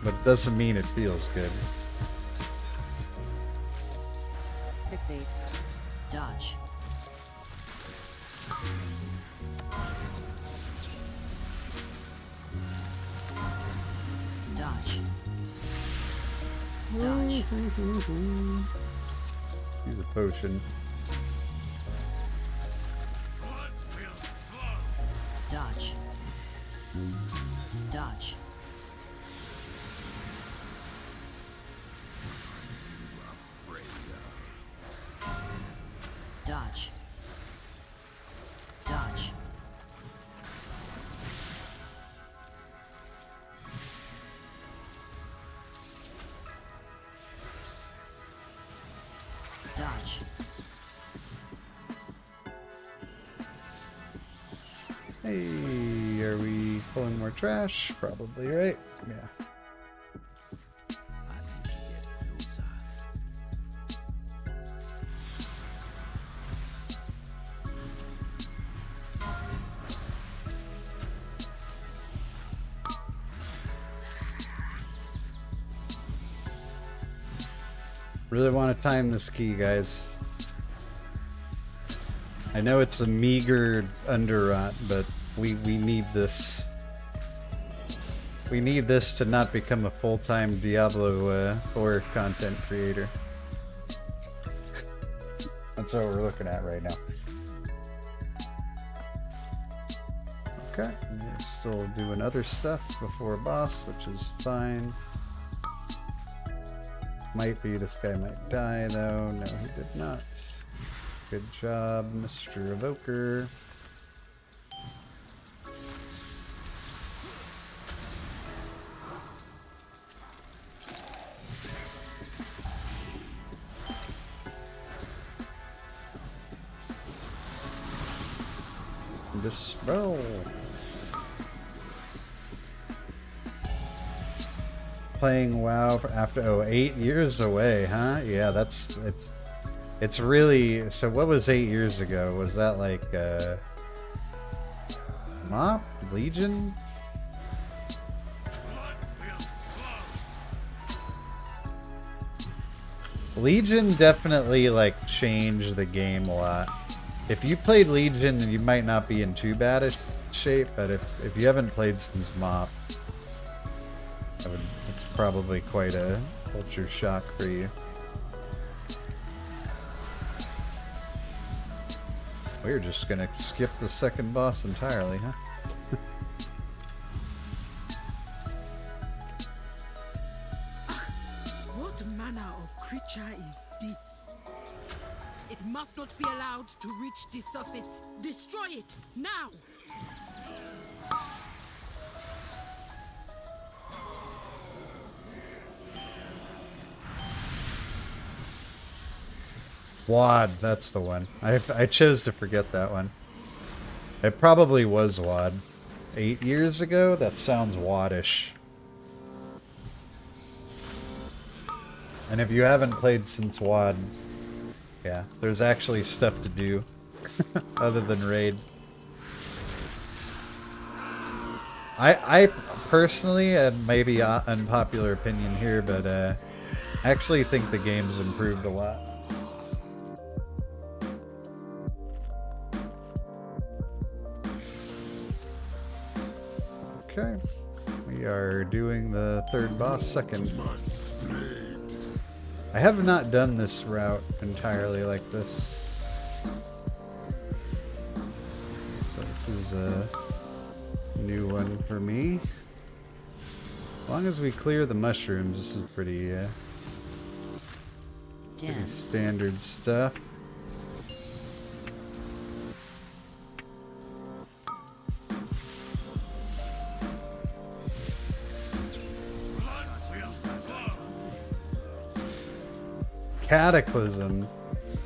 A: But it doesn't mean it feels good.
E: Fixate. Dodge. Dodge. Dodge.
A: Use a potion.
E: Dodge. Dodge. Dodge. Dodge. Dodge.
A: Hey, are we pulling more trash? Probably, right? Yeah. Really want to time this key, guys. I know it's a meager underrot, but We need this. We need this to not become a full-time Diablo 4 content creator. That's what we're looking at right now. Okay, we're still doing other stuff before boss, which is fine. Might be this guy might die though. No, he did not. Good job, Mr. Evoker. Dispel. Playing WoW after 8 years away, huh? Yeah, it's really. So what was 8 years ago? Was that like Mop? Legion? Legion definitely like changed the game a lot. If you played Legion, you might not be in too bad a shape, but if you haven't played since Mop, it's probably quite a culture shock for you. We're just gonna skip the second boss entirely, huh?
B: What manner of creature is this? It must not be allowed to reach the surface. Destroy it now!
A: WoD, that's the one. I chose to forget that one. It probably was WoD. 8 years ago? That sounds WoD-ish. And if you haven't played since WoD, yeah, there's actually stuff to do other than raid. I personally, and maybe unpopular opinion here, but I actually think the game's improved a lot. Okay, we are doing the third boss second. I have not done this route entirely like this. So this is a new one for me. As long as we clear the mushrooms, this is pretty standard stuff. Cataclysm.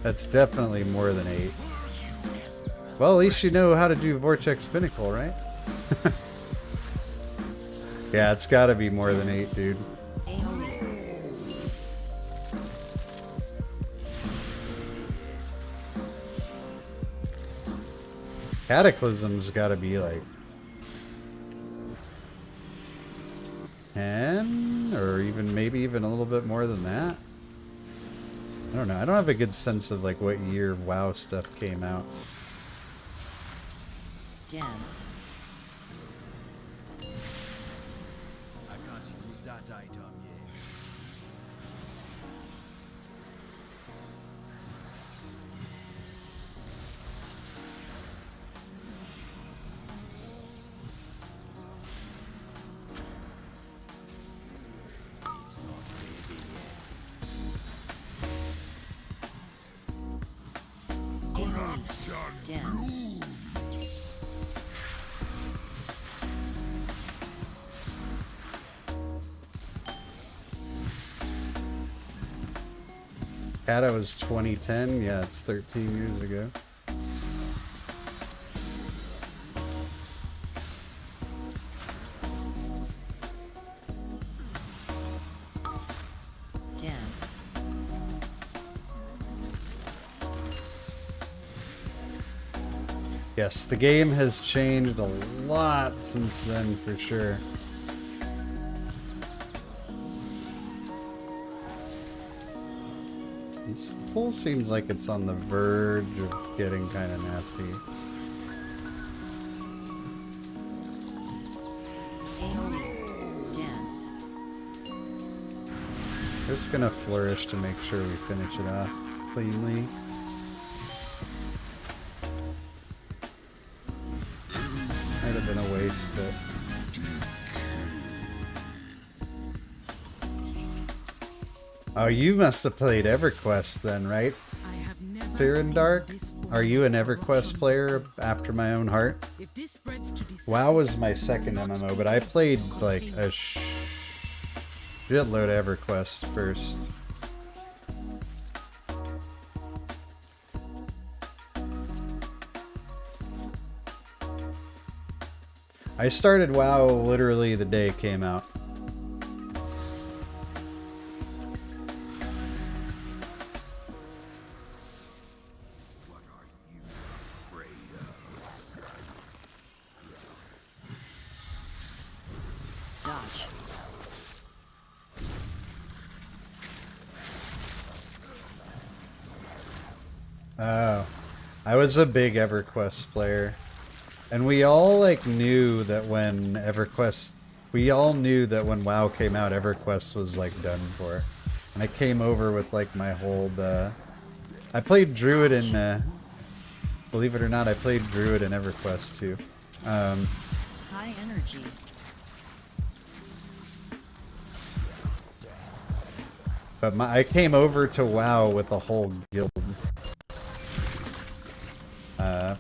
A: That's definitely more than 8. Well, at least you know how to do Vortex Pinnacle, right? Yeah, it's gotta be more than 8, dude. Cataclysm's gotta be like 10, or even maybe even a little bit more than that. I don't know. I don't have a good sense of like what year WoW stuff came out.
E: Dance.
F: I can't use that item yet. It's not ready yet. Corruption.
E: Dance.
A: Kata was 2010. Yeah, it's 13 years ago.
E: Dance.
A: Yes, the game has changed a lot since then, for sure. This pool seems like it's on the verge of getting kind of nasty. Just gonna flourish to make sure we finish it off cleanly. Might have been a waste, but... Oh, you must have played EverQuest then, right?
B: I have never
A: Tyrann
B: seen
A: Dark?
B: this form
A: Are you an
B: of
A: EverQuest
B: corruption.
A: player after my own heart?
B: If this spreads to the
A: WoW was
B: surface,
A: my
B: it
A: second
B: will not
A: MMO,
B: be
A: but I
B: able to
A: played like
B: contain
A: a
B: it.
A: shitload of EverQuest first. I started WoW literally the day it came out.
E: Dodge.
A: Oh, I was a big EverQuest player, and we all like knew that when WoW came out, EverQuest was like done for. And I came over with like my whole. I played druid in. Believe it or not, I played druid in EverQuest too.
E: High energy.
A: But I came over to WoW with a whole guild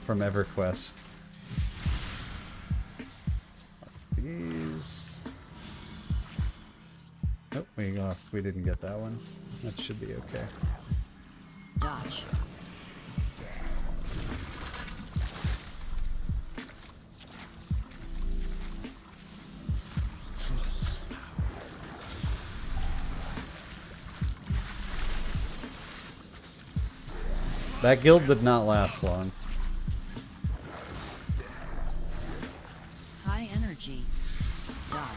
A: from EverQuest. These. Nope, we lost. We didn't get that one. That should be okay.
E: Dodge.
A: That guild did not last long.
E: High energy. Dodge.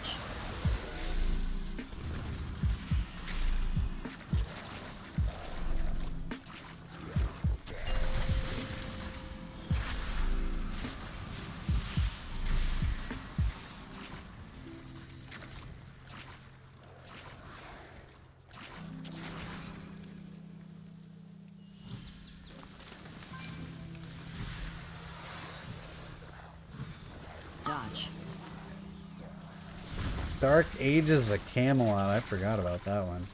E: Dodge.
A: Dark Ages of Camelot. I forgot about that one.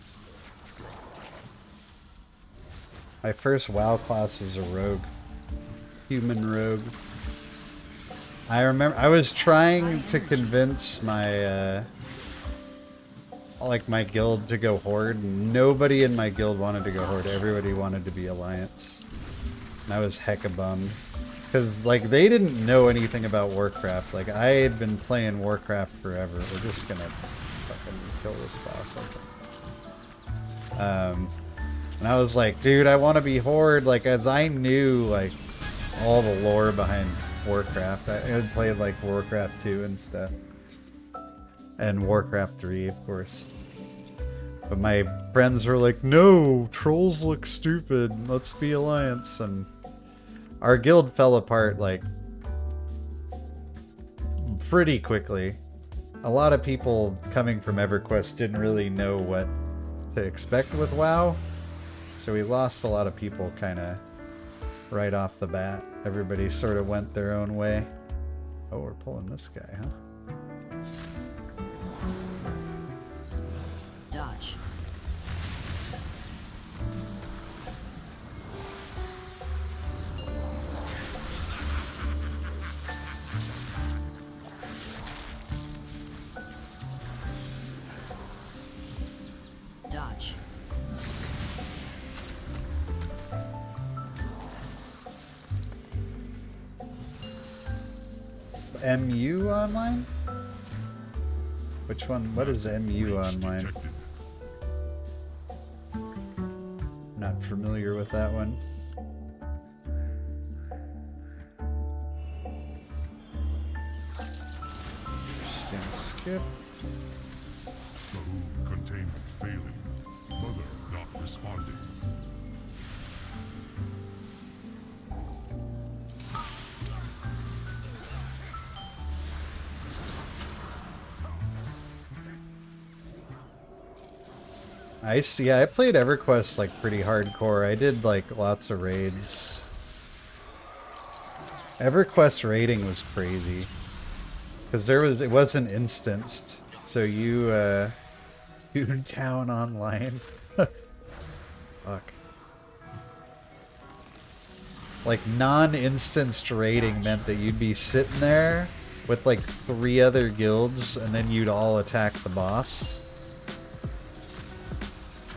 A: My first WoW class was a rogue. Human rogue. I remember I was trying to convince my my guild to go Horde. Nobody in my guild wanted to go Horde. Everybody wanted to be Alliance. And I was hecka bummed. Because, like, they didn't know anything about Warcraft. Like, I had been playing Warcraft forever. We're just gonna fucking kill this boss, I think. And I was like, dude, I want to be Horde. Like, as I knew, like, all the lore behind Warcraft. I had played, like, Warcraft 2 and stuff. And Warcraft 3, of course. But my friends were like, no, trolls look stupid. Let's be Alliance. And our guild fell apart, like, pretty quickly. A lot of people coming from EverQuest didn't really know what to expect with WoW. So we lost a lot of people kind of right off the bat. Everybody sort of went their own way. Oh, we're pulling this guy, huh?
E: Dodge. Dodge.
A: MU online? Which one? What is MU online?
F: Detected.
A: Not familiar with that one. Just gonna skip.
F: Bahoon containment failing. Mother not responding.
A: Nice. Yeah, I played EverQuest like pretty hardcore. I did like lots of raids. EverQuest raiding was crazy because it wasn't instanced. So you Toontown online. Fuck. Like non-instanced raiding meant that you'd be sitting there with like 3 other guilds and then you'd all attack the boss.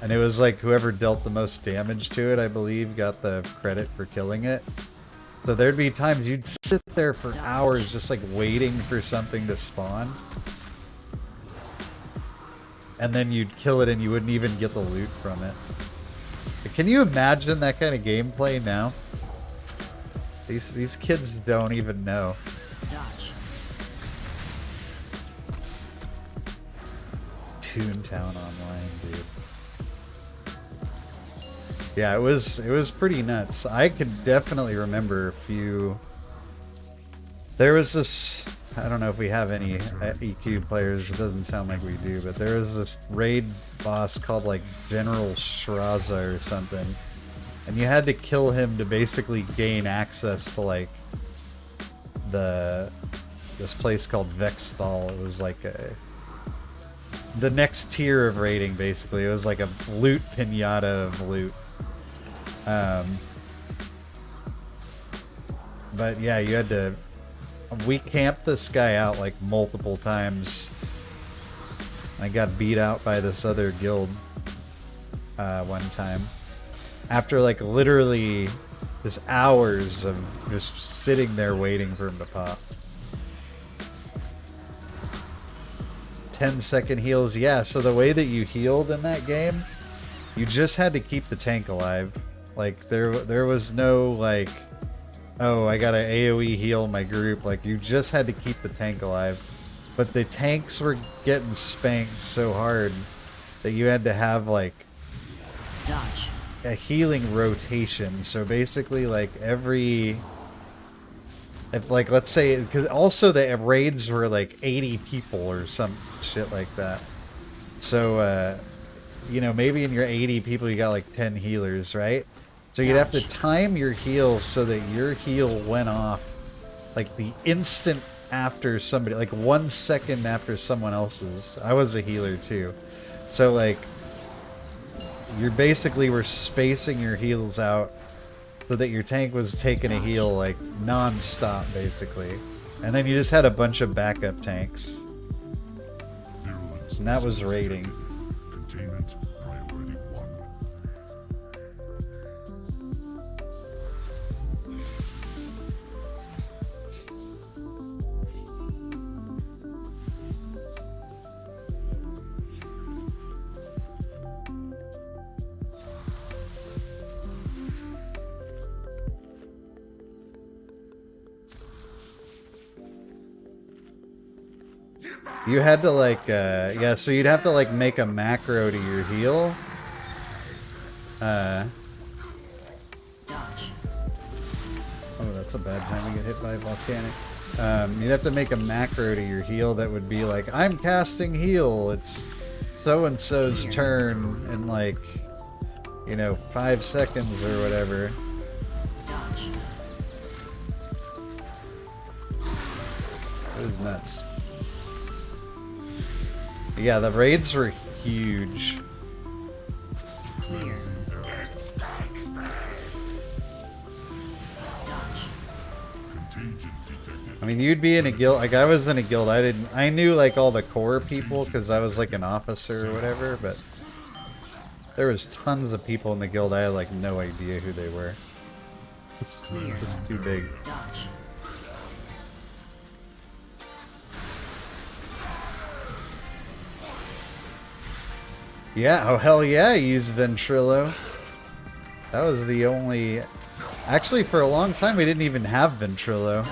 A: And it was like whoever dealt the most damage to it, I believe, got the credit for killing it. So there'd be times you'd sit there for hours just like waiting for something to spawn. And then you'd kill it and you wouldn't even get the loot from it. But can you imagine that kind of gameplay now? These kids don't even know.
E: Dodge.
A: Toontown online, dude. Yeah, it was pretty nuts. I could definitely remember a few. There was this, I don't know if we have any EQ players, it doesn't sound like we do, but there was this raid boss called like General Shraza or something. And you had to kill him to basically gain access to like this place called Vexthal. It was like the next tier of raiding, basically. It was like a loot pinata of loot. But yeah, you had to... We camped this guy out like multiple times. I got beat out by this other guild one time. After like literally just hours of just sitting there waiting for him to pop. 10-second heals, yeah, so the way that you healed in that game, you just had to keep the tank alive. Like there was no like, oh, I gotta AoE heal my group. Like you just had to keep the tank alive. But the tanks were getting spanked so hard that you had to have like
E: Dodge.
A: a healing rotation. So basically like if like, let's say, because also the raids were like 80 people or some shit like that. So, you know, maybe in your 80 people you got like 10 healers, right? So you'd have to time your heals so that your heal went off like the instant after somebody, like 1 second after someone else's. I was a healer too. So like, you basically were spacing your heals out so that your tank was taking a heal like non-stop basically. And then you just had a bunch of backup tanks. And that was raiding.
F: Containment priority 1.
A: You had to like, yeah, so you'd have to like make a macro to your heal. Oh, that's a bad time to get hit by a volcanic. You'd have to make a macro to your heal that would be like, I'm casting heal. It's so-and-so's turn in like, you know, 5 seconds or whatever. It was nuts. Yeah, the raids were huge.
E: Clear.
A: I mean, you'd be in a guild, like I was in a guild, I knew like all the core people because I was like an officer or whatever, but there was tons of people in the guild, I had like no idea who they were. It's just too big. Yeah, oh hell yeah, I used Ventrilo. That was the only... Actually, for a long time we didn't even have Ventrilo.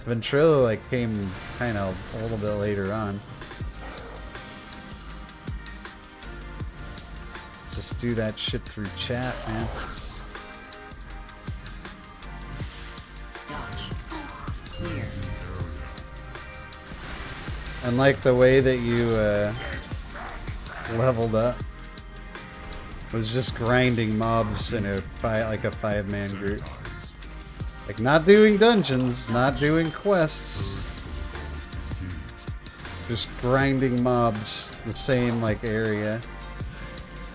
A: Ventrilo like came kind of a little bit later on. Just do that shit through chat, man. And like the way that you leveled up. Was just grinding mobs in a like a 5-man group. Like not doing dungeons, not doing quests. Just grinding mobs the same like area.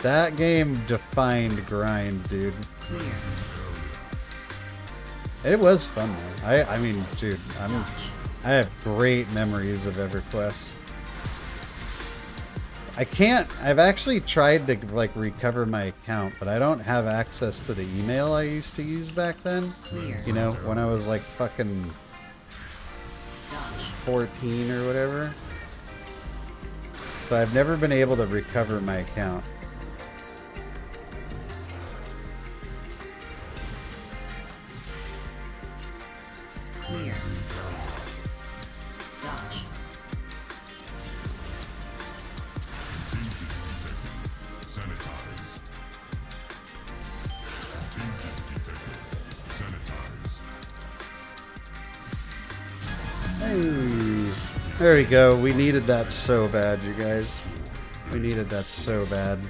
A: That game defined grind, dude.
E: Clear.
A: It was fun though. I mean, dude, I have great memories of EverQuest. I've actually tried to like recover my account, but I don't have access to the email I used to use back then.
E: Clear.
A: You know, when I was like fucking
E: Dodge.
A: 14 or whatever. So I've never been able to recover my account.
E: Clear. Dodge.
F: Sanitize. Contagion detected. Sanitize.
A: Hey, there we go. We needed that so bad, you guys. We needed that so bad.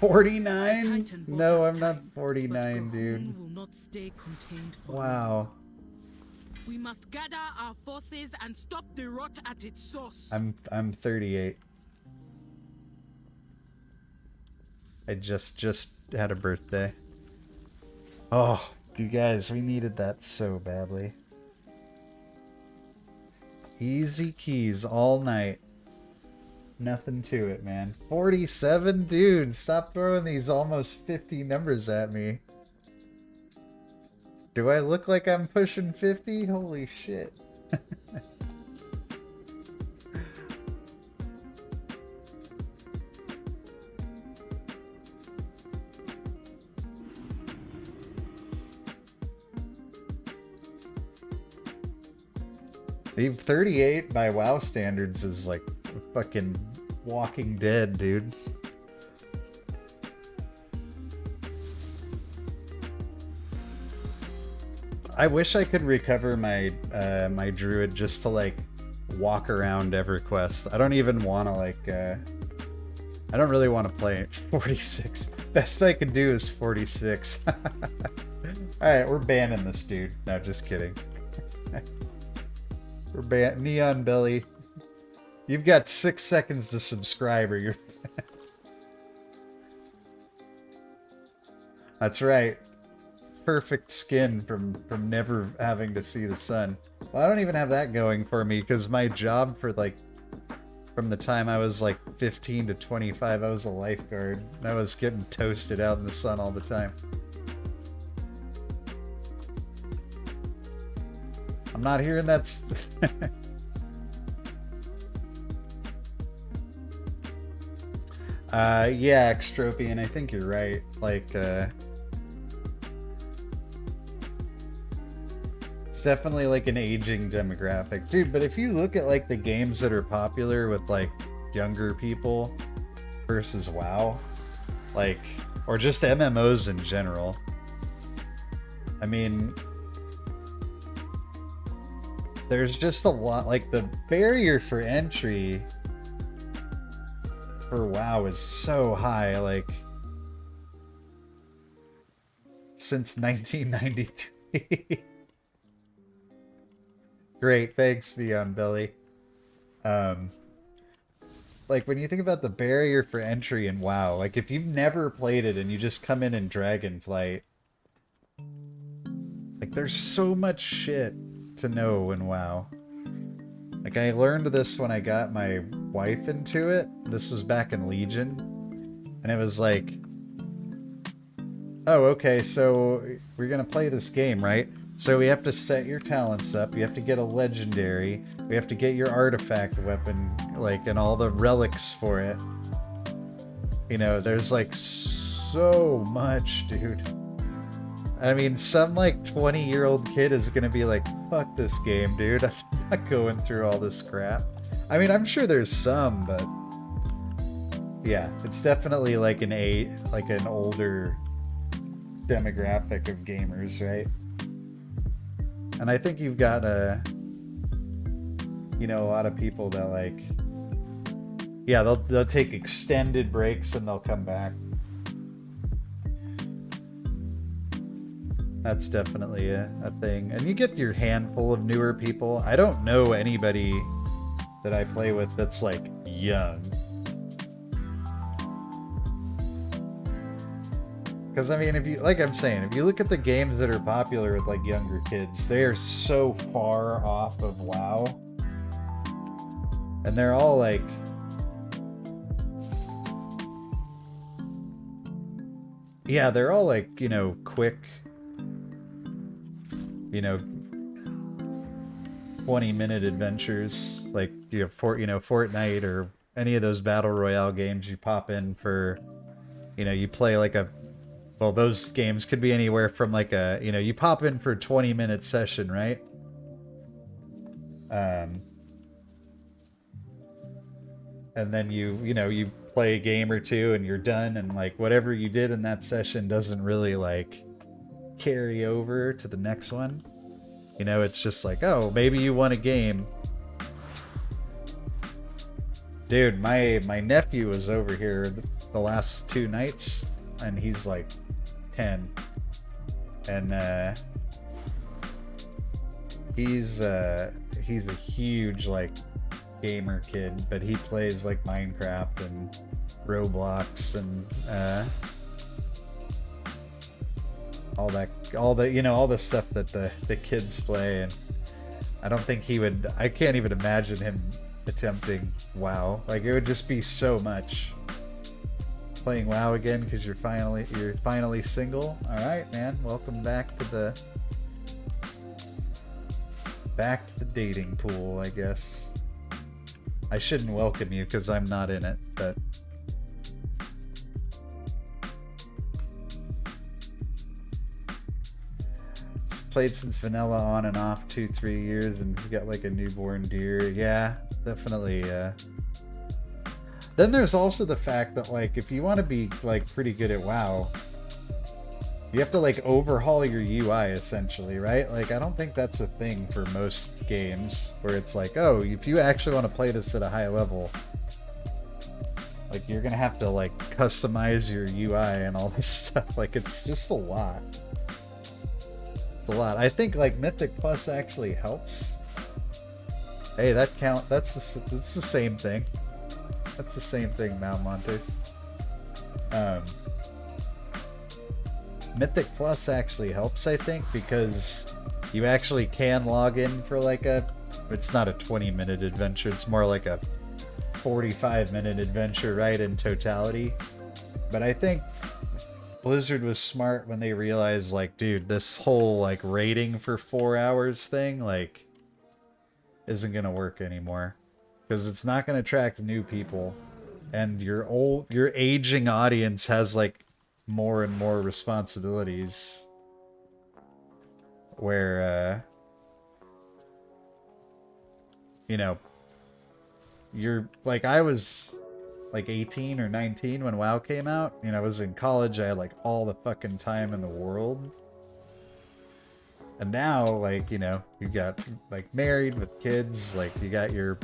A: 49? No, I'm not 49, dude.
B: Will not stay contained for
A: Wow.
B: We must gather our forces and stop the rot at its source.
A: I'm 38. I just had a birthday. Oh, you guys, we needed that so badly. Easy keys all night. Nothing to it, man. 47? Dude, stop throwing these almost 50 numbers at me. Do I look like I'm pushing 50? Holy shit. The 38 by WoW standards is like fucking Walking Dead, dude. I wish I could recover my my druid just to like walk around EverQuest. I don't even want to like I don't really want to play it. 46. Best I can do is 46. Alright, we're banning this dude. No, just kidding. We're ban Neon Belly. You've got 6 seconds to subscribe or you're That's right. Perfect skin from never having to see the sun. Well, I don't even have that going for me because my job for like from the time I was like 15 to 25, I was a lifeguard. And I was getting toasted out in the sun all the time. I'm not hearing that. Yeah, Extropian, I think you're right. Like, it's definitely like an aging demographic. Dude, but if you look at like the games that are popular with like younger people versus WoW, like, or just MMOs in general, I mean, there's just a lot, like the barrier for entry for WoW is so high, like since 1993. Great, thanks, Neon Belly. Like when you think about the barrier for entry in WoW, like if you've never played it and you just come in dragonflight, like there's so much shit to know in WoW. Like I learned this when I got my wife into it. This was back in Legion. And it was like, oh, okay, so we're gonna play this game, right? So we have to set your talents up, you have to get a legendary, we have to get your artifact weapon, like, and all the relics for it. You know, there's like so much, dude. I mean, some like 20-year-old kid is gonna be like, fuck this game, dude. I'm not going through all this crap. I mean, I'm sure there's some, but yeah, it's definitely like an older demographic of gamers, right? And I think you've got a lot of people that like
J: Yeah, they'll take extended breaks and they'll come back. That's definitely a thing. And you get your handful of newer people. I don't know anybody that I play with that's like young. Because I mean, if you, like I'm saying, if you look at the games that are popular with like younger kids, they are so far off of WoW. And they're all like, yeah, they're all like, you know, quick, you know, 20-minute adventures. Like you have Fortnite or any of those battle royale games you pop in for, you know, you play like a, well, those games could be anywhere from like a, you know, you pop in for a 20-minute session, right? And then you know, you play a game or two and you're done, and like whatever you did in that session doesn't really like carry over to the next one. You know, it's just like, oh, maybe you won a game. Dude, my nephew was over here the last 2 nights, and he's like 10. And he's a huge like gamer kid, but he plays like Minecraft and Roblox and all the stuff that the kids play. And I don't think he would, I can't even imagine him attempting WoW. Like, it would just be so much. Playing WoW again because you're finally single. All right, man, welcome back to the dating pool, I guess. I shouldn't welcome you because I'm not in it, but played since vanilla on and off 2-3 years, and you got like a newborn deer. Yeah, definitely. Then there's also the fact that like if you want to be like pretty good at WoW, you have to like overhaul your UI essentially, right? Like I don't think that's a thing for most games where it's like, oh, if you actually want to play this at a high level, like you're gonna have to like customize your UI and all this stuff. Like it's just a lot. It's a lot. I think like Mythic Plus actually helps. Hey, that count. That's the same thing. That's the same thing, Mount Montes. Mythic Plus actually helps, I think, because you actually can log in for like it's not a 20-minute adventure, it's more like a 45-minute adventure, right, in totality. But I think Blizzard was smart when they realized, like, dude, this whole like raiding for 4 hours thing, like, isn't gonna work anymore. Because it's not going to attract new people, and your aging audience has like more and more responsibilities. Where, you know, you're like, I was like 18 or 19 when WoW came out. You know, I was in college. I had like all the fucking time in the world. And now, like, you know, you got like married with kids. Like, you got your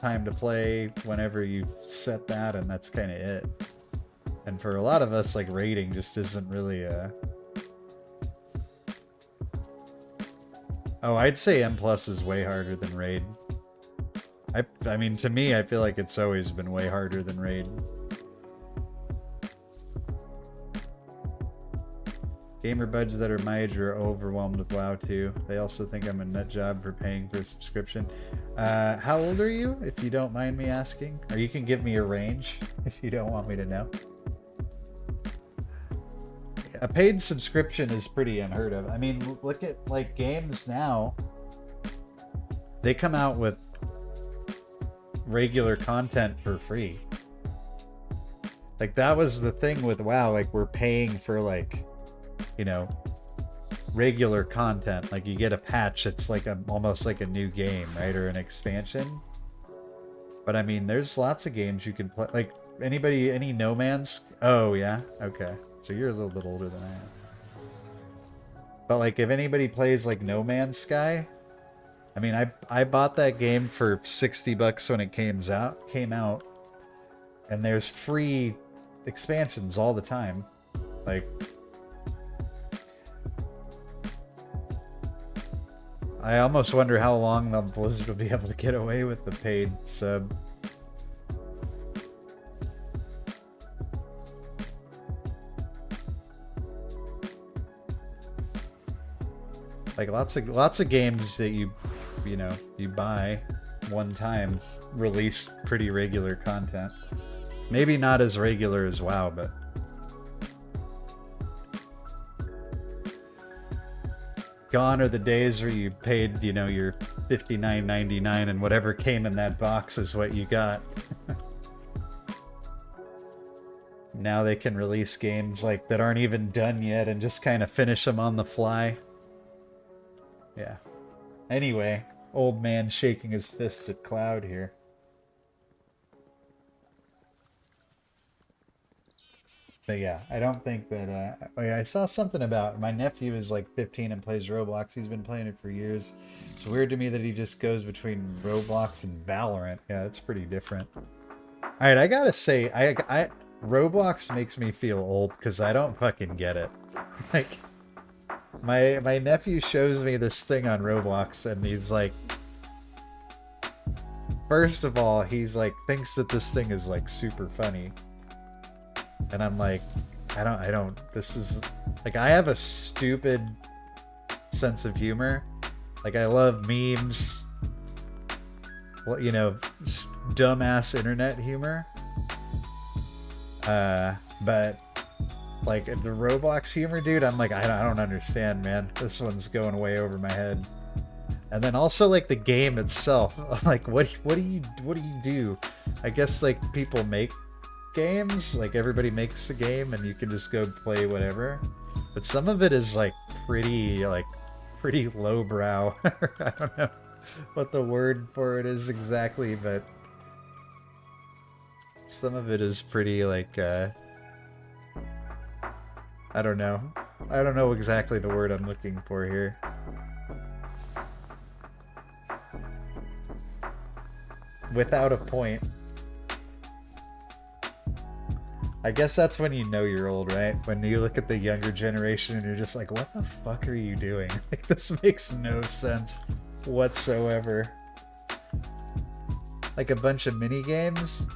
J: time to play whenever you set that, and that's kind of it. And for a lot of us, like, raiding just isn't really oh, I'd say M plus is way harder than raid. I mean, to me, I feel like it's always been way harder than raid. Gamer buds that are my age are overwhelmed with WoW too. They also think I'm a nut job for paying for a subscription. How old are you, if you don't mind me asking? Or you can give me a range if you don't want me to know. A paid subscription is pretty unheard of. I mean, look at like games now. They come out with regular content for free. Like that was the thing with WoW. Like we're paying for like, you know, regular content. Like you get a patch, it's like almost like a new game, right? Or an expansion. But I mean, there's lots of games you can play. Like any No Man's? Oh yeah, okay. So you're a little bit older than I am. But like if anybody plays like No Man's Sky, I mean, I bought that game for $60 when it came out, and there's free expansions all the time. Like, I almost wonder how long the Blizzard will be able to get away with the paid sub. Like lots of games that you buy one time release pretty regular content. Maybe not as regular as WoW, but gone are the days where you paid, your $59.99 and whatever came in that box is what you got. Now they can release games like that aren't even done yet and just kind of finish them on the fly. Yeah. Anyway, old man shaking his fist at Cloud here. But yeah, I don't think that, oh yeah, I saw something about, my nephew is like 15 and plays Roblox. He's been playing it for years. It's weird to me that he just goes between Roblox and Valorant. Yeah, it's pretty different. Alright, I gotta say, Roblox makes me feel old because I don't fucking get it. Like, my nephew shows me this thing on Roblox and he's like, first of all, he's like, thinks that this thing is like super funny. And I'm like, this is, like, I have a stupid sense of humor. Like, I love memes, dumbass internet humor. But, like, the Roblox humor, dude, I'm like, I don't understand, man. This one's going way over my head. And then also, like, the game itself. Like, what do you do? I guess, like, people make games, like everybody makes a game and you can just go play whatever, but some of it is like pretty lowbrow. I don't know what the word for it is exactly, but some of it is pretty like I don't know exactly the word I'm looking for here. Without a point. I guess that's when you know you're old, right? When you look at the younger generation and you're just like, what the fuck are you doing? Like, this makes no sense whatsoever. Like a bunch of mini games?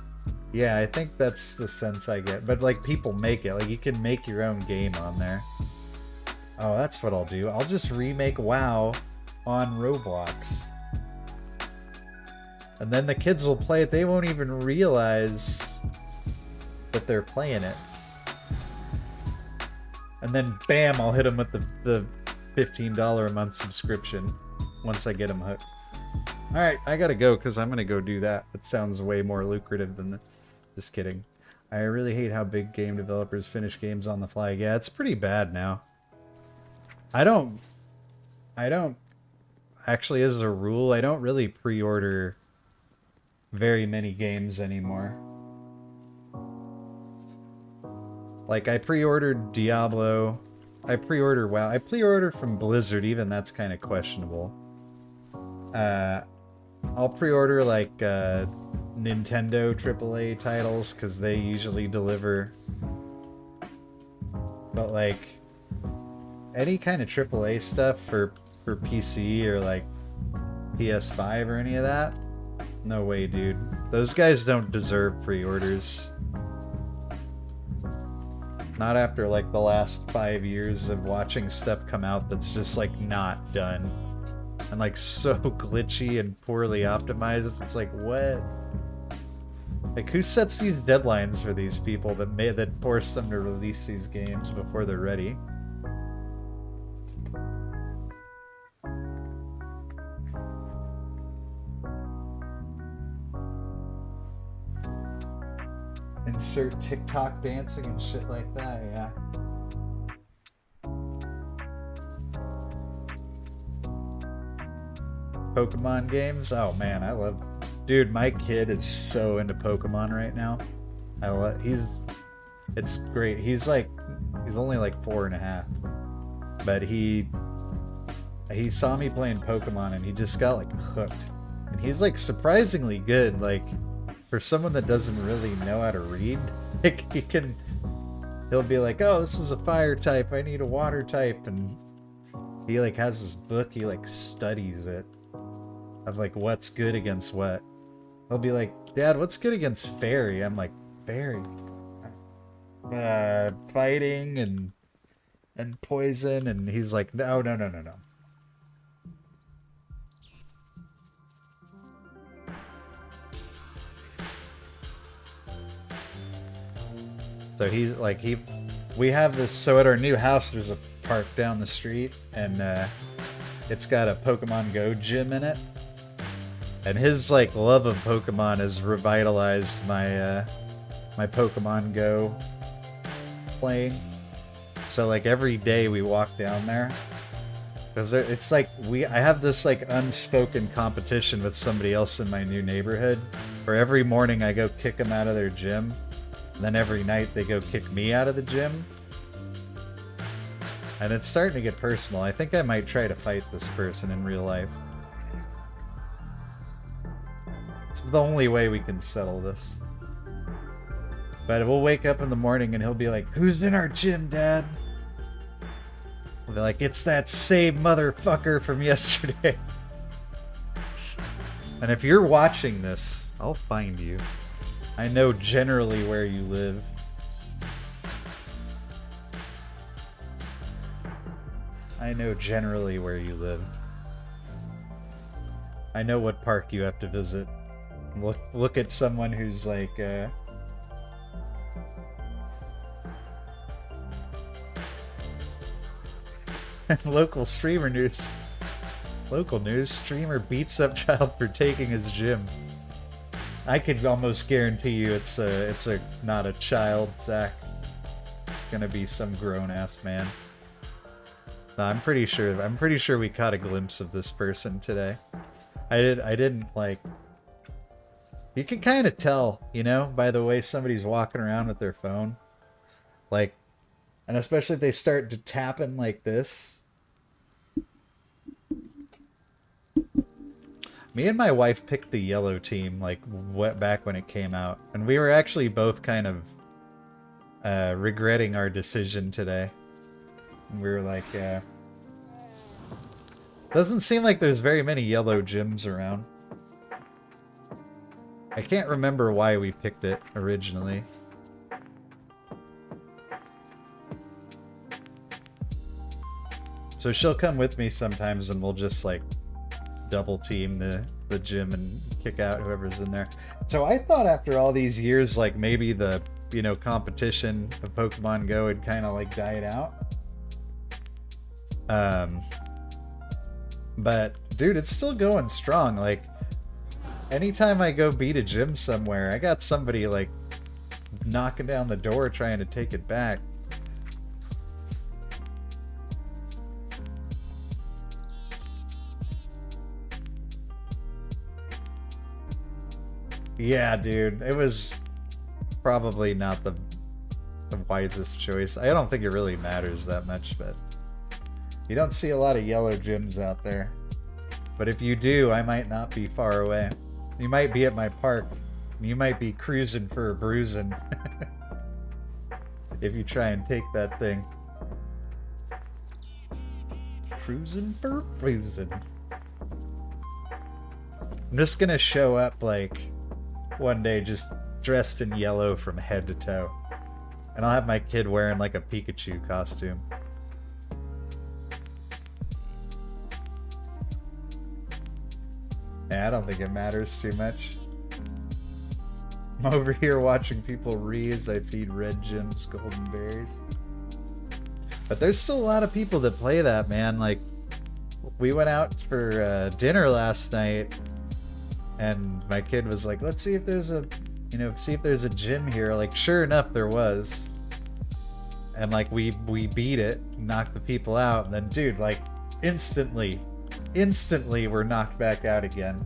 J: Yeah, I think that's the sense I get. But like, people make it. Like, you can make your own game on there. Oh, that's what I'll do. I'll just remake WoW on Roblox. And then the kids will play it. They won't even realize that they're playing it. And then bam, I'll hit them with the $15 a month subscription once I get them hooked. Alright, I gotta go because I'm gonna go do that. It sounds way more lucrative than just kidding. I really hate how big game developers finish games on the fly. Yeah, it's pretty bad now. I don't actually, as a rule, I don't really pre-order very many games anymore. Like, I pre-ordered Diablo. I pre-order WoW. I pre-ordered from Blizzard, even that's kind of questionable. I'll pre-order, like, Nintendo AAA titles, because they usually deliver. But, like, any kind of AAA stuff for PC or, like, PS5 or any of that? No way, dude. Those guys don't deserve pre-orders. Not after, like, the last 5 years of watching stuff come out that's just, like, not done. And, like, so glitchy and poorly optimized. It's like, what? Like, who sets these deadlines for these people that force them to release these games before they're ready? Insert TikTok dancing and shit like that, yeah. Pokemon games? Oh man, I love... Dude, my kid is so into Pokemon right now. It's great. He's only like 4.5. But he he saw me playing Pokemon and he just got like hooked. And he's like surprisingly good, like for someone that doesn't really know how to read. Like he'll be like, oh, this is a fire type, I need a water type, and he like has this book, he like studies it of like what's good against what. He'll be like, Dad, what's good against fairy? I'm like, fairy? Fighting and poison, and he's like, no. So he's like, we have this, so at our new house there's a park down the street, and it's got a Pokemon Go gym in it, and his like love of Pokemon has revitalized my my Pokemon Go playing. So like every day we walk down there, because it's like I have this like unspoken competition with somebody else in my new neighborhood, where every morning I go kick them out of their gym, and then every night they go kick me out of the gym. And it's starting to get personal. I think I might try to fight this person in real life. It's the only way we can settle this. But we'll wake up in the morning and he'll be like, who's in our gym, Dad? We'll be like, it's that same motherfucker from yesterday. And if you're watching this, I'll find you. I know generally where you live. I know generally where you live. I know what park you have to visit. Look at someone who's like, local streamer news. Local news: streamer beats up child for taking his gym. I could almost guarantee you it's not a child, Zach. It's gonna be some grown-ass man. No, I'm pretty sure we caught a glimpse of this person today. I didn't like. You can kind of tell, you know, by the way somebody's walking around with their phone, like, and especially if they start to tapping like this. Me and my wife picked the yellow team like back when it came out, and we were actually both kind of regretting our decision today. And we were like, doesn't seem like there's very many yellow gyms around. I can't remember why we picked it originally. So she'll come with me sometimes and we'll just like double team the gym and kick out whoever's in there. So I thought after all these years, like maybe the, you know, competition of Pokemon Go had kind of like died out. But dude, it's still going strong. Like anytime I go beat a gym somewhere, I got somebody like knocking down the door trying to take it back. Yeah, dude, it was probably not the wisest choice. I don't think it really matters that much, but you don't see a lot of yellow gyms out there. But if you do, I might not be far away. You might be at my park. You might be cruising for a bruising. If you try and take that thing. Cruising for a bruising. I'm just gonna show up like one day just dressed in yellow from head to toe. And I'll have my kid wearing like a Pikachu costume. Yeah, I don't think it matters too much. I'm over here watching people as I feed red gyms golden berries. But there's still a lot of people that play that, man. Like, we went out for dinner last night, and my kid was like, let's see if there's a, you know, see if there's a gym here. Like, sure enough, there was. And like, we beat it, knocked the people out, and then, dude, like, instantly we're knocked back out again.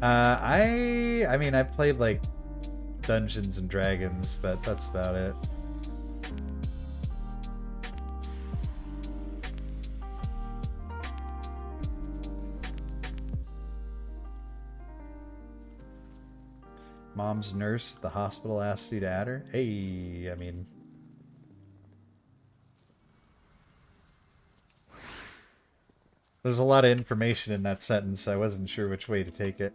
J: I mean, I've played like Dungeons and Dragons, but that's about it. Mom's nurse at the hospital asked you to add her? Hey, I mean... There's a lot of information in that sentence. I wasn't sure which way to take it.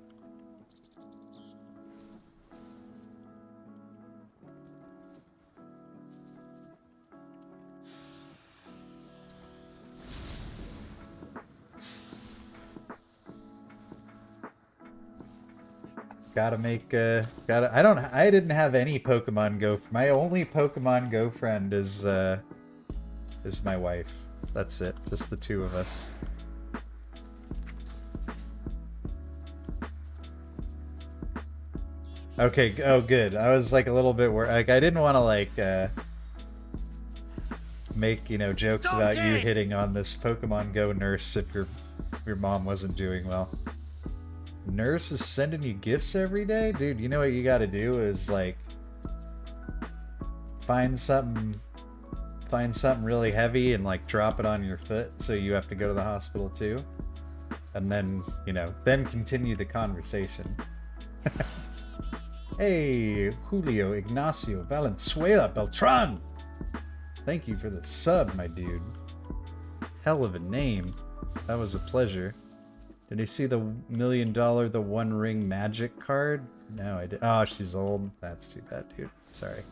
J: Gotta make, I didn't have any Pokemon Go. My only Pokemon Go friend is my wife. That's it. Just the two of us. Okay, oh good. I was like a little bit worried. Like, I didn't want to like, make, you know, jokes about you hitting on this Pokemon Go nurse if your mom wasn't doing well. Nurse is sending you gifts every day? Dude, you know what you gotta do is like find something really heavy and like drop it on your foot so you have to go to the hospital too. And then, you know, then continue the conversation. Hey, Julio Ignacio Valenzuela Beltran! Thank you for the sub, my dude. Hell of a name. That was a pleasure. Did you see the $1 million, the One Ring Magic card? No, I did. Oh, she's old. That's too bad, dude. Sorry.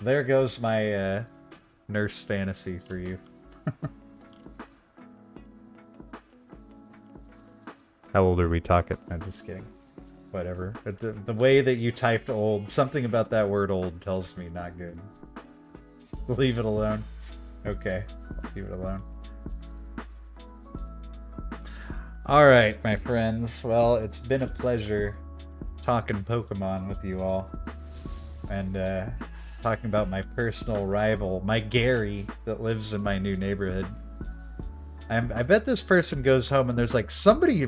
J: There goes my nurse fantasy for you. How old are we talking? I'm just kidding. Whatever. But the way that you typed old, something about that word old tells me not good. Leave it alone. Okay, I'll leave it alone. Alright, my friends. Well, it's been a pleasure talking Pokemon with you all. And talking about my personal rival, my Gary, that lives in my new neighborhood. I bet this person goes home and there's like somebody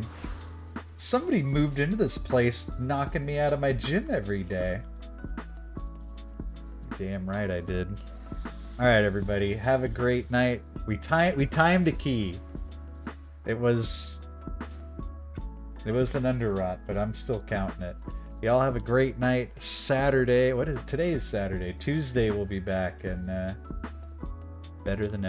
J: moved into this place knocking me out of my gym every day. Damn right I did. Alright, everybody. Have a great night. We timed a key. It was an underwrought, but I'm still counting it. Y'all have a great night. Saturday. Today is Saturday. Tuesday we'll be back and better than ever.